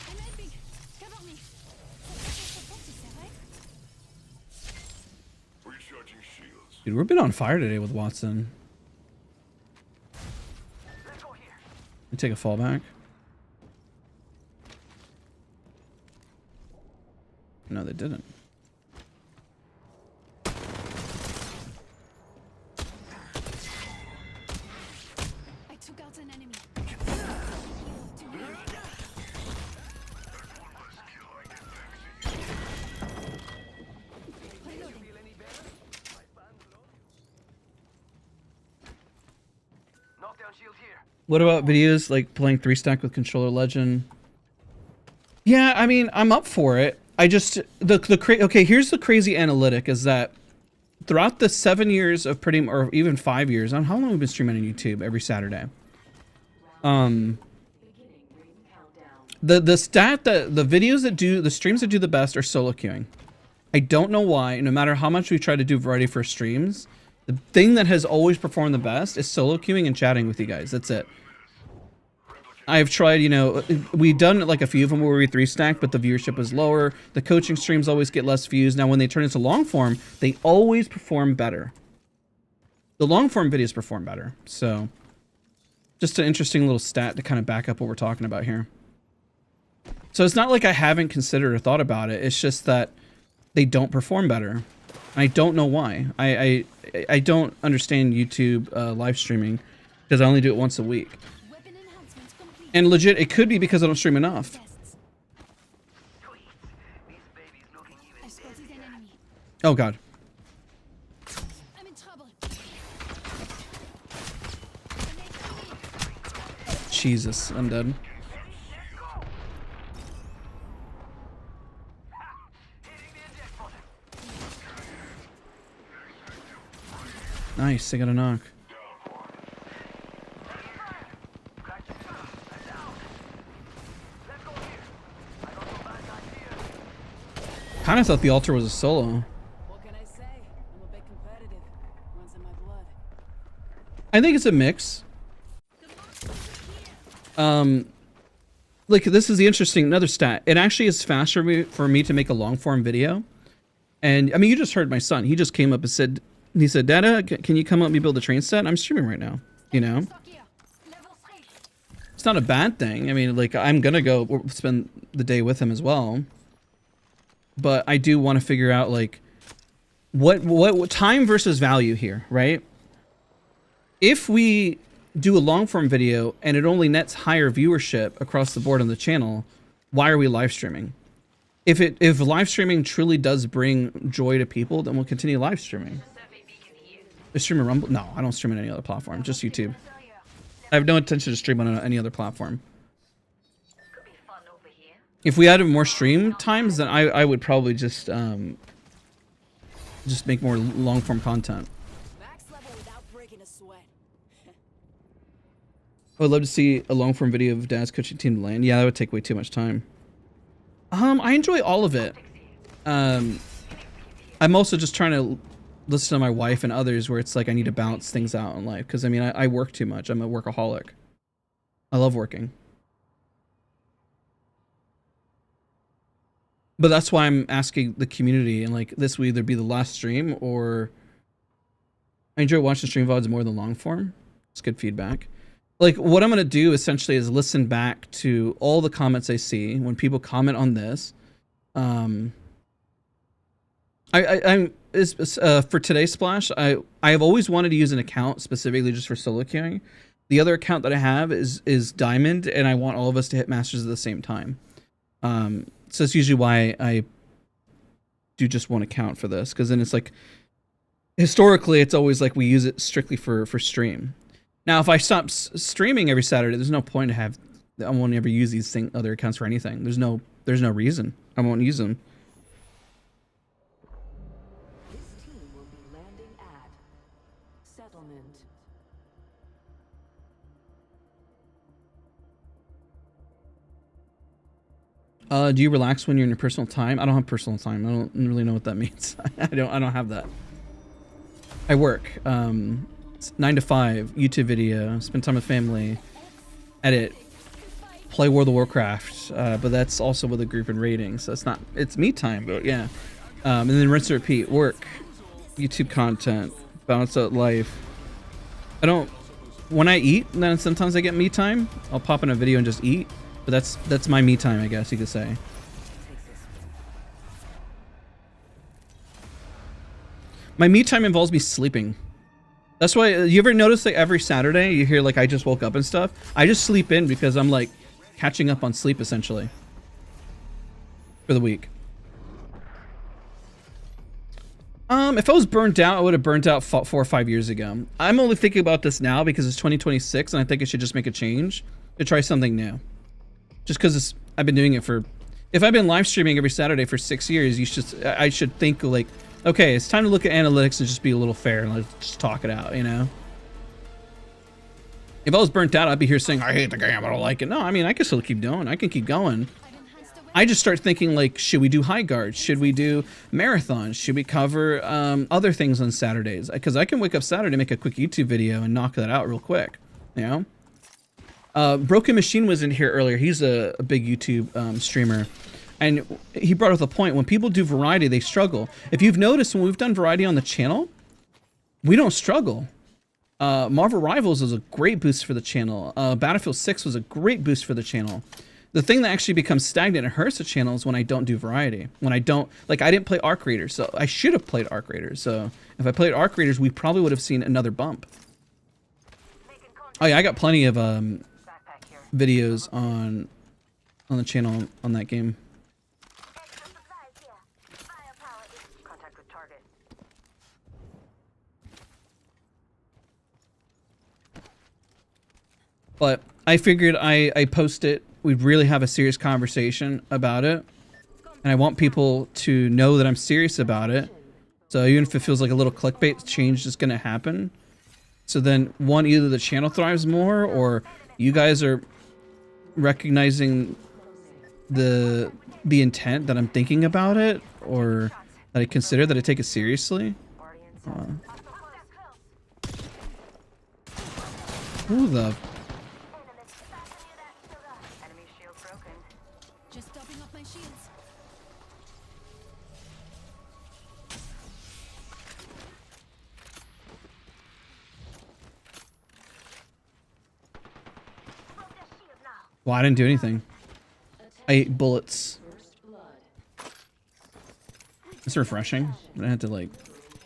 I'm helping. Cover me. Support is that right? Recharging shields. Dude, we've been on fire today with Watson. Let's go here. You take a fallback. No, they didn't. I took out an enemy. Reloading. Feel any better? My fan's low. Knockdown shield here. What about videos like playing 3-stack with Controller Legend? Yeah, I mean, I'm up for it. I just okay, here's the crazy analytic is that throughout the 7 years of or even 5 years, on how long we've been streaming on YouTube every Saturday. The stat that the videos that do the streams that do the best are solo queuing. I don't know why, no matter how much we try to do variety for streams, the thing that has always performed the best is solo queuing and chatting with you guys. That's it. I've tried, you know, we've done like a few of them where we 3-stack, but the viewership was lower. The coaching streams always get less views. Now, when they turn into long form, they always perform better. The long form videos perform better. So, just an interesting little stat to kind of back up what we're talking about here. So it's not like I haven't considered or thought about it. It's just that they don't perform better. I don't know why. I don't understand YouTube live streaming because I only do it once a week. And legit, it could be because I don't stream enough. Tests. I spotted an enemy. Oh god. I'm in trouble. Jesus, I'm dead. Nice, I got a knock. Kind of thought the altar was a solo. What can I say? I'm a bit competitive. Runs in my blood. I think it's a mix. Like this is the interesting another stat. It actually is faster for me to make a long form video. And I mean, you just heard my son. He just came up and said, Dada, can you come help me build a train set? I'm streaming right now, you know? It's not a bad thing. I mean, like I'm gonna go spend the day with him as well. But I do want to figure out like what time versus value here, right? If we do a long form video and it only nets higher viewership across the board on the channel, why are we live streaming? If live streaming truly does bring joy to people, then we'll continue live streaming. I stream on Rumble? No, I don't stream on any other platform, just YouTube. I have no intention to stream on any other platform. If we added more stream times, then I would probably just make more long form content. Max level without breaking a sweat. I would love to see a long form video of Dad's coaching team to land. Yeah, that would take way too much time. I enjoy all of it. I'm also just trying to listen to my wife and others where it's like I need to balance things out in life. Because I mean, I work too much. I'm a workaholic. I love working. But that's why I'm asking the community, and like this will either be the last stream or I enjoy watching stream VODs more than long form. It's good feedback. Like what I'm going to do essentially is listen back to all the comments I see when people comment on this. I'm for today's splash, I have always wanted to use an account specifically just for solo queuing. The other account that I have is Diamond, and I want all of us to hit Masters at the same time. So that's usually why I do just one account for this, because then it's like historically it's always like we use it strictly for stream. Now if I stop streaming every Saturday, there's no point to have. I won't ever use these other accounts for anything. There's no reason. I won't use them. This team will be landing at settlement. Do you relax when you're in your personal time? I don't have personal time. I don't really know what that means. I don't have that. I work. 9 to 5, YouTube video, spend time with family, edit, play World of Warcraft. But that's also with a group and rating, so it's me time, but yeah. And then rinse and repeat, work, YouTube content, balance out life. When I eat, then sometimes I get me time. I'll pop in a video and just eat. But that's my me time, I guess you could say. My me time involves me sleeping. That's why you ever notice like every Saturday you hear like I just woke up and stuff. I just sleep in because I'm like catching up on sleep essentially for the week. If I was burnt out, I would have burnt out 4 or 5 years ago. I'm only thinking about this now because it's 2026 and I think I should just make a change to try something new. Just because I've been doing it for, if I've been live streaming every Saturday for 6 years, I should think like, okay, it's time to look at analytics and just be a little fair and let's just talk it out, you know? If I was burnt out, I'd be here saying, I hate the game, I don't like it. No, I mean, I can still keep doing, I can keep going. I just start thinking like, should we do high guards? Should we do marathons? Should we cover other things on Saturdays? Because I can wake up Saturday, make a quick YouTube video and knock that out real quick, you know? Broken Machine was in here earlier. He's a big YouTube streamer, and he brought up a point. When people do variety, they struggle. If you've noticed, when we've done variety on the channel, we don't struggle. Marvel Rivals was a great boost for the channel. Battlefield 6 was a great boost for the channel. The thing that actually becomes stagnant and hurts the channel is when I don't do variety. When I don't, like I didn't play Arc Raiders, so I should have played Arc Raiders. So if I played Arc Raiders, we probably would have seen another bump. Oh yeah, I got plenty of videos on the channel on that game. Extra supplies here. Firepower is contact with target. But I figured I post it. We'd really have a serious conversation about it. And I want people to know that I'm serious about it. So even if it feels like a little clickbait, change is going to happen. So then, one, either the channel thrives more, or you guys are recognizing the intent that I'm thinking about it, or that I consider, that I take it seriously. Who the... Enemy shield broken. Just topping up my shields. Well, I didn't do anything. I ate bullets. It's refreshing. I didn't have to, like,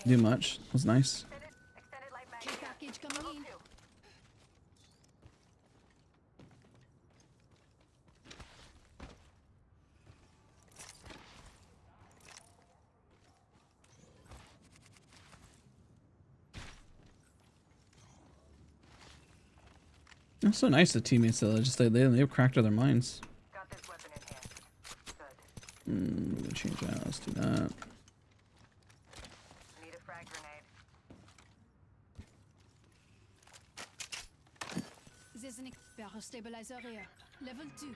do much. It was nice. Extended light mag Care here. package coming in. It's so nice, the teammates, though. Just they've cracked other minds. Got this weapon in hand. Good. I'm gonna change that. Let's do that. Need a frag grenade. There's an barrel stabilizer here. Level 2.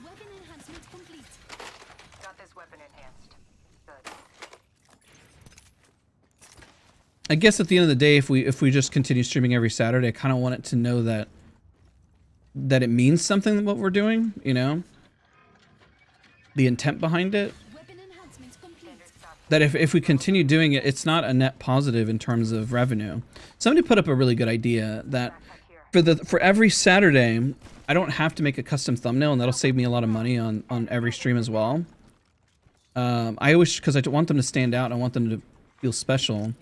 Weapon enhancement complete. Got this weapon enhanced. Good. I guess at the end of the day, if we just continue streaming every Saturday, I kind of want it to know that it means something, what we're doing, you know? The intent behind it. Weapon enhancement complete. That if we continue doing it, it's not a net positive in terms of revenue. Somebody put up a really good idea that for every Saturday, I don't have to make a custom thumbnail, and that'll save me a lot of money on every stream as well. I wish, because I want them to stand out, I want them to feel special.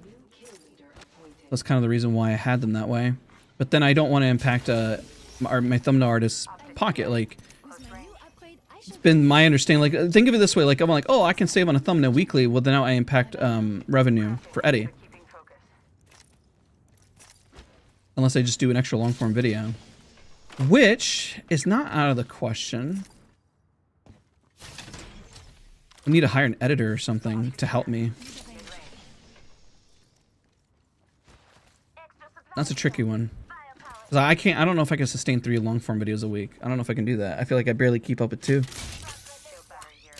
That's kind of the reason why I had them that way. But then I don't want to impact my thumbnail artist's pocket. Like, With my new upgrade, I it's should been my understanding. Like, think of it this way. Like, I'm like, oh, I can save on a thumbnail weekly. Well, then now I impact revenue for Eddie. Keeping focus. Unless I just do an extra long form video. Which is not out of the question. I need to hire an editor or something to help me. That's a tricky one. 'Cause I don't know if I can sustain 3 long form videos a week. I don't know if I can do that. I feel like I barely keep up with 2. Shield battery here.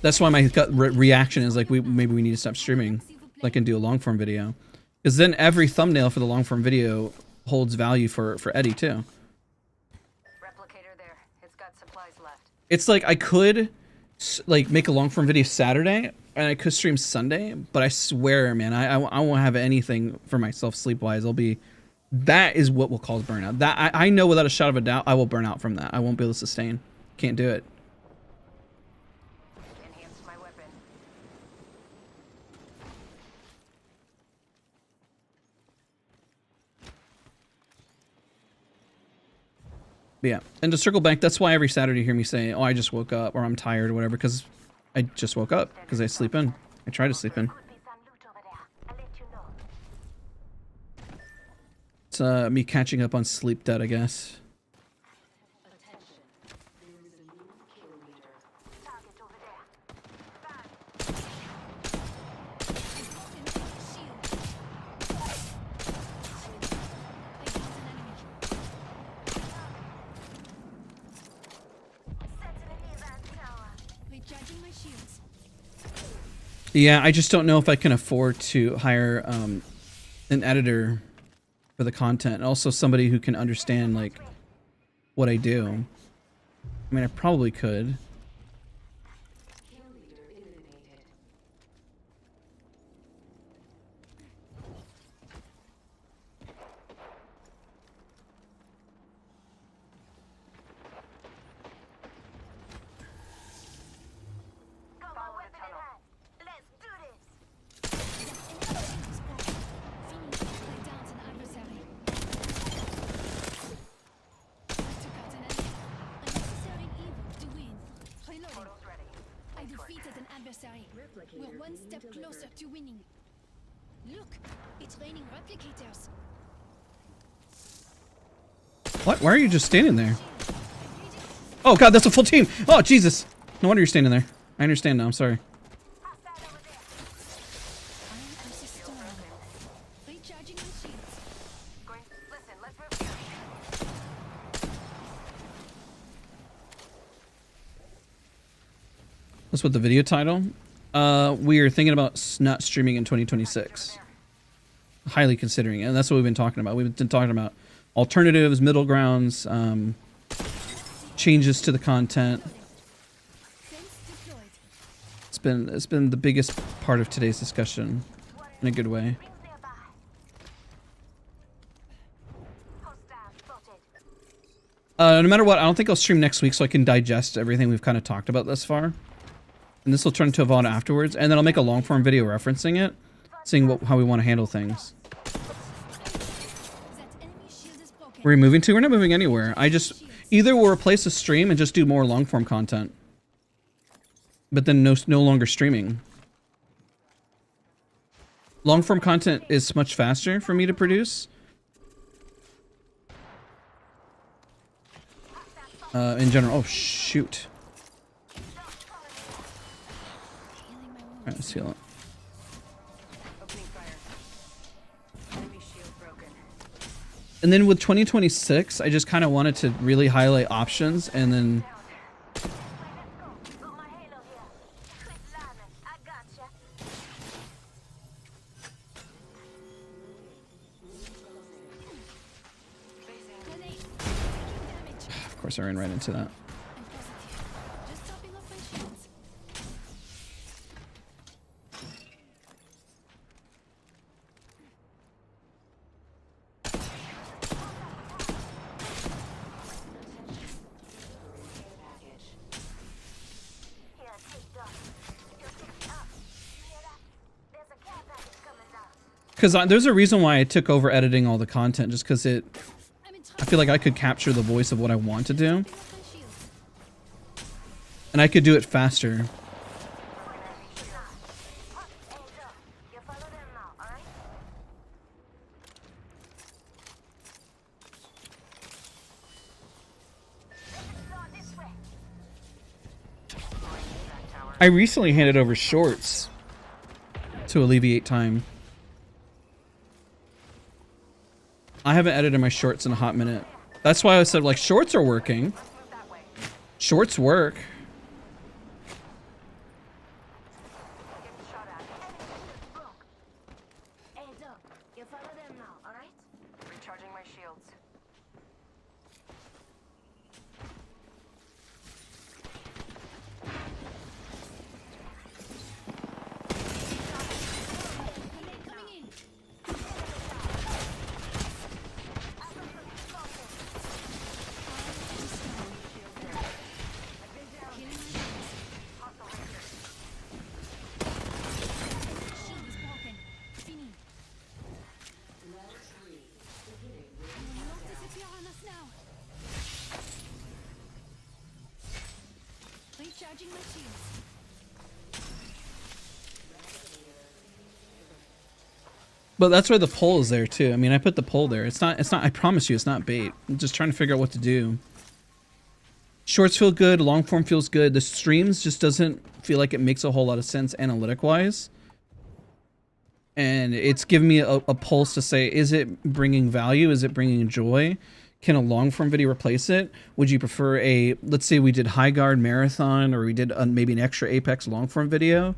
That's why my gut reaction is like, maybe we need to stop streaming. So I can do a long form video. Because then every thumbnail for the long form video holds value for Eddie too. Replicator there. It's got supplies left. It's like I could like make a long form video Saturday and I could stream Sunday, but I swear, man, I won't have anything for myself sleep wise. That is what will cause burnout. That I know without a shot of a doubt I will burn out from that. I won't be able to sustain. Can't do it. Enhanced my weapon. But yeah, and to circle back, that's why every Saturday you hear me say, oh, I just woke up, or I'm tired or whatever, because I just woke up, because I sleep in. I try to sleep in. Could be some loot over there. I'll let you know. It's me catching up on sleep debt, I guess. Target over there. Recharging my shields. Yeah, I just don't know if I can afford to hire an editor for the content, and also somebody who can understand like what I do. I mean, I probably could. Got my weapon in hand. Let's do this. way. We're one step closer to winning. Look, it's raining replicators. What? Why are you just standing there? Oh god, that's a full team. Oh Jesus. No wonder you're standing there. I understand now. I'm sorry. Recharging my shields. Listen, let's move here. That's what the video title. We are thinking about not streaming in 2026. Highly considering it. And that's what we've been talking about. We've been talking about alternatives, middle grounds, changes to the content. It's been the biggest part of today's discussion in a good way. No matter what, I don't think I'll stream next week so I can digest everything we've kind of talked about thus far. And this will turn into a VOD afterwards, and then I'll make a long form video referencing it, seeing how we want to handle things. Where are we moving to? We're not moving anywhere. Either we'll replace the stream and just do more long form content. But then no longer streaming. Long form content is much faster for me to produce. In general. Oh shoot. Alright, let's heal it. Opening fire. Enemy shield broken. And then with 2026, I just kind of wanted to really highlight options and then of course I ran right into that. Just topping off my shields. Because there's a reason why I took over editing all the content, just because I feel like I could capture the voice of what I want to do. And I could do it faster. I recently handed over shorts to alleviate time. I haven't edited my shorts in a hot minute. That's why I said, like, shorts are working. Shorts work. Recharging my shields. Recharging my shields. But that's why the poll is there too. I mean, I put the poll there. It's not, I promise you, it's not bait. I'm just trying to figure out what to do. Shorts feel good. Long form feels good. The streams just doesn't feel like it makes a whole lot of sense analytic wise. And it's giving me a pulse to say, is it bringing value? Is it bringing joy? Can a long form video replace it? Would you prefer let's say we did high guard marathon, or we did maybe an extra Apex long form video?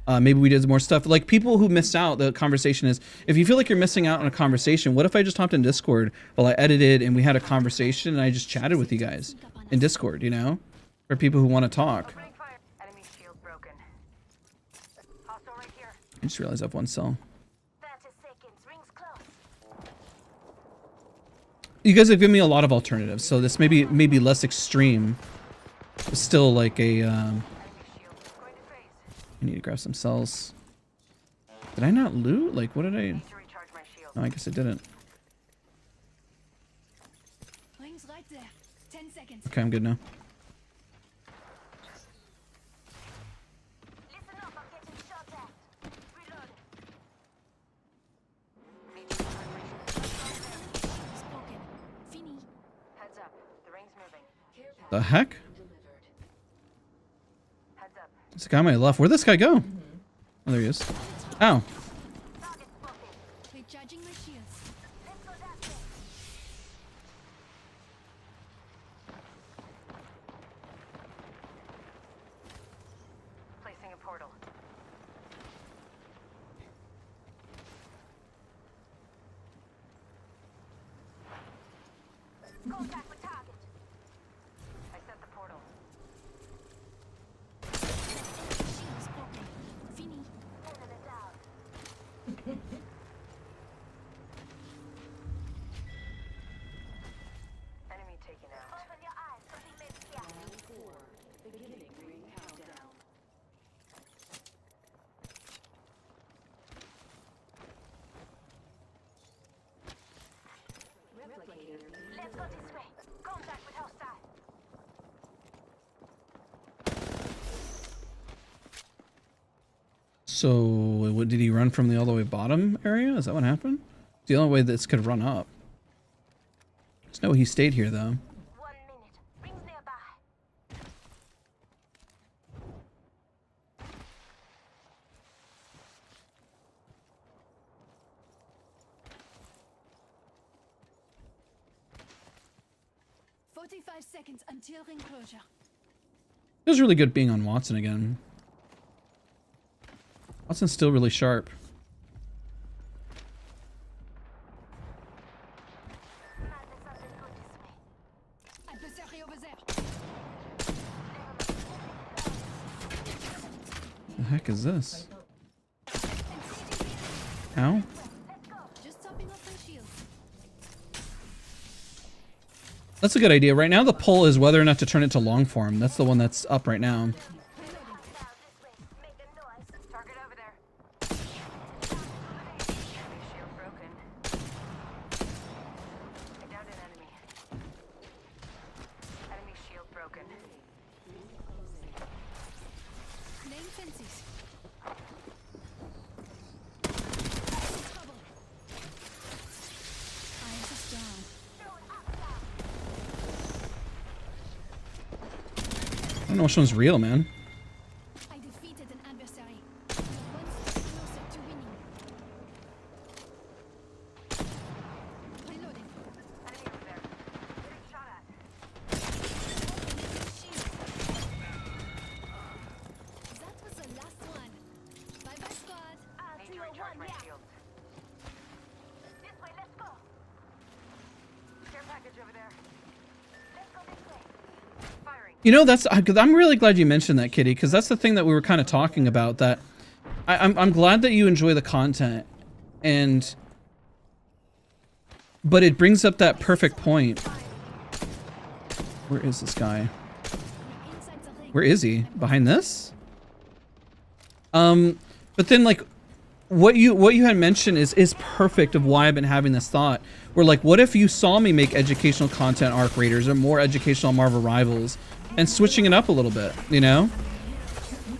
Maybe we did more stuff. Like, people who missed out, the conversation is, if you feel like you're missing out on a conversation, what if I just hopped in Discord while I edited and we had a conversation and I just chatted with you guys in Discord, you know? For people who want to talk. Opening fire. Enemy shield broken. Hostile right here. I just realized I have one cell. 30 seconds. Rings close. You guys have given me a lot of alternatives, so this may be less extreme. It's still like a... Enemy shield going to phase. I need to grab some cells. Did I not loot? Like, what did I... Need to recharge my shield. No, I guess I didn't. Rings right there. 10 seconds. Okay, I'm good now. Listen up, I'm getting The heck? Heads up. There's a guy on my left. Where'd this guy go? Oh, there he is. Ow. Recharging my shields. Let's go that way. Placing a portal. Contact with target. I set the portal. Shields broken. Fini. Enemy down. Enemy taken out. Open your eyes, something may be here. Round 4. Beginning ring countdown. Replicator. Let's go this way. Contact with hostile. So, what, did he run from the all the way bottom area? Is that what happened? The only way this could run up. There's no way he stayed here, though. 1 minute. Rings nearby. "45 seconds until ring closure." It was really good being on Watson again. Watson's still really sharp. Adversary over there. The heck is this? Ow. Just topping off my shields. That's a good idea. Right now the poll is whether or not to turn it to longform. That's the one that's up right now. Now this way. Make a noise. Target over there. Enemy shield broken. I downed an enemy. Enemy shield broken. Laying fences. Trouble. Eyes is down. I don't know which one's real, man. I defeated an adversary. We're one step closer to winning. Reloading. Enemy over there. Getting shot at. That was the last one. Bye bye, squad. Need to recharge my shields. This way, let's go. Care package over there. Let's go this way. Firing. You know, that's I'm really glad you mentioned that, Kitty, because that's the thing that we were kind of talking about. That I'm glad that you enjoy the content, but it brings up that perfect point. Where is this guy? Inside the ring. Where is he? Behind this? But then like what you had mentioned is perfect of why I've been having this thought. Where like, what if you saw me make educational content Arc Raiders or more educational Marvel Rivals and switching it up a little bit, you know? Recharging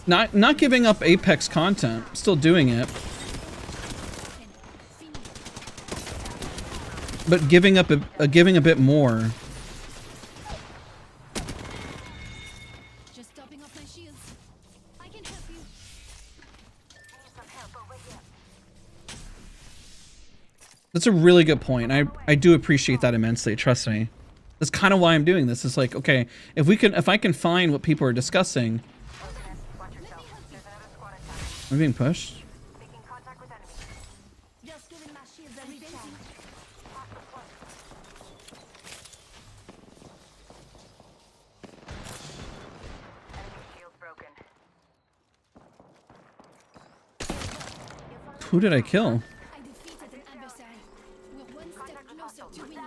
my shields. Not giving up Apex content, still doing it, Fini. but giving a bit more. Just topping off my shields. I can help you. Need some help over here. That's a really good point. I do appreciate that immensely, trust me. That's kind of why I'm doing this. It's like, okay, if I can find what people are discussing. Watch yourself. There's another squad attack. I'm being pushed. Making contact with enemy. Just giving my shields a recharge. Past the point. Enemy shield broken. Who did I kill? I defeated an adversary. We're one step closer to winning.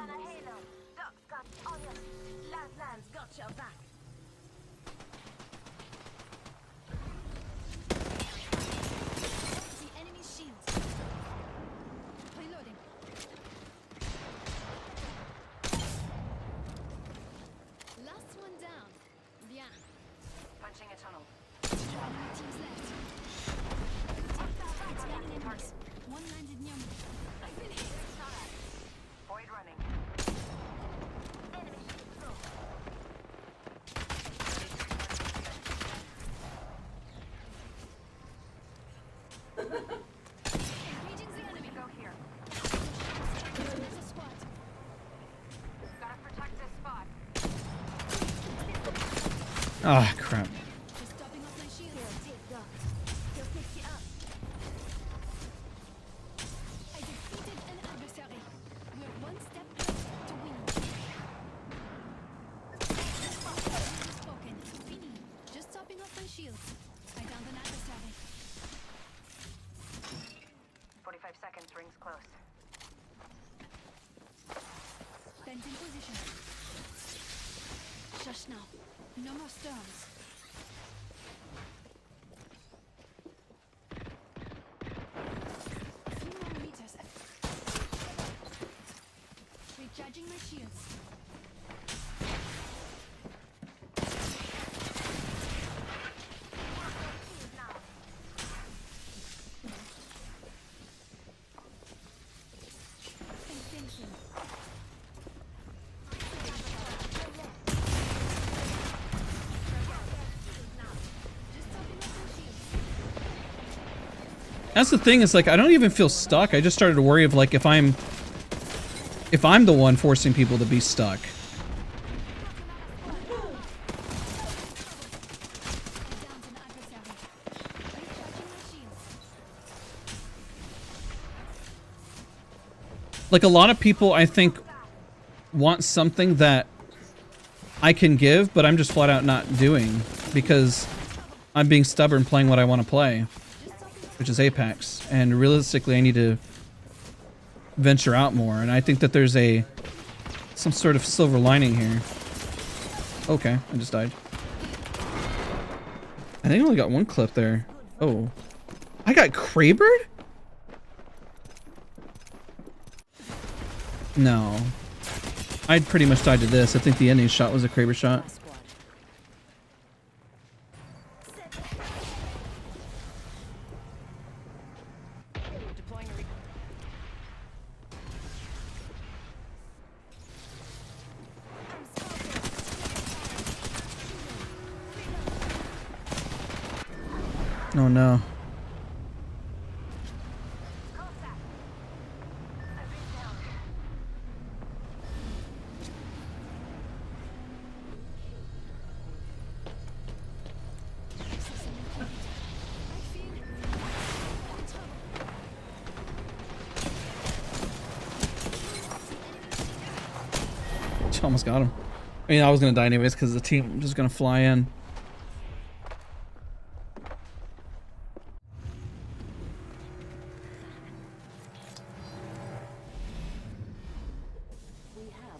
Ducks got on you. Landlands got your back. The enemy shields. Reloading. Last one down. Bien. Punching a tunnel. My team's left. It's many enemies. One landed near me. I've been hit. Void running. Enemy shield broken. Engaging the enemy. Go here. There's a squad. Gotta protect this spot. Ah, crap. Just topping off my shield. Here, take that. He'll pick you up. I defeated an adversary. We're one step closer to winning. Spoken. Fini. Just topping off my shield. I downed an adversary. 45 seconds, rings close. Bend in position. Shush now. No more storms. A few more meters. Recharging my shields. Extension. Just topping off my shields. That's the thing, is like I don't even feel stuck. I just started to worry of like if I'm the one forcing people to be stuck. I downed an adversary. Recharging my shields. Like a lot of people, I think, want something that I can give, but I'm just flat out not doing because I'm being stubborn playing what I want to play, which is Apex. And realistically, I need to venture out more. And I think that there's some sort of silver lining here. Okay, I just died. I think I only got one clip there. Oh, I got Krabered? No. I'd pretty much died to this. I think the ending shot was a Kraber shot. Oh no. Almost got him. I mean, I was gonna die anyways because the team was just gonna fly in.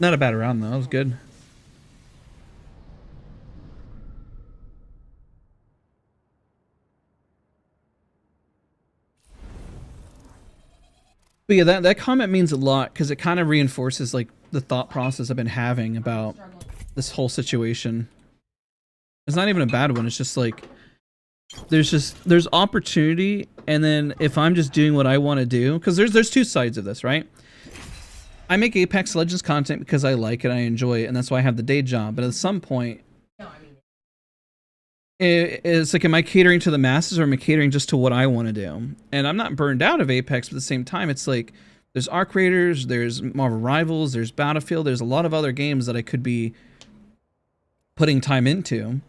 Not a bad round though. It was good. But yeah, that comment means a lot because it kind of reinforces like the thought process I've been having about this whole situation. It's not even a bad one. It's just like there's opportunity, and then if I'm just doing what I want to do, because there's two sides of this, right? I make Apex Legends content because I like it, I enjoy it, and that's why I have the day job. But at some point, it's like, am I catering to the masses or am I catering just to what I want to do? And I'm not burned out of Apex, but at the same time, it's like there's Arc Raiders, there's Marvel Rivals, there's Battlefield, there's a lot of other games that I could be putting time into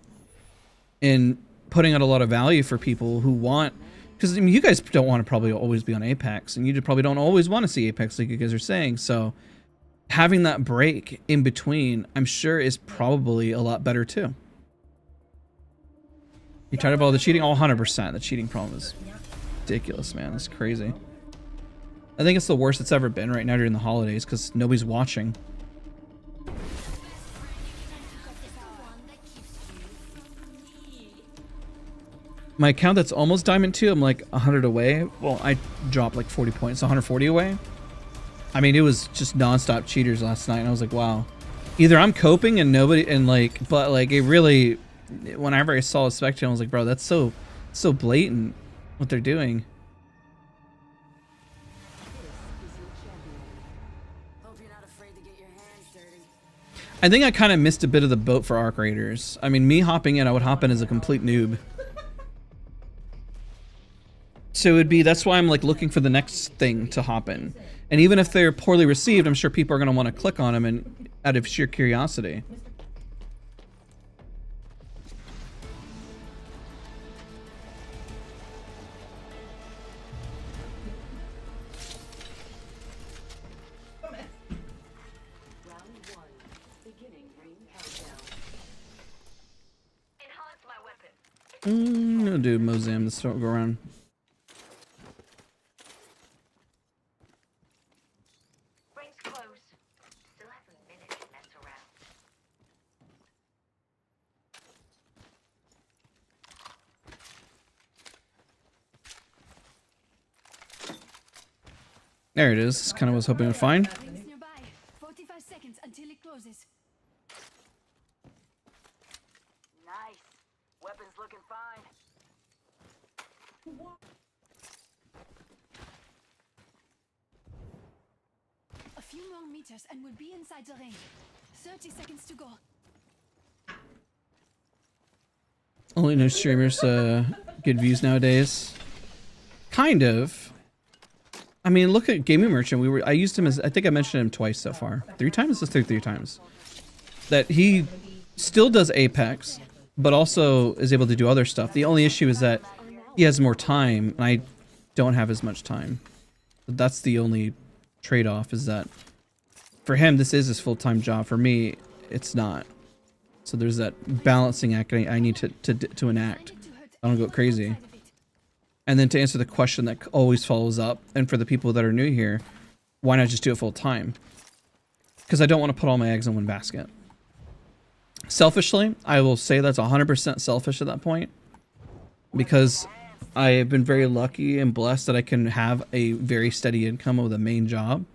and putting out a lot of value for people who want, because I mean, you guys don't want to probably always be on Apex, and you probably don't always want to see Apex like you guys are saying. So having that break in between, I'm sure, is probably a lot better too. You tired of all the cheating? Oh, 100%. The cheating problem is ridiculous, man. It's crazy. I think it's the worst it's ever been right now during the holidays because nobody's watching. My account that's almost Diamond 2, I'm like 100 away. Well, I dropped like 40 points, 140 away. I mean, it was just non-stop cheaters last night, and I was like, wow. Either I'm coping and nobody, and like, but like it really, whenever I saw a spectator, I was like, bro, that's so blatant what they're doing. Hope you're not afraid to get your hands dirty. I think I kind of missed a bit of the boat for Arc Raiders. I mean, me hopping in, I would hop in as a complete noob. So it'd be, that's why I'm like looking for the next thing to hop in. And even if they're poorly received, I'm sure people are going to want to click on them and out of sheer curiosity. Round 1. Beginning ring countdown. Enhance my weapon. No, dude, Mozam, let's don't go around. Rings close. Still have a minute to mess around. There it is. That's kind of what I was hoping to find. Rings nearby. 45 seconds until it closes. Nice. Weapon's looking fine. A few more meters and we'll be inside the ring. 30 seconds to go. Only no streamers get views nowadays. Kind of. I mean, look at Gaming Merchant. I used him as, I think I mentioned him twice so far. 3 times? Let's do 3 times. That he still does Apex, but also is able to do other stuff. The only issue is that he has more time, and I don't have as much time. That's the only trade-off, is that for him, this is his full-time job. For me, it's not. So there's that balancing act I need to enact. I don't go crazy. And then to answer the question that always follows up, and for the people that are new here, why not just do it full time? Because I don't want to put all my eggs in one basket. Selfishly, I will say that's 100% selfish at that point. Because I have been very lucky and blessed that I can have a very steady income with a main job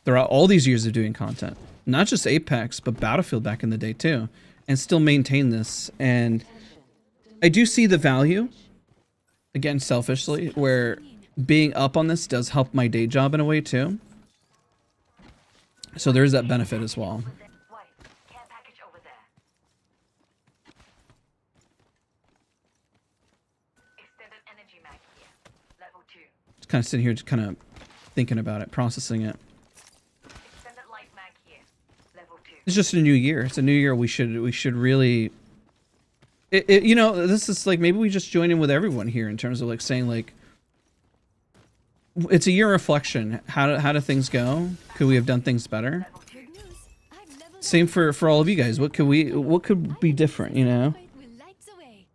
throughout all these years of doing content. Not just Apex, but Battlefield back in the day too. And still maintain this. And I do see the value, again, selfishly, where being up on this does help my day job in a way too. So there's that benefit as well. Wait, care package over there. Extended energy mag here. Level 2. Just kind of sitting here, just kind of thinking about it, processing it. Extended light mag here. Level 2. It's just a new year. It's a new year. We should really. You know, this is like, maybe we just join in with everyone here in terms of like saying like, it's a year reflection. How do things go? Could we have done things better? Good news. I've leveled Same for all of you guys. What could be different? You know. Fight will light the way.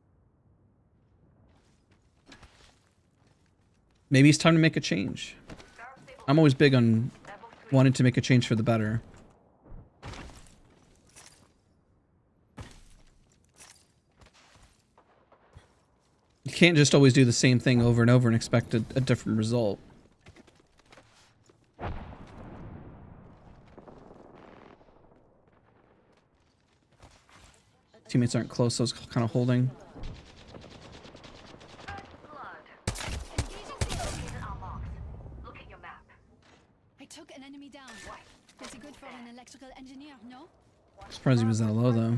Maybe it's time to make a change. I'm always big on wanting to make a change for the better. You can't just always do the same thing over and over and expect a different result. Teammates aren't close, so I was kind of holding. Look at your map. I took an enemy down. Pretty good for an electrical engineer, no? Surprised he was that low though.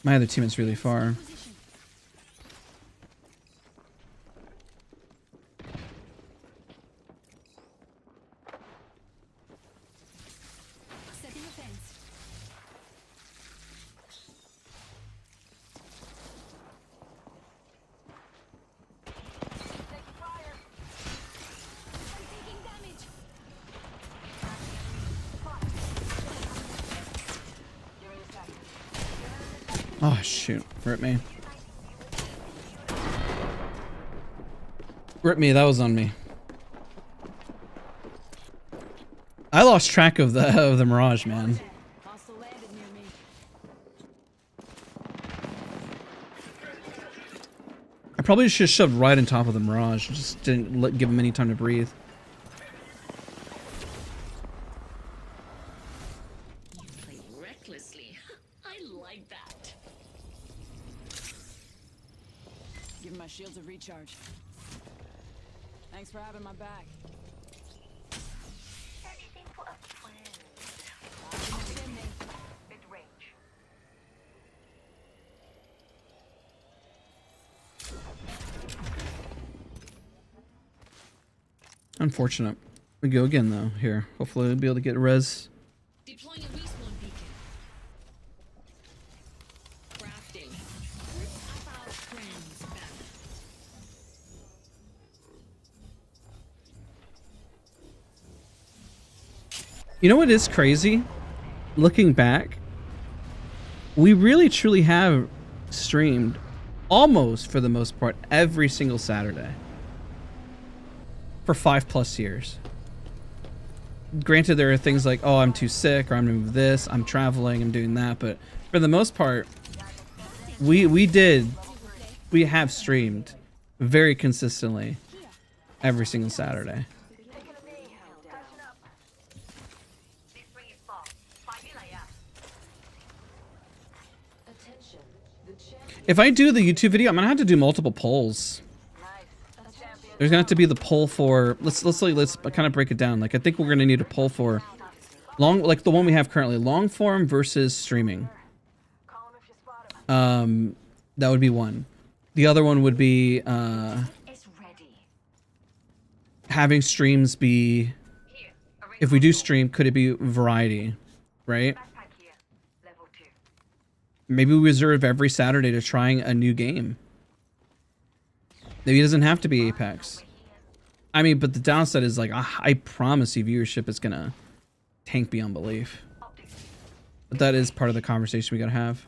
My other teammate's really far. Position. Setting a fence. Taking fire. I'm taking damage. Give me a second. Oh shoot, rip me. Rip me, that was on me. I lost track of the Mirage, man. Hostile landed near me. I probably should have shoved right on top of the Mirage. Just didn't give him any time to breathe. You play recklessly. I like that. Give my shields a recharge. Thanks for having my back. Anything for a friend. Mid-range. Unfortunate. We go again though. Here, hopefully we'll be able to get res. Deploying a respawn beacon. Crafting. Group of our friends back. You know what is crazy? Looking back, we really truly have streamed almost for the most part every single Saturday for 5+ years. Granted, there are things like, oh, I'm too sick, or I'm gonna move this, I'm traveling, I'm doing that, but for the most part, we have streamed very consistently every single Saturday. Attention. The champion. If I do the YouTube video, I'm gonna have to do multiple polls. There's gonna have to be the poll for let's kind of break it down. Like I think we're gonna need a poll for like the one we have currently, long form versus streaming. That would be one. The other one would be It's ready. having streams be, if we do stream, could it be variety, right? Backpack here. Level 2. Maybe we reserve every Saturday to trying a new game. Maybe it doesn't have to be Apex. I mean, but the downside is like, I promise you viewership is gonna tank beyond belief. But that is part of the conversation we gotta have.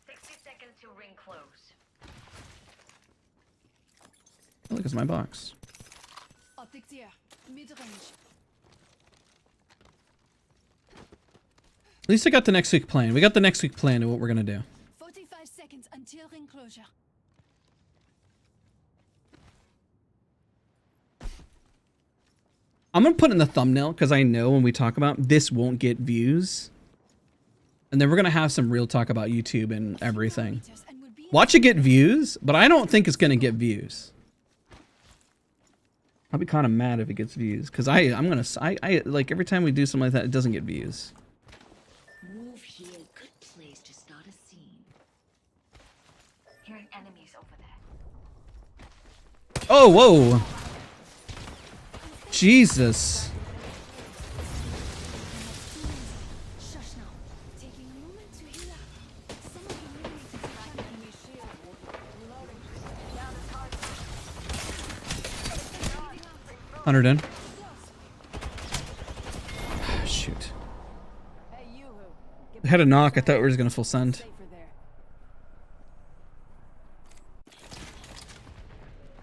60 seconds to ring close. Oh, look, it's my box. Optics here. Mid-range. At least I got the next week plan. We got the next week plan of what we're gonna do. 45 seconds until ring closure. I'm gonna put in the thumbnail because I know when we talk about this won't get views. And then we're gonna have some real talk about YouTube and everything. And we'll be Watch it get views, but I don't think it's gonna get views. I'll be kind of mad if it gets views because I like every time we do something like that, it doesn't get views. Move here. Good place to start a scene. Hearing enemies over there. Oh, whoa. Jesus. Shush now. Taking a moment to heal up. Some of you really need to take an enemy shield. Reloading. Down the target. 100 in. Shoot. Hey, you who? Get We had a knock. I thought we were just gonna full send. safer there.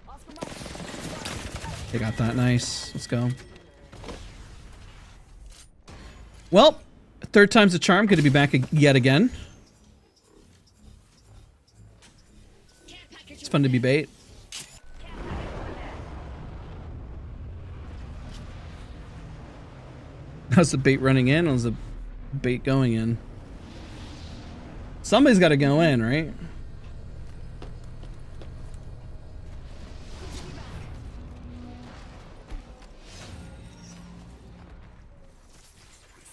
Oscar Mike. They got that. Nice. Let's go. Well, third time's a charm. Good to be back yet again. It's fun to be bait. How's the bait running in? Or was the bait going in? Somebody's got to go in, right?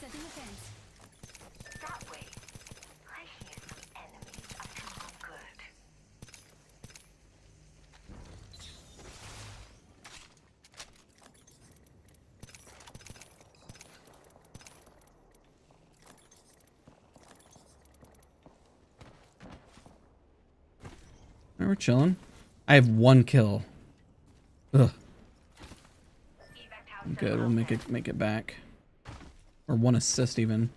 Setting a fence. That way. I hear some enemies up to no good. We're chilling. I have 1 kill. Ugh. Evac tower Good. We'll make it back. Or 1 assist even.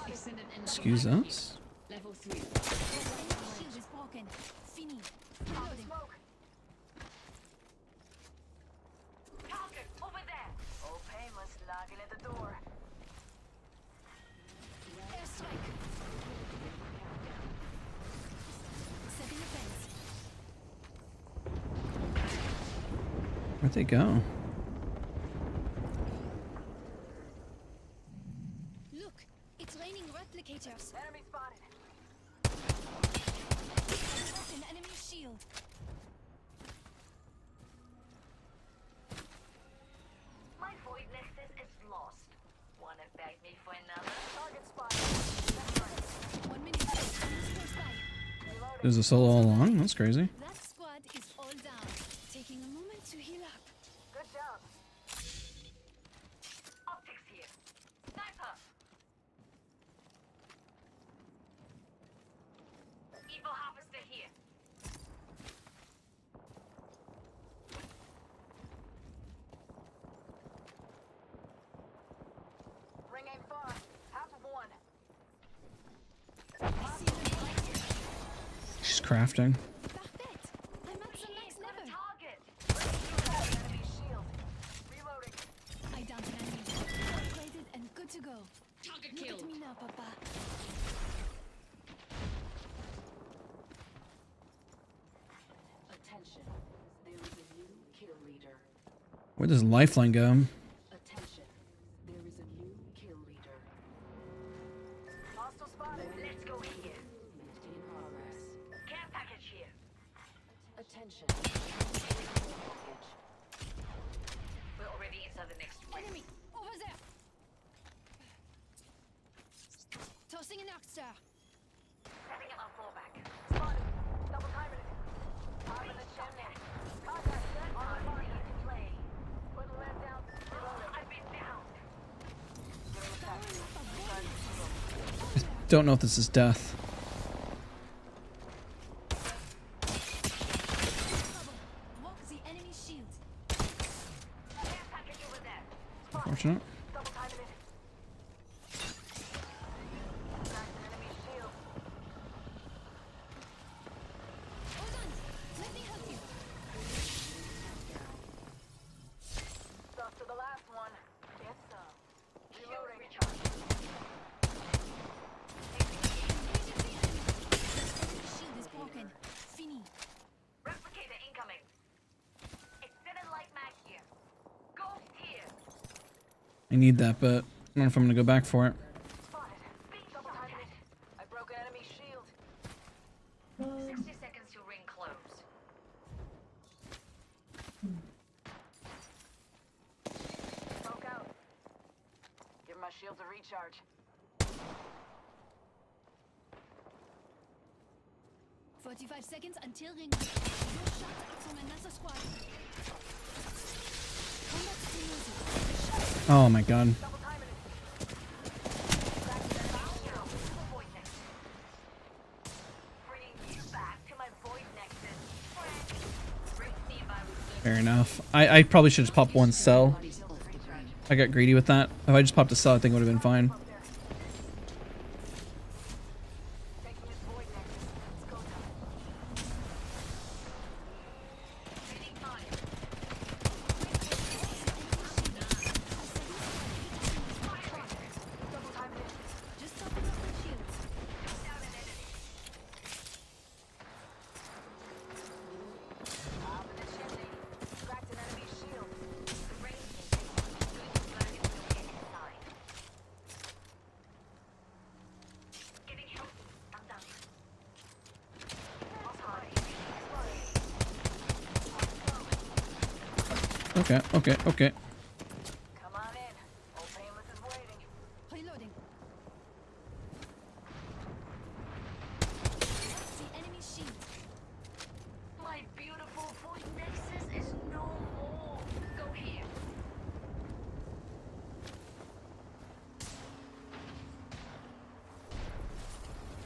Extended energy Excuse pack here. us. Level 3. Shield is broken. Fini. Reloading. Target over there. Oh, painless logging at the door. Airstrike. Setting a fence. Where'd they go? Beg me for another. Target spot. That's right. 1 minute. Enemies close by. There's a solo all along. That's crazy. That squad is all down. Taking a moment to heal up. Good job. Optics here. Sniper. Evil harvester here. Ring ain't far. Half of one. She's crafting. Parfait. I'm at the max level. Target. Enemy shield. Reloading. I downed an enemy. Upgraded and good to go. Target Look killed. at me now, Papa. Attention. There is a new kill leader. Where does Lifeline go? Attention. There is a new kill leader. Hostile spotted. Let's go here. Movement in progress. Care package here. Attention. Package. We're already inside the next ring. Enemy. Over there. Tossing an arc star. Setting up our fallback. Spotted. Double timing it. Top of the chimney. Contact set. On the mark. Play. Putting lead down. Reloading. I've been down. Powering up a bonus. Don't know if this is death. Trouble. Walk the enemy shield. Care package over there. Fortunate. Double timing it. Cracked an enemy shield. Hold on. Let me help you. Stuff to the last one. Get some. Reloading. Recharge. Shield is broken. Fini. Replicator incoming. Extended light mag here. Ghost here. I need that, but I don't know if I'm gonna go back for it. Spotted. Double timing it. I broke an enemy shield. 60 seconds to ring close. Smoke out. Give my shield a recharge. "45 seconds until ring. Your shot from another squad. Combat stimulus. Oh my god. Double timing it. Bringing you back to my void nexus. Friend. Bring me by reserve. Fair enough. I probably should just pop one cell. I got greedy with that. If I just popped a cell, I think it would have been fine. Taking this void nexus. It's go time. Training fire. Double timing it. Just topping up my shields. Down an enemy. Top of the chimney. Cracked an enemy shield. The range is doing his flag and still get inside. Getting help. I'm done. Okay, okay, okay. Come on in. Old Painless is waiting. Reloading. The enemy shield. My beautiful void nexus is no more. Go here.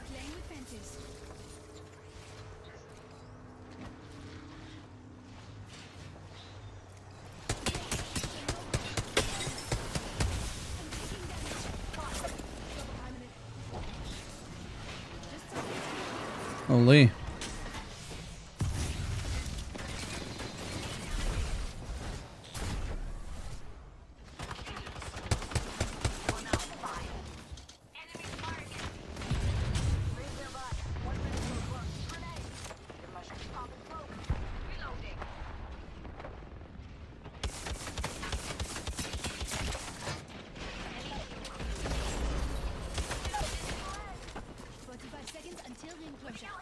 Playing with fences. Holy. Enemy target. Raise their back. 1 minute to a close. Grenade. Give my shot. Pop and smoke. Reloading. Reloading. 45 seconds until ring closure.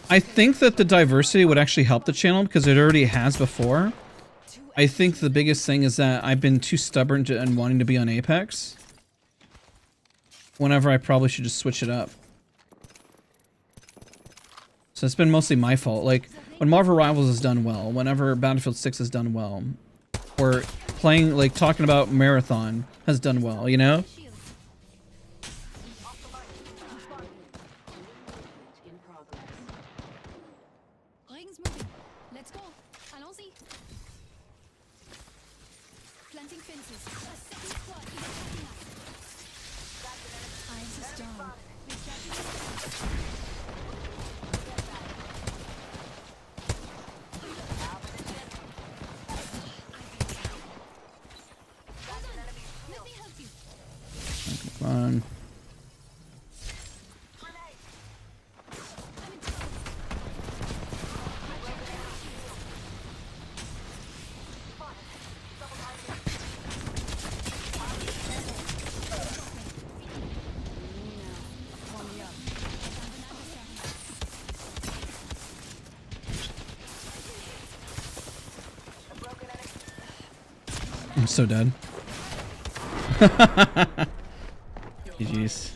I think that the diversity would actually help the channel because it already has before. I think the biggest thing is that I've been too stubborn and wanting to be on Apex. Whenever I probably should just switch it up. So it's been mostly my fault. Like, when Marvel Rivals has done well, whenever Battlefield 6 has done well, or playing, like, talking about Marathon has done well, you know? In progress. Rings moving. Let's go. Allons-y. Planting fences. A second squad is attacking us. Eyes is down. Let me help you. Fun. I'm so dead. GG's.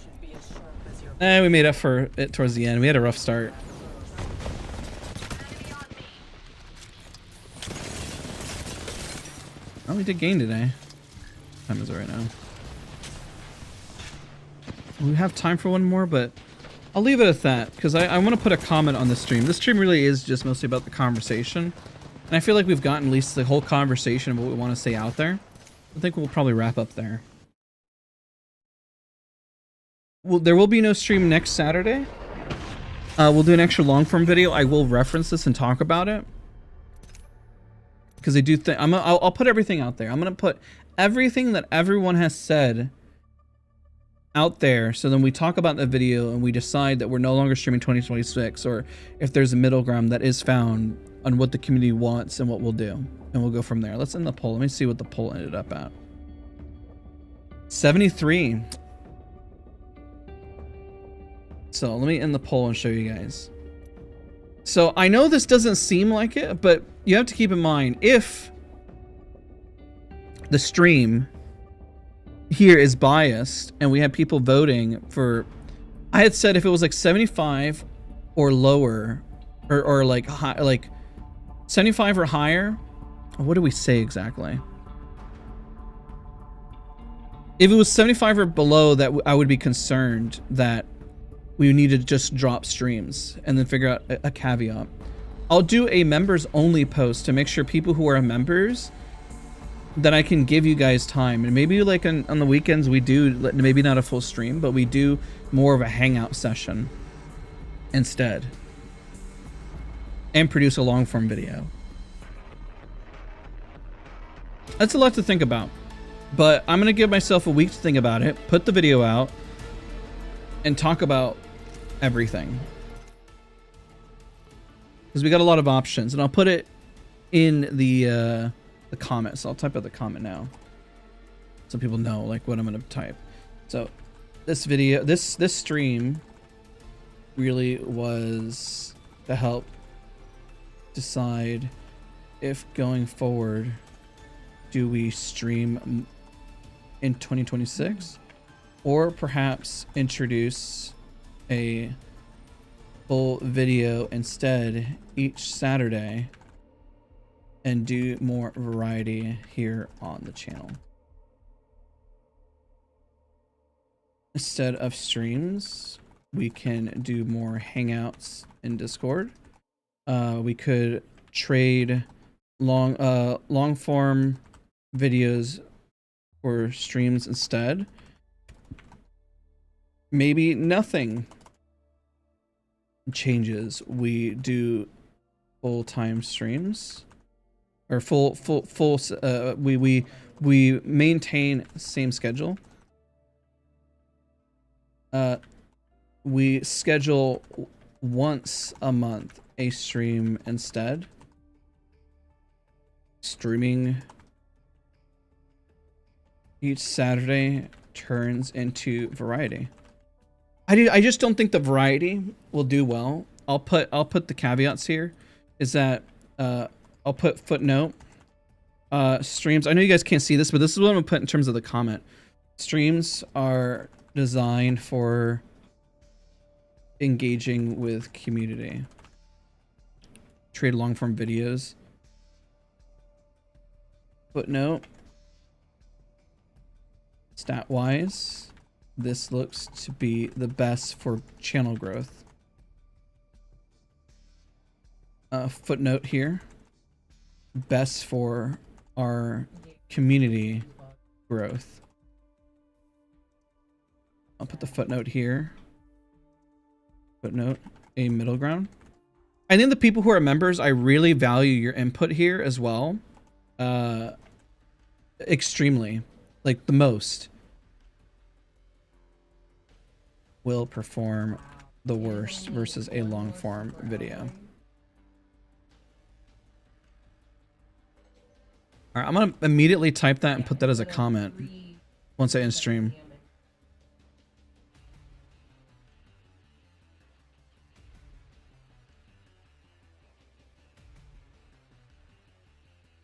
We made up for it towards the end. We had a rough start. Oh, we did gain today. What time is it right now? We have time for one more, but I'll leave it at that because I want to put a comment on this stream. This stream really is just mostly about the conversation. And I feel like we've gotten at least the whole conversation of what we want to say out there. I think we'll probably wrap up there. Well, there will be no stream next Saturday. We'll do an extra long form video. I will reference this and talk about it. Because I do think I'll put everything out there. I'm gonna put everything that everyone has said out there, so then we talk about the video and we decide that we're no longer streaming 2026, or if there's a middle ground that is found on what the community wants and what we'll do, and we'll go from there. Let's end the poll. Let me see what the poll ended up at. 73. So let me end the poll and show you guys. So I know this doesn't seem like it, but you have to keep in mind, if the stream here is biased and we have people voting for, I had said if it was like 75 or lower, or like high, like 75 or higher, what do we say exactly? If it was 75 or below, that I would be concerned that we need to just drop streams and then figure out a caveat. I'll do a members only post to make sure people who are members, that I can give you guys time. And maybe like on the weekends we do, maybe not a full stream, but we do more of a hangout session instead. And produce a long form video. That's a lot to think about. But I'm gonna give myself a week to think about it, put the video out, and talk about everything. Because we got a lot of options, and I'll put it in the comments. I'll type out the comment now, so people know like what I'm gonna type. So this video, this stream really was to help decide if going forward, do we stream in 2026, or perhaps introduce a full video instead each Saturday and do more variety here on the channel. Instead of streams, we can do more hangouts in Discord. We could trade long form videos for streams instead. Maybe nothing changes. We do full-time streams, or we maintain the same schedule. We schedule once a month a stream instead. Streaming each Saturday turns into variety. I just don't think the variety will do well. I'll put the caveats here. Is that I'll put footnote. Streams. I know you guys can't see this, but this is what I'm gonna put in terms of the comment. Streams are designed for engaging with community. Trade long form videos. Footnote. Stat wise, this looks to be the best for channel growth. Footnote here. Best for our community growth. I'll put the footnote here. Footnote, a middle ground. I think the people who are members, I really value your input here as well. Extremely. Like the most. Will perform the worst versus a long form video. All right, I'm gonna immediately type that and put that as a comment once I end stream.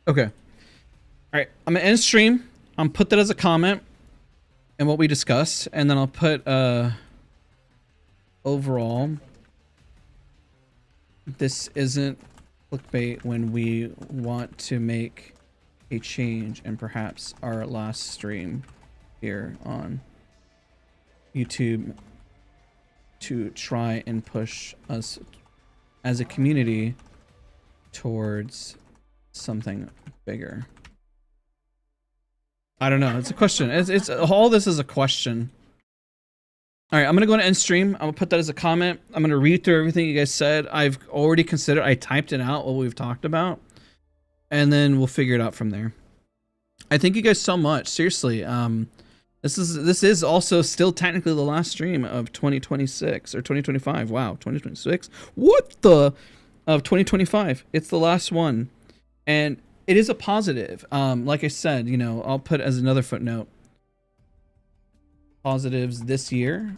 Okay. All right, I'm gonna end stream. I'm put that as a comment and what we discussed, and then I'll put overall, this isn't clickbait when we want to make a change, and perhaps our last stream here on YouTube to try and push us as a community towards something bigger. I don't know. It's a question. It's all this is a question. All right, I'm gonna go to end stream. I'm gonna put that as a comment. I'm gonna read through everything you guys said. I've already considered. I typed it out what we've talked about, and then we'll figure it out from there. I thank you guys so much. Seriously, this is also still technically the last stream of 2026 or 2025. Wow, 2026. What the of 2025? It's the last one, and it is a positive. Like I said, you know, I'll put as another footnote. Positives this year,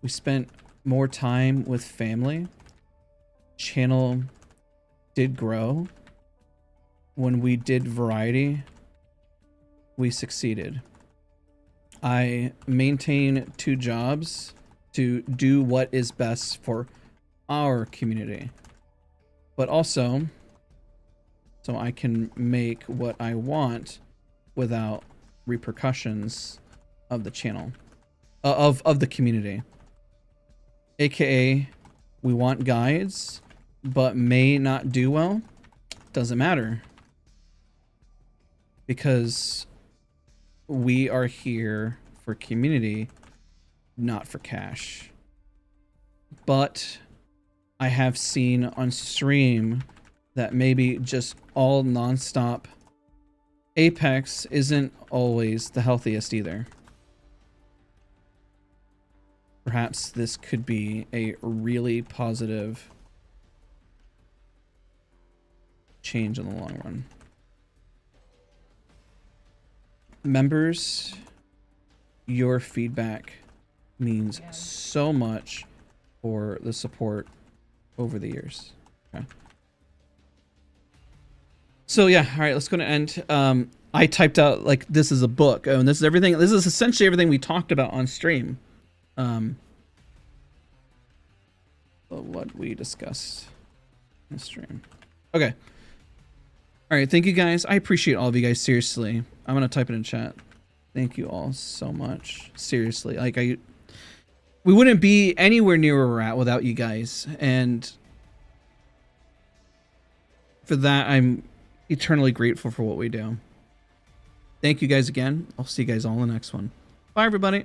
we spent more time with family. Channel did grow. When we did variety, we succeeded. I maintain 2 jobs to do what is best for our community, but also so I can make what I want without repercussions of the channel, of the community. AKA, we want guides, but may not do well. Doesn't matter, because we are here for community, not for cash. But I have seen on stream that maybe just all nonstop Apex isn't always the healthiest either. Perhaps this could be a really positive change in the long run. Members, your feedback means so much for the support over the years. Okay. So yeah, all right, let's go to end. I typed out like this is a book, and this is everything. This is essentially everything we talked about on stream. What we discussed in the stream. Okay. All right, thank you guys. I appreciate all of you guys. Seriously, I'm gonna type it in chat. Thank you all so much. Seriously, like we wouldn't be anywhere near where we're at without you guys, and for that, I'm eternally grateful for what we do. Thank you guys again. I'll see you guys all in the next one. Bye, everybody.